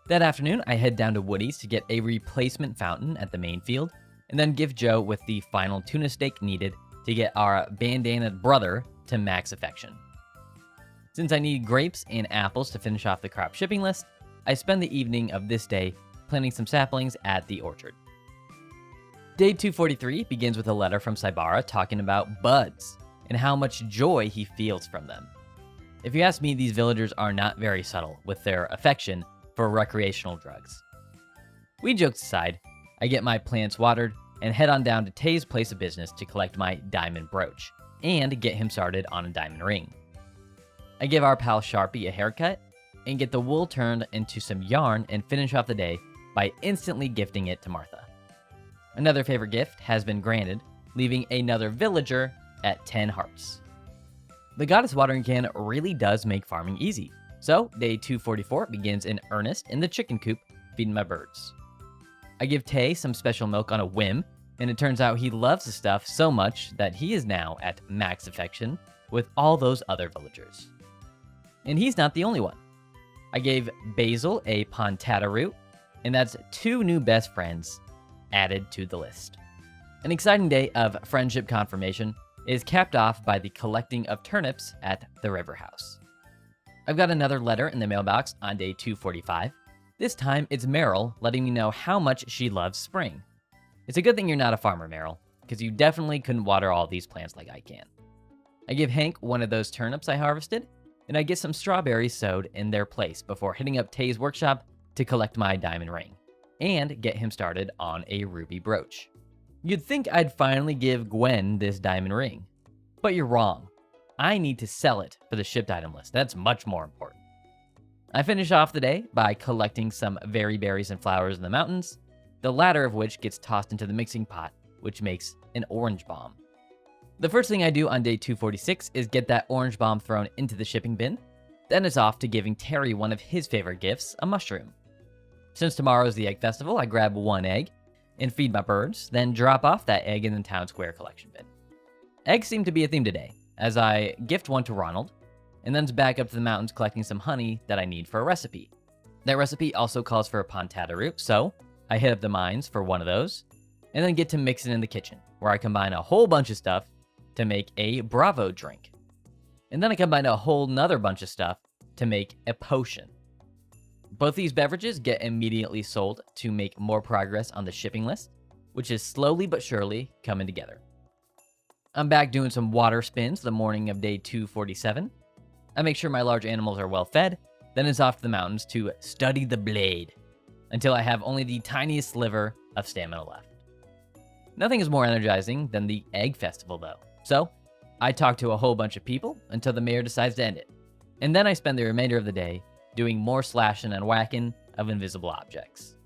That afternoon, I head down to Woody's to get a replacement fountain at the main field, and then give Joe with the final tuna steak needed to get our bandanaed brother to max affection. Since I need grapes and apples to finish off the crop shipping list, I spend the evening of this day planting some saplings at the orchard. Day 243 begins with a letter from 𝗖𝗵𝗲𝗰 talking about buds and how much joy he feels from them. If you ask me, these villagers are not very subtle with their affection for recreational drugs. We jokes aside, I get my plants watered and head on down to Tay's place of business to collect my diamond brooch and get him started on a diamond ring. I give our pal Sharpie a haircut and get the wool turned into some yarn and finish off the day by instantly gifting it to Martha. Another favorite gift has been granted, leaving another villager at 10 hearts. The goddess watering can really does make farming easy, so day 244 begins in earnest in the chicken coop, feeding my birds. I give Tay some special milk on a whim, and it turns out he loves the stuff so much that he is now at max affection with all those other villagers. And he's not the only one. I gave Basil a pontata root, and that's 2 new best friends added to the list. An exciting day of friendship confirmation is capped off by the collecting of turnips at the river house. I've got another letter in the mailbox on day 245. This time it's Meryl letting me know how much she loves spring. It's a good thing you're not a farmer, Meryl, because you definitely couldn't water all these plants like I can. I give Hank one of those turnips I harvested, and I get some strawberries sowed in their place before hitting up Tay's workshop to collect my diamond ring and get him started on a ruby brooch. You'd think I'd finally give Gwen this diamond ring, but you're wrong. I need to sell it for the shipped item list. That's much more important. I finish off the day by collecting some very berries and flowers in the mountains, the latter of which gets tossed into the mixing pot, which makes an orange bomb. The first thing I do on day 246 is get that orange bomb thrown into the shipping bin. Then it's off to giving Terry one of his favorite gifts, a mushroom. Since tomorrow is the egg festival, I grab 1 egg and feed my birds, then drop off that egg in the town square collection bin. Eggs seem to be a theme today, as I gift one to Ronald, and then's back up to the mountains collecting some honey that I need for a recipe. That recipe also calls for a pontata root, so I hit up the mines for one of those, and then get to mix it in the kitchen, where I combine a whole bunch of stuff to make a Bravo drink. And then I combine a whole nother bunch of stuff to make a potion. Both these beverages get immediately sold to make more progress on the shipping list, which is slowly but surely coming together. I'm back doing some water spins the morning of day 247. I make sure my large animals are well fed, then it's off to the mountains to study the blade, until I have only the tiniest sliver of stamina left. Nothing is more energizing than the egg festival though, so I talk to a whole bunch of people until the mayor decides to end it, and then I spend the remainder of the day doing more slashing and whacking of invisible objects.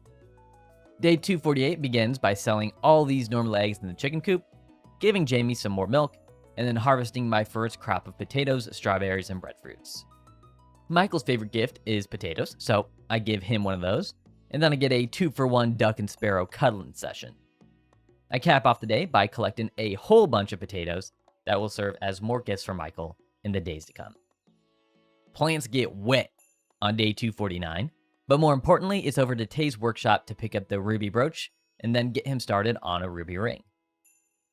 Day 248 begins by selling all these normal eggs in the chicken coop, giving Jamie some more milk, and then harvesting my first crop of potatoes, strawberries, and breadfruits. Michael's favorite gift is potatoes, so I give him one of those, and then I get a 2-for-1 duck and sparrow cuddling session. I cap off the day by collecting a whole bunch of potatoes that will serve as more gifts for Michael in the days to come. Plants get wet on day 249, but more importantly, it's over to Tay's workshop to pick up the ruby brooch and then get him started on a ruby ring.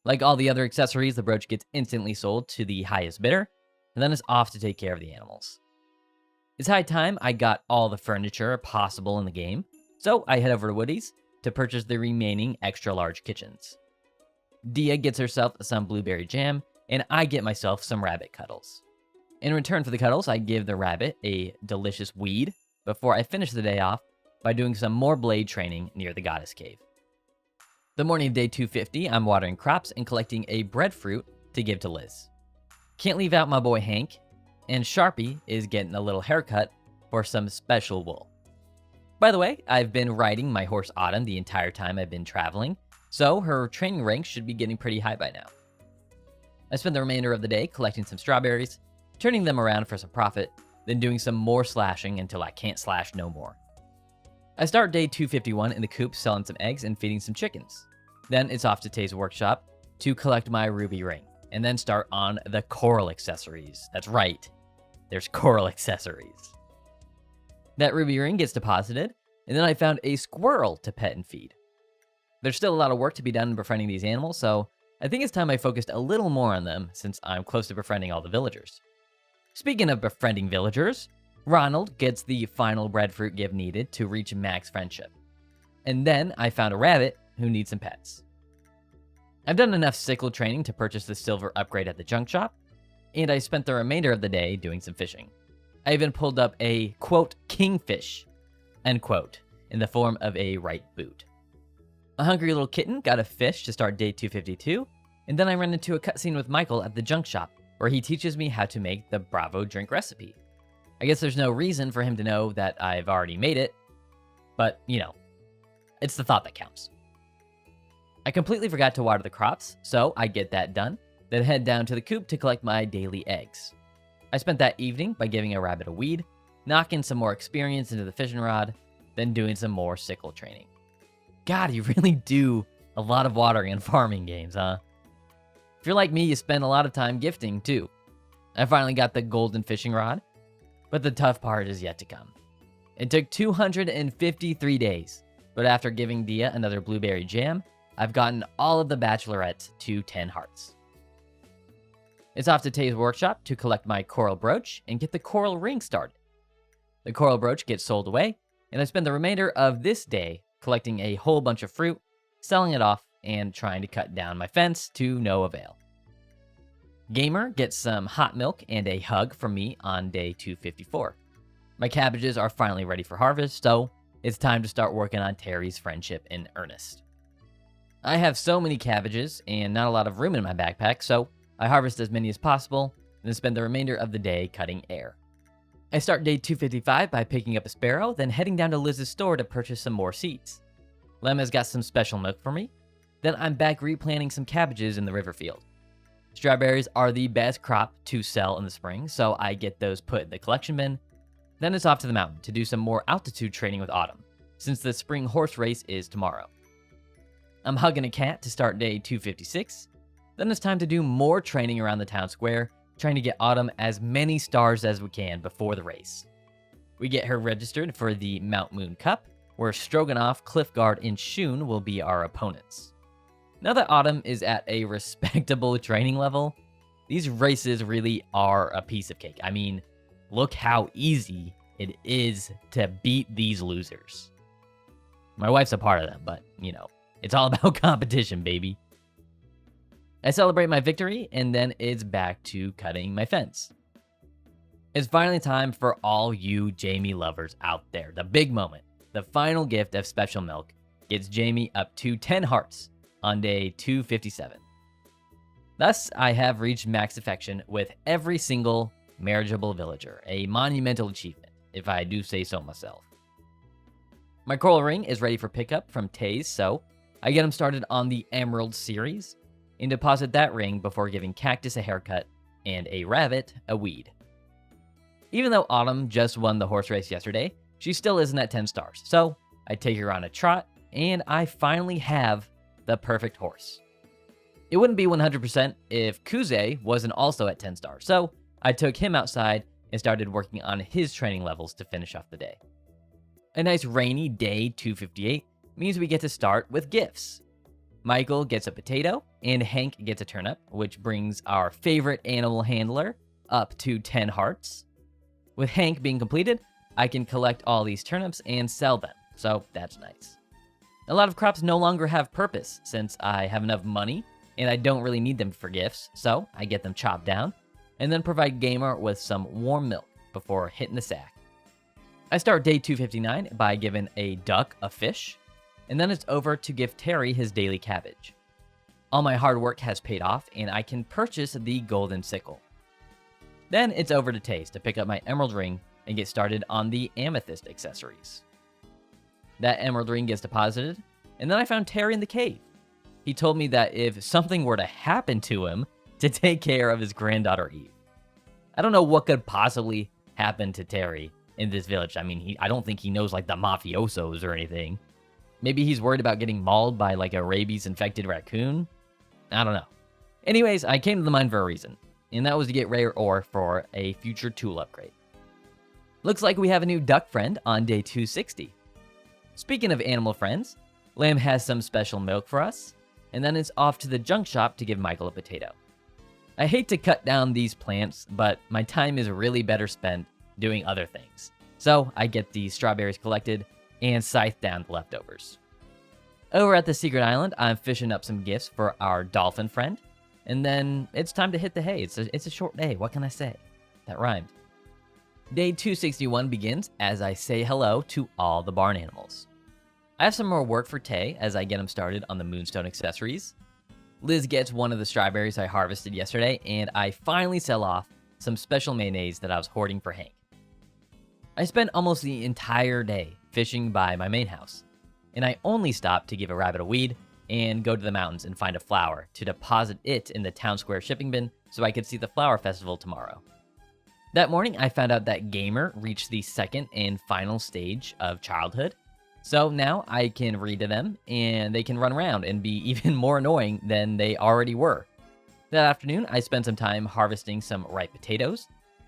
Like all the other accessories, the brooch gets instantly sold to the highest bidder, and then it's off to take care of the animals. It's high time I got all the furniture possible in the game, so I head over to Woody's to purchase the remaining extra large kitchens. Dia gets herself some blueberry jam and I get myself some rabbit cuddles. In return for the cuddles, I give the rabbit a delicious weed before I finish the day off by doing some more blade training near the goddess cave. The morning of day 250, I'm watering crops and collecting a breadfruit to give to Liz. Can't leave out my boy Hank, and Sharpie is getting a little haircut for some special wool. By the way, I've been riding my horse Autumn the entire time I've been traveling, so her training rank should be getting pretty high by now. I spend the remainder of the day collecting some strawberries, turning them around for some profit, then doing some more slashing until I can't slash no more. I start day 251 in the coop selling some eggs and feeding some chickens. Then it's off to Tay's workshop to collect my ruby ring, and then start on the coral accessories. That's right, there's coral accessories. That ruby ring gets deposited, and then I found a squirrel to pet and feed. There's still a lot of work to be done in befriending these animals, so I think it's time I focused a little more on them since I'm close to befriending all the villagers. Speaking of befriending villagers, Ronald gets the final breadfruit gift needed to reach max friendship. And then I found a rabbit who needs some pets. I've done enough sickle training to purchase the silver upgrade at the junk shop, and I spent the remainder of the day doing some fishing. I even pulled up a, quote, kingfish, end quote, in the form of a right boot. A hungry little kitten got a fish to start day 252, and then I ran into a cutscene with Michael at the junk shop, where he teaches me how to make the Bravo drink recipe. I guess there's no reason for him to know that I've already made it, but, you know, it's the thought that counts. I completely forgot to water the crops, so I get that done, then head down to the coop to collect my daily eggs. I spent that evening by giving a rabbit a weed, knocking some more experience into the fishing rod, then doing some more sickle training. God, you really do a lot of watering and farming games, huh? If you're like me, you spend a lot of time gifting, too. I finally got the golden fishing rod, but the tough part is yet to come. It took 253 days, but after giving Dia another blueberry jam, I've gotten all of the bachelorettes to 10 hearts. It's off to Tay's workshop to collect my coral brooch and get the coral ring started. The coral brooch gets sold away, and I spend the remainder of this day collecting a whole bunch of fruit, selling it off, and trying to cut down my fence to no avail. Gamer gets some hot milk and a hug from me on day 254. My cabbages are finally ready for harvest, so it's time to start working on Terry's friendship in earnest. I have so many cabbages and not a lot of room in my backpack, so I harvest as many as possible and then spend the remainder of the day cutting air. I start day 255 by picking up a sparrow, then heading down to Liz's store to purchase some more seeds. Lem has got some special milk for me. Then I'm back replanting some cabbages in the river field. Strawberries are the best crop to sell in the spring, so I get those put in the collection bin. Then it's off to the mountain to do some more altitude training with Autumn, since the spring horse race is tomorrow. I'm hugging a cat to start day 256. Then it's time to do more training around the town square, trying to get Autumn as many stars as we can before the race. We get her registered for the Mount Moon Cup, where Stroganoff, Cliffguard, and Shun will be our opponents. Now that Autumn is at a respectable training level, these races really are a piece of cake. I mean, look how easy it is to beat these losers. My wife's a part of them, but, you know, it's all about competition, baby. I celebrate my victory, and then it's back to cutting my fence. It's finally time for all you Jamie lovers out there. The big moment. The final gift of special milk gets Jamie up to 10 hearts on day 257. Thus, I have reached max affection with every single marriageable villager, a monumental achievement, if I do say so myself. My coral ring is ready for pickup from Taze, so I get him started on the Emerald series and deposit that ring before giving Cactus a haircut and a rabbit a weed. Even though Autumn just won the horse race yesterday, she still isn't at 10 stars, so I take her on a trot, and I finally have the perfect horse. It wouldn't be 100% if 𝐄𝐯𝐲 wasn't also at 10 stars, so I took him outside and started working on his training levels to finish off the day. A nice rainy day 258 means we get to start with gifts. Michael gets a potato, and Hank gets a turnip, which brings our favorite animal handler up to 10 hearts. With Hank being completed, I can collect all these turnips and sell them, so that's nice. A lot of crops no longer have purpose, since I have enough money and I don't really need them for gifts, so I get them chopped down, and then provide Gamer with some warm milk before hitting the sack. I start day 259 by giving a duck a fish, and then it's over to give Terry his daily cabbage. All my hard work has paid off, and I can purchase the golden sickle. Then it's over to Taze to pick up my emerald ring and get started on the amethyst accessories. That emerald ring gets deposited, and then I found Terry in the cave. He told me that if something were to happen to him, to take care of his granddaughter Eve. I don't know what could possibly happen to Terry in this village. I mean, I don't think he knows like the mafiosos or anything. Maybe he's worried about getting mauled by like a rabies-infected raccoon? I don't know. Anyways, I came to the mine for a reason, and that was to get rare ore for a future tool upgrade. Looks like we have a new duck friend on day 260. Speaking of animal friends, Lamb has some special milk for us, and then it's off to the junk shop to give Michael a potato. I hate to cut down these plants, but my time is really better spent doing other things. So I get these strawberries collected and scythe down the leftovers. Over at the secret island, I'm fishing up some gifts for our dolphin friend, and then it's time to hit the hay. It's a short day, what can I say? That rhymed. Day 261 begins as I say hello to all the barn animals. I have some more work for Tay as I get him started on the moonstone accessories. Liz gets one of the strawberries I harvested yesterday, and I finally sell off some special mayonnaise that I was hoarding for Hank. I spent almost the entire day fishing by my main house, and I only stopped to give a rabbit a weed and go to the mountains and find a flower to deposit it in the town square shipping bin so I could see the flower festival tomorrow. That morning, I found out that Gamer reached the second and final stage of childhood. So now I can read to them, and they can run around and be even more annoying than they already were. That afternoon, I spent some time harvesting some ripe potatoes,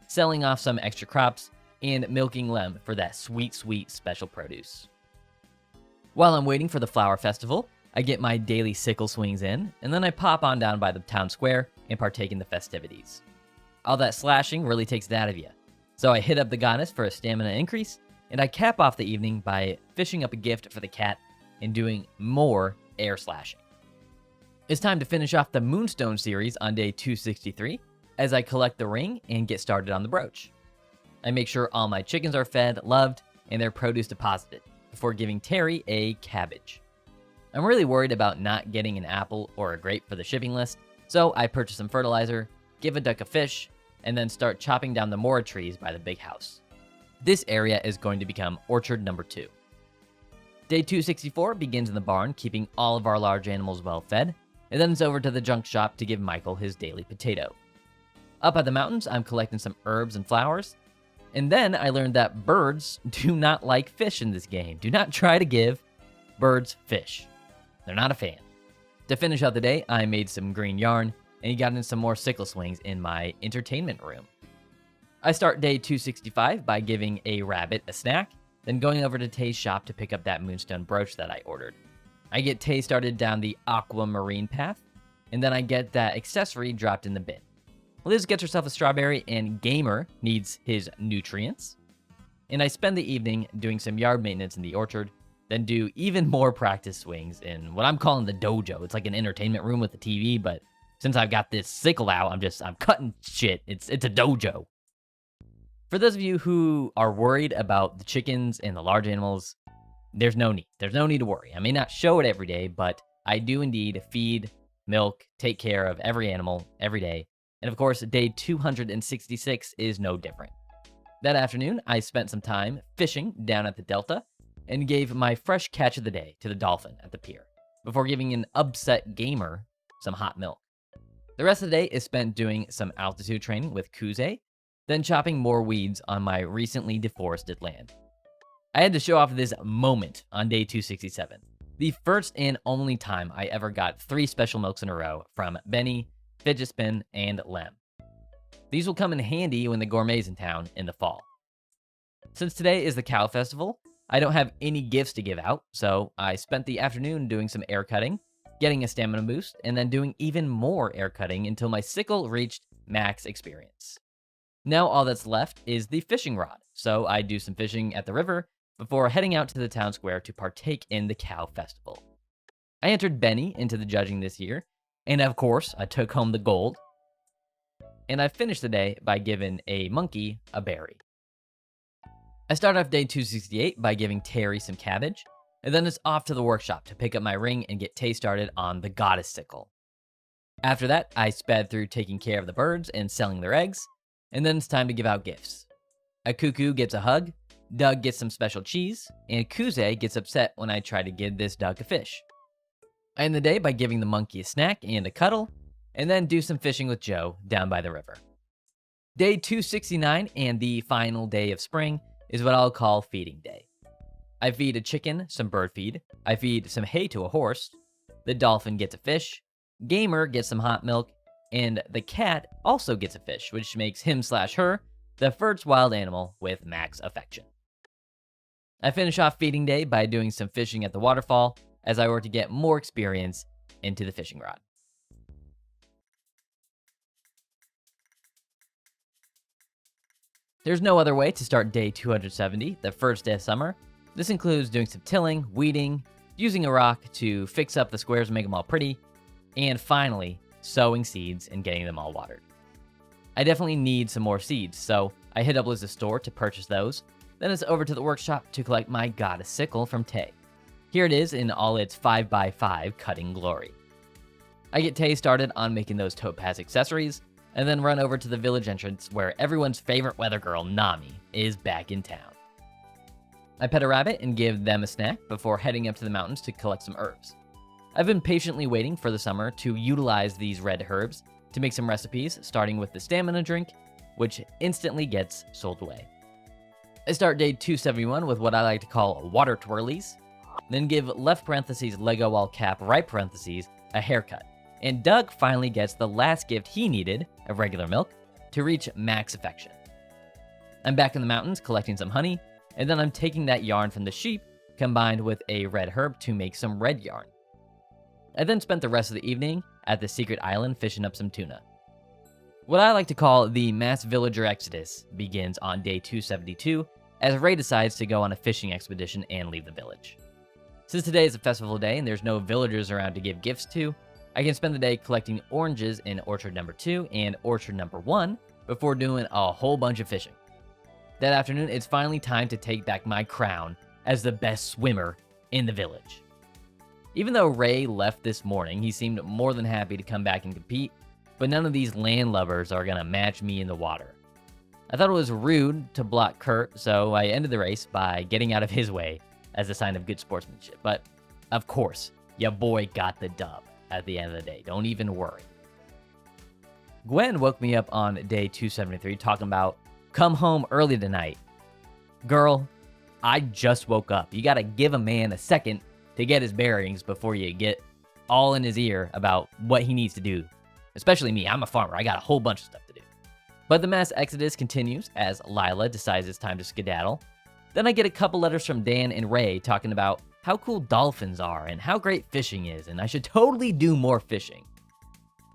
selling off some extra crops, and milking Lem for that sweet, sweet special produce. While I'm waiting for the flower festival, I get my daily sickle swings in, and then I pop on down by the town square and partake in the festivities. All that slashing really takes it out of you. So I hit up the goddess for a stamina increase, and I cap off the evening by fishing up a gift for the cat and doing more air slashing. It's time to finish off the Moonstone series on day 263 as I collect the ring and get started on the brooch. I make sure all my chickens are fed, loved, and their produce deposited before giving Terry a cabbage. I'm really worried about not getting an apple or a grape for the shipping list, so I purchase some fertilizer, give a duck a fish, and then start chopping down the mora trees by the big house. This area is going to become orchard number 2. Day 264 begins in the barn, keeping all of our large animals well fed, and then it's over to the junk shop to give Michael his daily potato. Up at the mountains, I'm collecting some herbs and flowers, and then I learned that birds do not like fish in this game. Do not try to give birds fish. They're not a fan. To finish out the day, I made some green yarn, and he got in some more sickle swings in my entertainment room. I start day 265 by giving a rabbit a snack, then going over to Tay's shop to pick up that moonstone brooch that I ordered. I get Tay started down the aquamarine path, and then I get that accessory dropped in the bin. Liz gets herself a strawberry, and Gamer needs his nutrients. And I spend the evening doing some yard maintenance in the orchard, then do even more practice swings in what I'm calling the dojo. It's like an entertainment room with a TV, but since I've got this sickle out, I'm cutting shit. It's a dojo. For those of you who are worried about the chickens and the large animals, there's no need. There's no need to worry. I may not show it every day, but I do indeed feed, milk, take care of every animal every day. And of course, day 266 is no different. That afternoon, I spent some time fishing down at the delta and gave my fresh catch of the day to the dolphin at the pier before giving an upset Gamer some hot milk. The rest of the day is spent doing some altitude training with 𝐄𝐯𝐶, then chopping more weeds on my recently deforested land. I had to show off this moment on day 267, the first and only time I ever got 3 special milks in a row from Benny, Fidget Spin, and Lem. These will come in handy when the gourmet's in town in the fall. Since today is the cow festival, I don't have any gifts to give out, so I spent the afternoon doing some air cutting, getting a stamina boost, and then doing even more air cutting until my sickle reached max experience. Now all that's left is the fishing rod, so I do some fishing at the river before heading out to the town square to partake in the cow festival. I entered Benny into the judging this year, And of course, I took home the gold. And I finished the day by giving a monkey a berry. I start off day 268 by giving Terry some cabbage, and then it's off to the workshop to pick up my ring and get Tay started on the goddess sickle. After that, I sped through taking care of the birds and selling their eggs, and then it's time to give out gifts. A cuckoo gets a hug, Doug gets some special cheese, and Kuze gets upset when I try to give this duck a fish. I end the day by giving the monkey a snack and a cuddle, and then do some fishing with Joe down by the river. Day 269 and the final day of spring is what I'll call feeding day. I feed a chicken some bird feed, I feed some hay to a horse, the dolphin gets a fish, Gamer gets some hot milk, and the cat also gets a fish, which makes him/her the first wild animal with max affection. I finish off feeding day by doing some fishing at the waterfall as I work to get more experience into the fishing rod. There's no other way to start day 270, the first day of summer. This includes doing some tilling, weeding, using a rock to fix up the squares and make them all pretty, and finally, sowing seeds and getting them all watered. I definitely need some more seeds, so I hit up Liz's store to purchase those. Then it's over to the workshop to collect my goddess sickle from Tay. Here it is in all its 5x5 cutting glory. I get Tay started on making those topaz accessories, and then run over to the village entrance where everyone's favorite weather girl, Nami, is back in town. I pet a rabbit and give them a snack before heading up to the mountains to collect some herbs. I've been patiently waiting for the summer to utilize these red herbs to make some recipes, starting with the stamina drink, which instantly gets sold away. I start day 271 with what I like to call water twirlies, then give left parentheses Lego wall cap right parentheses a haircut. And Doug finally gets the last gift he needed, of regular milk, to reach max affection. I'm back in the mountains collecting some honey, and then I'm taking that yarn from the sheep, combined with a red herb to make some red yarn. I then spent the rest of the evening at the secret island fishing up some tuna. What I like to call the mass villager exodus begins on day 272, as Ray decides to go on a fishing expedition and leave the village. Since today is a festival day and there's no villagers around to give gifts to, I can spend the day collecting oranges in orchard number 2 and orchard number 1 before doing a whole bunch of fishing. That afternoon, it's finally time to take back my crown as the best swimmer in the village. Even though Ray left this morning, he seemed more than happy to come back and compete, but none of these landlubbers are gonna match me in the water. I thought it was rude to block Kurt, so I ended the race by getting out of his way as a sign of good sportsmanship. But of course, your boy got the dub at the end of the day. Don't even worry. Gwen woke me up on day 273 talking about, come home early tonight. Girl, I just woke up. You gotta give a man a second to get his bearings before you get all in his ear about what he needs to do. Especially me, I'm a farmer. I got a whole bunch of stuff to do. But the mass exodus continues as Lila decides it's time to skedaddle. Then I get a couple letters from Dan and Ray talking about how cool dolphins are and how great fishing is, and I should totally do more fishing.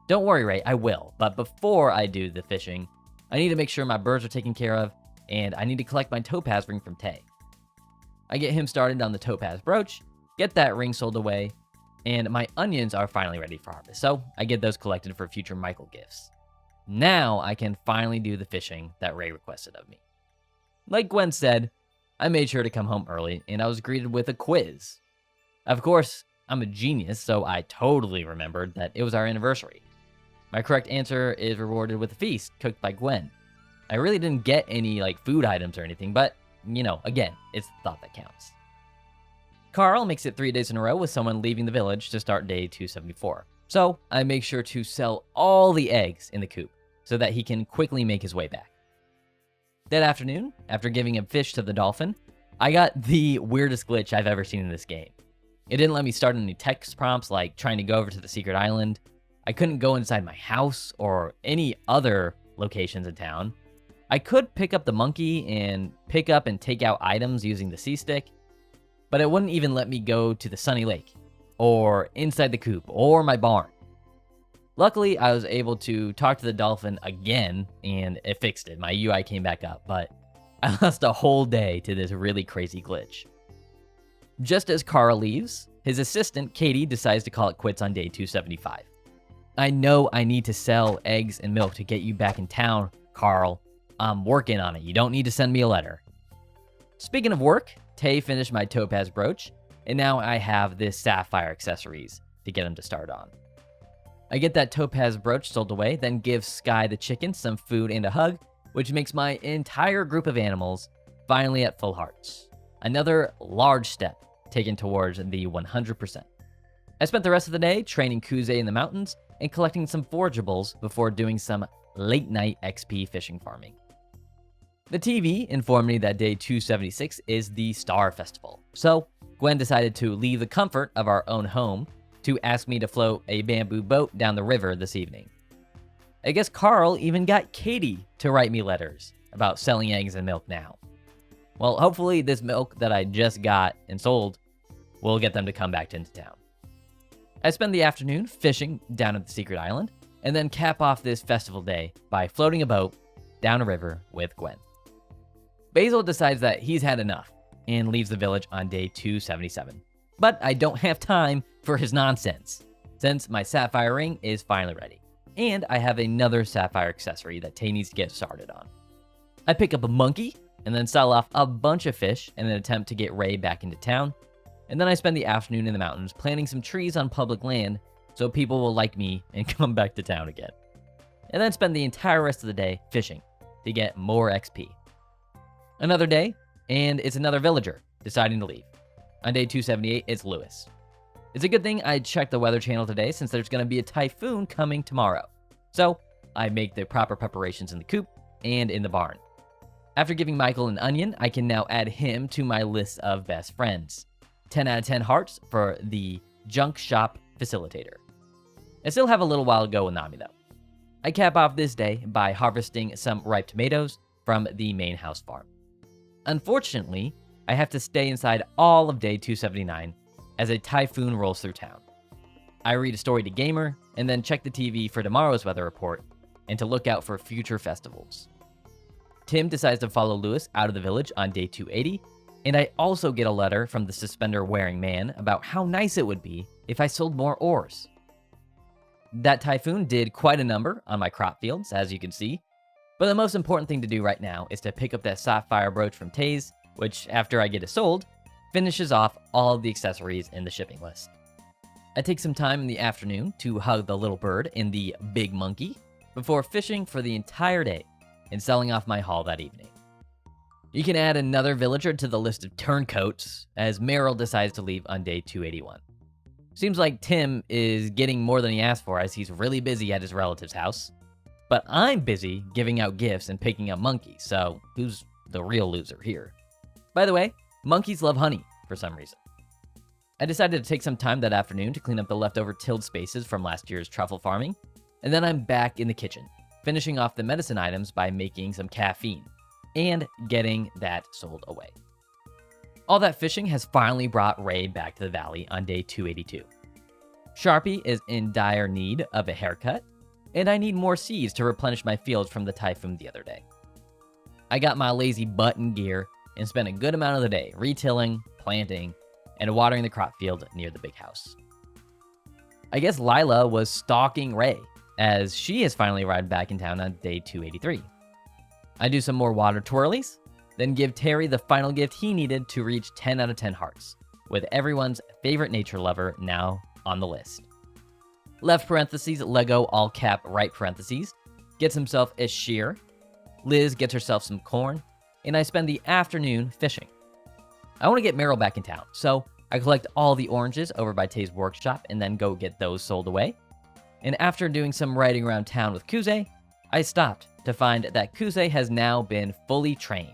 Don't worry, Ray, I will. But before I do the fishing, I need to make sure my birds are taken care of, and I need to collect my topaz ring from Tay. I get him started on the topaz brooch, get that ring sold away, and my onions are finally ready for harvest, so I get those collected for future Michael gifts. Now I can finally do the fishing that Ray requested of me. Like Gwen said, I made sure to come home early, and I was greeted with a quiz. Of course, I'm a genius, so I totally remembered that it was our anniversary. My correct answer is rewarded with a feast cooked by Gwen. I really didn't get any food items or anything, but, again, it's the thought that counts. Carl makes it 3 days in a row with someone leaving the village to start day 274. So I make sure to sell all the eggs in the coop so that he can quickly make his way back. That afternoon, after giving a fish to the dolphin, I got the weirdest glitch I've ever seen in this game. It didn't let me start any text prompts like trying to go over to the secret island. I couldn't go inside my house or any other locations in town. I could pick up the monkey and pick up and take out items using the C-stick, but it wouldn't even let me go to the sunny lake, or inside the coop, or my barn. Luckily, I was able to talk to the dolphin again, and it fixed it. My UI came back up, but I lost a whole day to this really crazy glitch. Just as Carl leaves, his assistant, Katie, decides to call it quits on day 275. I know I need to sell eggs and milk to get you back in town, Carl. I'm working on it. You don't need to send me a letter. Speaking of work, Tay finished my topaz brooch, and now I have this sapphire accessories to get him to start on. I get that topaz brooch sold away, then give Sky the chicken some food and a hug, which makes my entire group of animals finally at full hearts. Another large step taken towards the 100%. I spent the rest of the day training 𝐿𝐷𝐲𝐰 in the mountains and collecting some forageables before doing some late night XP fishing farming. The TV informed me that day 276 is the Star Festival, so Gwen decided to leave the comfort of our own home to ask me to float a bamboo boat down the river this evening. I guess Carl even got Katie to write me letters about selling eggs and milk now. Well, hopefully this milk that I just got and sold will get them to come back into town. I spend the afternoon fishing down at the secret island, and then cap off this festival day by floating a boat down a river with Gwen. Basil decides that he's had enough and leaves the village on day 277. But I don't have time for his nonsense, since my sapphire ring is finally ready, and I have another sapphire accessory that Tay needs to get started on. I pick up a monkey, and then sell off a bunch of fish in an attempt to get Ray back into town, and then I spend the afternoon in the mountains planting some trees on public land so people will like me and come back to town again. And then spend the entire rest of the day fishing to get more XP. Another day, and it's another villager deciding to leave. On day 278, it's Lewis. It's a good thing I checked the Weather Channel today since there's going to be a typhoon coming tomorrow. So I make the proper preparations in the coop and in the barn. After giving Michael an onion, I can now add him to my list of best friends. 10 out of 10 hearts for the junk shop facilitator. I still have a little while to go with Nami though. I cap off this day by harvesting some ripe tomatoes from the main house farm. Unfortunately, I have to stay inside all of day 279 as a typhoon rolls through town. I read a story to Gamer and then check the TV for tomorrow's weather report and to look out for future festivals. Tim decides to follow Lewis out of the village on day 280, and I also get a letter from the suspender-wearing man about how nice it would be if I sold more ores. That typhoon did quite a number on my crop fields, as you can see, but the most important thing to do right now is to pick up that sapphire brooch from Taze, which, after I get it sold, finishes off all of the accessories in the shipping list. I take some time in the afternoon to hug the little bird and the big monkey before fishing for the entire day and selling off my haul that evening. You can add another villager to the list of turncoats as Meryl decides to leave on day 281. Seems like Tim is getting more than he asked for as he's really busy at his relative's house. But I'm busy giving out gifts and picking up monkeys, so who's the real loser here? By the way, monkeys love honey for some reason. I decided to take some time that afternoon to clean up the leftover tilled spaces from last year's truffle farming, and then I'm back in the kitchen, finishing off the medicine items by making some caffeine and getting that sold away. All that fishing has finally brought Ray back to the valley on day 282. Sharpie is in dire need of a haircut, and I need more seeds to replenish my fields from the typhoon the other day. I got my lazy butt in gear and spent a good amount of the day retilling, planting, and watering the crop field near the big house. I guess Lila was stalking Ray, as she has finally arrived back in town on day 283. I do some more water twirlies, then give Terry the final gift he needed to reach 10 out of 10 hearts, with everyone's favorite nature lover now on the list. Left parentheses, Lego all cap right parentheses, gets himself a shear, Liz gets herself some corn, and I spend the afternoon fishing. I want to get Meryl back in town, so I collect all the oranges over by Tay's workshop and then go get those sold away. And after doing some riding around town with 𝐿𝐷𝐲𝐰, I stopped to find that 𝐿𝐷𝐲𝐰 has now been fully trained.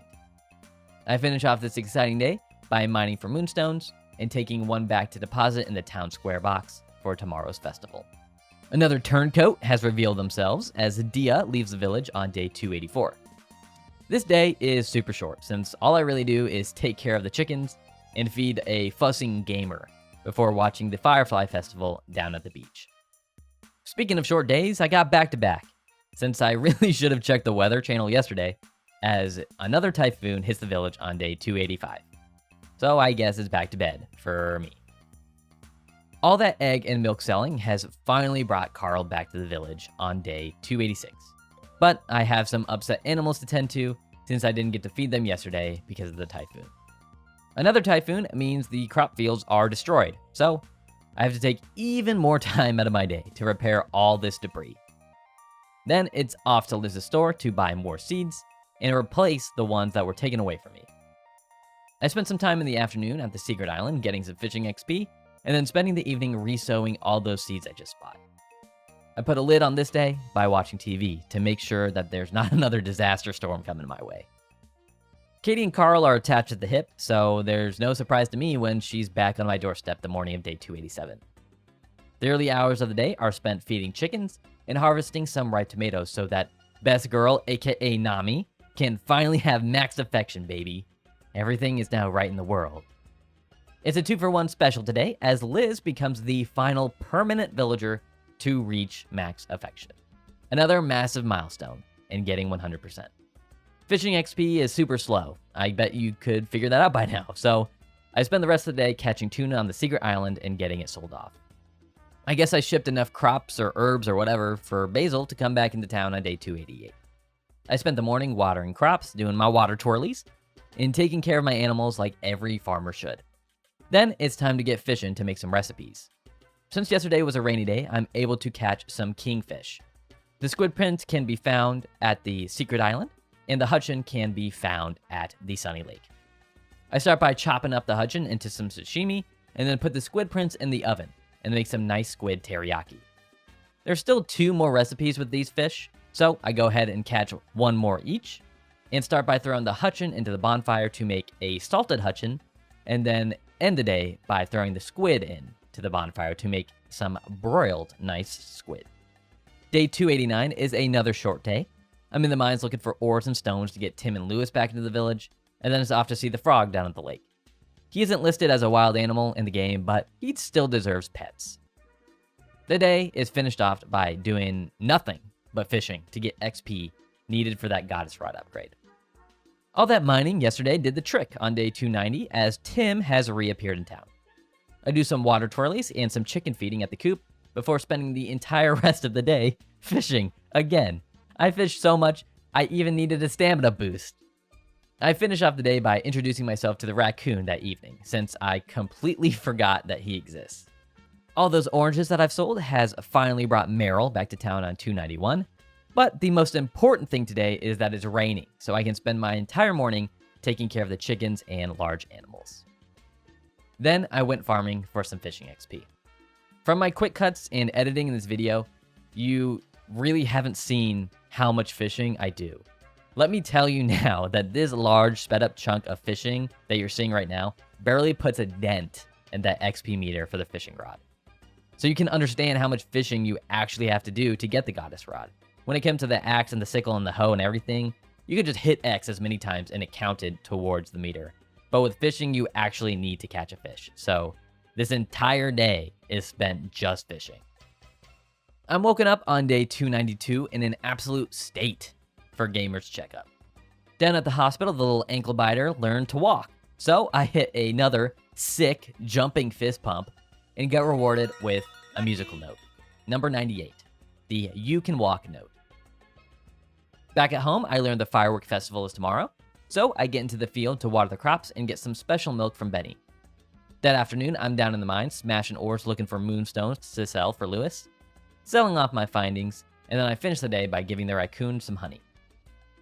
I finish off this exciting day by mining for moonstones and taking one back to deposit in the town square box for tomorrow's festival. Another turncoat has revealed themselves as Dia leaves the village on day 284. This day is super short since all I really do is take care of the chickens and feed a fussing gamer before watching the Firefly Festival down at the beach. Speaking of short days, I got back-to-back, since I really should have checked the Weather Channel yesterday, as another typhoon hits the village on day 285. So I guess it's back to bed for me. All that egg and milk selling has finally brought Carl back to the village on day 286. But I have some upset animals to tend to since I didn't get to feed them yesterday because of the typhoon. Another typhoon means the crop fields are destroyed, so I have to take even more time out of my day to repair all this debris. Then it's off to Liz's store to buy more seeds and replace the ones that were taken away from me. I spent some time in the afternoon at the secret island getting some fishing XP, and then spending the evening resowing all those seeds I just bought. I put a lid on this day by watching TV to make sure that there's not another disaster storm coming my way. Katie and Carl are attached at the hip, so there's no surprise to me when she's back on my doorstep the morning of day 287. The early hours of the day are spent feeding chickens and harvesting some ripe tomatoes so that best girl, aka Nami, can finally have max affection, baby. Everything is now right in the world. It's a 2-for-1 special today as Liz becomes the final permanent villager to reach max affection. Another massive milestone in getting 100%. Fishing XP is super slow. I bet you could figure that out by now. So I spend the rest of the day catching tuna on the secret island and getting it sold off. I guess I shipped enough crops or herbs or whatever for Basil to come back into town on day 288. I spent the morning watering crops, doing my water twirlies, and taking care of my animals like every farmer should. Then it's time to get fishing to make some recipes. Since yesterday was a rainy day, I'm able to catch some kingfish. The squid prints can be found at the secret island, and the hutchin can be found at the sunny lake. I start by chopping up the hutchin into some sashimi, and then put the squid prints in the oven, and make some nice squid teriyaki. There's still 2 more recipes with these fish, so I go ahead and catch 1 more each, and start by throwing the hutchin into the bonfire to make a salted hutchin, and then end the day by throwing the squid in to the bonfire to make some broiled nice squid. Day 289 is another short day. I'm in the mines looking for ores and stones to get Tim and Lewis back into the village, and then it's off to see the frog down at the lake. He isn't listed as a wild animal in the game, but he still deserves pets. The day is finished off by doing nothing but fishing to get XP needed for that goddess rod upgrade. All that mining yesterday did the trick on day 290 as Tim has reappeared in town. I do some water twirlies and some chicken feeding at the coop before spending the entire rest of the day fishing again. I fished so much, I even needed a stamina boost. I finish off the day by introducing myself to the raccoon that evening, since I completely forgot that he exists. All those oranges that I've sold has finally brought Meryl back to town on 291, but the most important thing today is that it's raining, so I can spend my entire morning taking care of the chickens and large animals. Then I went farming for some fishing XP. From my quick cuts and editing in this video, you really haven't seen how much fishing I do. Let me tell you now that this large sped up chunk of fishing that you're seeing right now barely puts a dent in that XP meter for the fishing rod. So you can understand how much fishing you actually have to do to get the goddess rod. When it came to the axe and the sickle and the hoe and everything, you could just hit X as many times and it counted towards the meter. But with fishing, you actually need to catch a fish. So this entire day is spent just fishing. I'm woken up on day 292 in an absolute state for Gamer's checkup. Down at the hospital, the little ankle biter learned to walk. So I hit another sick jumping fist pump and got rewarded with a musical note. Number 98, the You Can Walk note. Back at home, I learned the firework festival is tomorrow. So I get into the field to water the crops and get some special milk from Benny. That afternoon, I'm down in the mines, smashing ores looking for moonstones to sell for Lewis, selling off my findings, and then I finish the day by giving the raccoon some honey.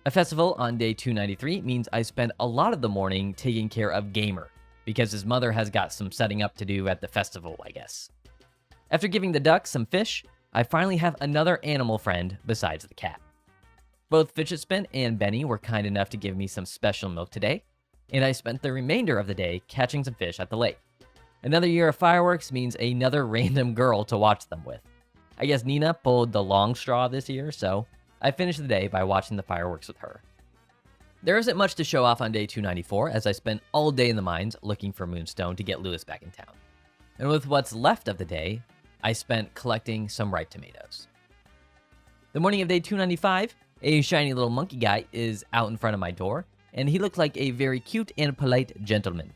A festival on day 293 means I spend a lot of the morning taking care of Gamer, because his mother has got some setting up to do at the festival, I guess. After giving the duck some fish, I finally have another animal friend besides the cat. Both Fidget Spin and Benny were kind enough to give me some special milk today, and I spent the remainder of the day catching some fish at the lake. Another year of fireworks means another random girl to watch them with. I guess Nina pulled the long straw this year, so I finished the day by watching the fireworks with her. There isn't much to show off on day 294 as I spent all day in the mines looking for moonstone to get Lewis back in town. And with what's left of the day, I spent collecting some ripe tomatoes. The morning of day 295, a shiny little monkey guy is out in front of my door, and he looked like a very cute and polite gentleman.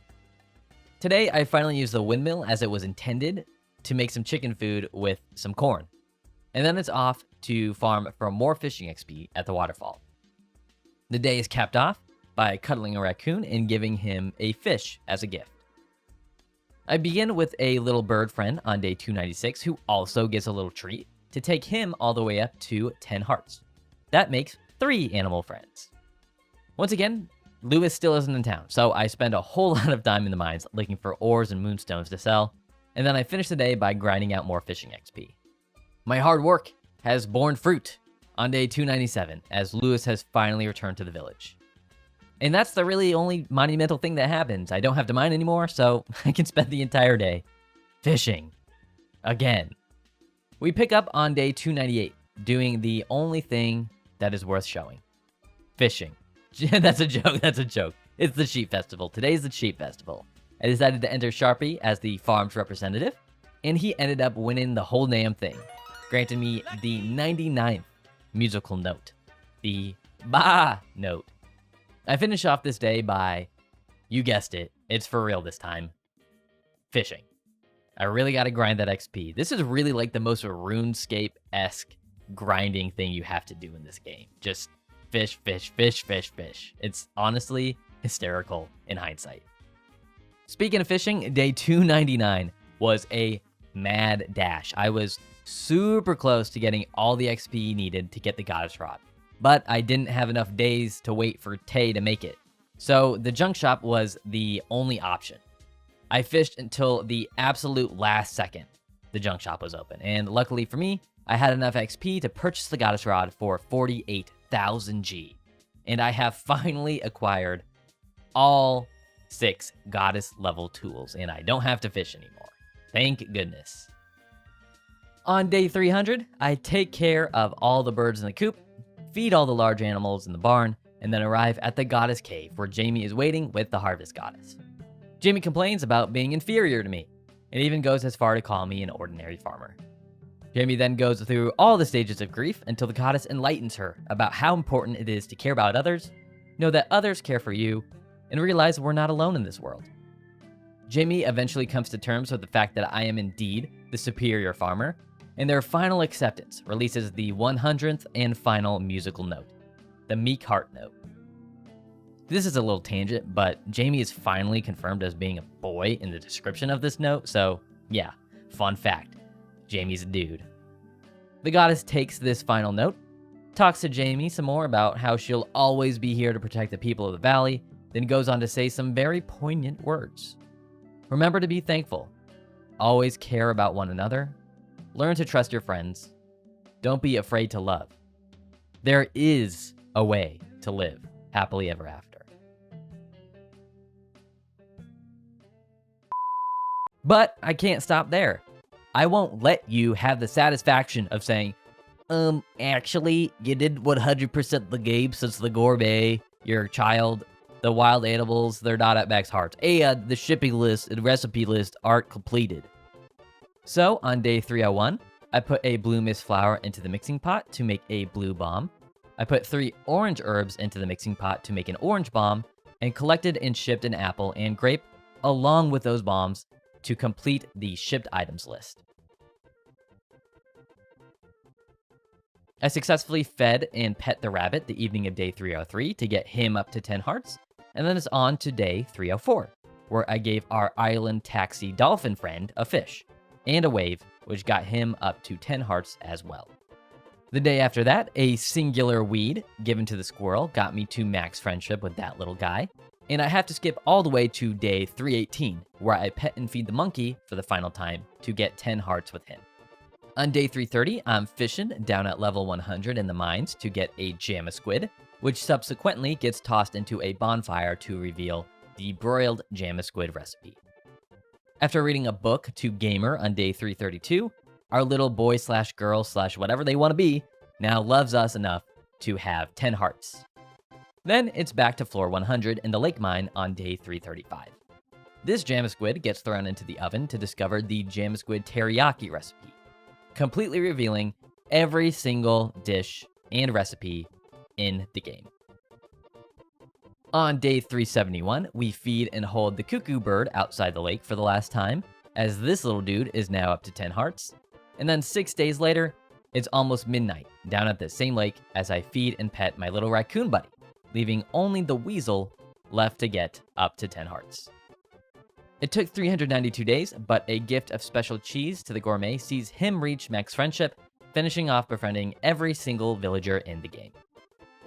Today, I finally used the windmill as it was intended, to make some chicken food with some corn. And then it's off to farm for more fishing XP at the waterfall. The day is capped off by cuddling a raccoon and giving him a fish as a gift. I begin with a little bird friend on day 296 who also gets a little treat to take him all the way up to 10 hearts. That makes 3 animal friends. Once again, Lewis still isn't in town, so I spend a whole lot of time in the mines looking for ores and moonstones to sell, and then I finish the day by grinding out more fishing XP. My hard work has borne fruit on day 297 as Lewis has finally returned to the village. And that's the really only monumental thing that happens. I don't have to mine anymore, so I can spend the entire day fishing. Again. We pick up on day 298, doing the only thing that is worth showing. Fishing. That's a joke, that's a joke. It's the Sheep Festival. Today's the Sheep Festival. I decided to enter 𝐷𝐵 as the farm's representative, and he ended up winning the whole damn thing, granting me the 99th musical note, the ba note. I finish off this day by, you guessed it, it's for real this time, fishing. I really gotta grind that XP. This is really like the most RuneScape-esque grinding thing you have to do in this game. Just fish, fish, fish, fish, fish. It's honestly hysterical in hindsight. Speaking of fishing, day 299 was a mad dash. I was super close to getting all the XP needed to get the goddess rod, but I didn't have enough days to wait for Tay to make it. So the junk shop was the only option. I fished until the absolute last second the junk shop was open, and luckily for me, I had enough XP to purchase the goddess rod for 48,000 G, and I have finally acquired all 6 goddess level tools, and I don't have to fish anymore. Thank goodness. On day 300, I take care of all the birds in the coop, feed all the large animals in the barn, and then arrive at the goddess cave where Jamie is waiting with the harvest goddess. Jamie complains about being inferior to me, and even goes as far to call me an ordinary farmer. Jamie then goes through all the stages of grief until the goddess enlightens her about how important it is to care about others, know that others care for you, and realize we're not alone in this world. Jamie eventually comes to terms with the fact that I am indeed the superior farmer, and their final acceptance releases the 100th and final musical note, the meek heart note. This is a little tangent, but Jamie is finally confirmed as being a boy in the description of this note, so yeah, fun fact, Jamie's a dude. The goddess takes this final note, talks to Jamie some more about how she'll always be here to protect the people of the valley, then goes on to say some very poignant words. Remember to be thankful. Always care about one another. Learn to trust your friends. Don't be afraid to love. There is a way to live happily ever after. But I can't stop there. I won't let you have the satisfaction of saying, actually, you did 100% the game since the gourmet, your child, the wild animals, they're not at max hearts, and the shipping list and recipe list aren't completed. So, on day 301, I put a blue mist flower into the mixing pot to make a blue bomb. I put 3 orange herbs into the mixing pot to make an orange bomb, and collected and shipped an apple and grape along with those bombs to complete the shipped items list. I successfully fed and pet the rabbit the evening of day 303 to get him up to 10 hearts, and then it's on to day 304, where I gave our island taxi dolphin friend a fish and a wave, which got him up to 10 hearts as well. The day after that, a singular weed given to the squirrel got me to max friendship with that little guy, and I have to skip all the way to day 318, where I pet and feed the monkey for the final time to get 10 hearts with him. On day 330, I'm fishing down at level 100 in the mines to get a 𝗵𝗲𝗄, which subsequently gets tossed into a bonfire to reveal the broiled 𝗵𝗲𝗄 recipe. After reading a book to Gamer on day 332, our little boy slash girl slash whatever they want to be now loves us enough to have 10 hearts. Then it's back to floor 100 in the lake mine on day 335. This 𝗵𝗲𝗄 gets thrown into the oven to discover the 𝗵𝗲𝗄 teriyaki recipe, completely revealing every single dish and recipe in the game. On day 371, we feed and hold the cuckoo bird outside the lake for the last time, as this little dude is now up to 10 hearts. And then 6 days later, it's almost midnight down at the same lake as I feed and pet my little raccoon buddy, leaving only the weasel left to get up to 10 hearts. It took 392 days, but a gift of special cheese to the gourmet sees him reach max friendship, finishing off befriending every single villager in the game.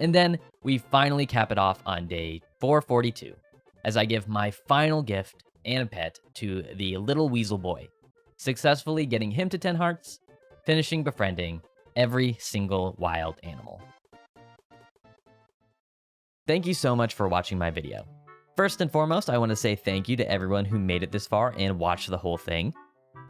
And then we finally cap it off on day 442, as I give my final gift and pet to the little weasel boy, successfully getting him to 10 hearts, finishing befriending every single wild animal. Thank you so much for watching my video. First and foremost, I want to say thank you to everyone who made it this far and watched the whole thing.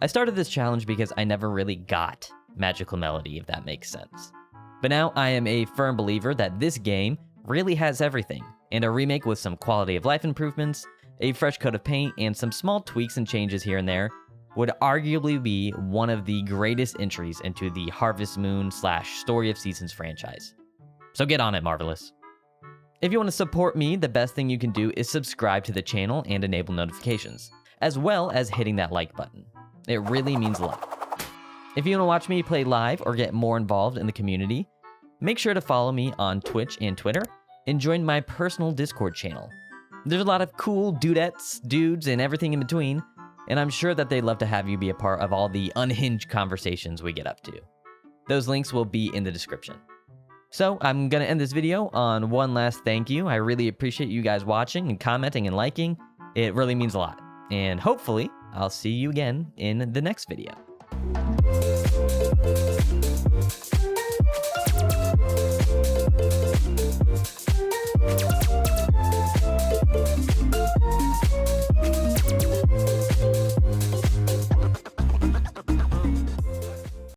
I started this challenge because I never really got Magical Melody, if that makes sense. But now I am a firm believer that this game really has everything, and a remake with some quality of life improvements, a fresh coat of paint, and some small tweaks and changes here and there would arguably be one of the greatest entries into the Harvest Moon / Story of Seasons franchise. So get on it, Marvelous. If you want to support me, the best thing you can do is subscribe to the channel and enable notifications, as well as hitting that like button. It really means a lot. If you want to watch me play live or get more involved in the community, make sure to follow me on Twitch and Twitter, and join my personal Discord channel. There's a lot of cool dudettes, dudes, and everything in between, and I'm sure that they'd love to have you be a part of all the unhinged conversations we get up to. Those links will be in the description. So I'm gonna end this video on one last thank you. I really appreciate you guys watching and commenting and liking. It really means a lot. And hopefully, I'll see you again in the next video.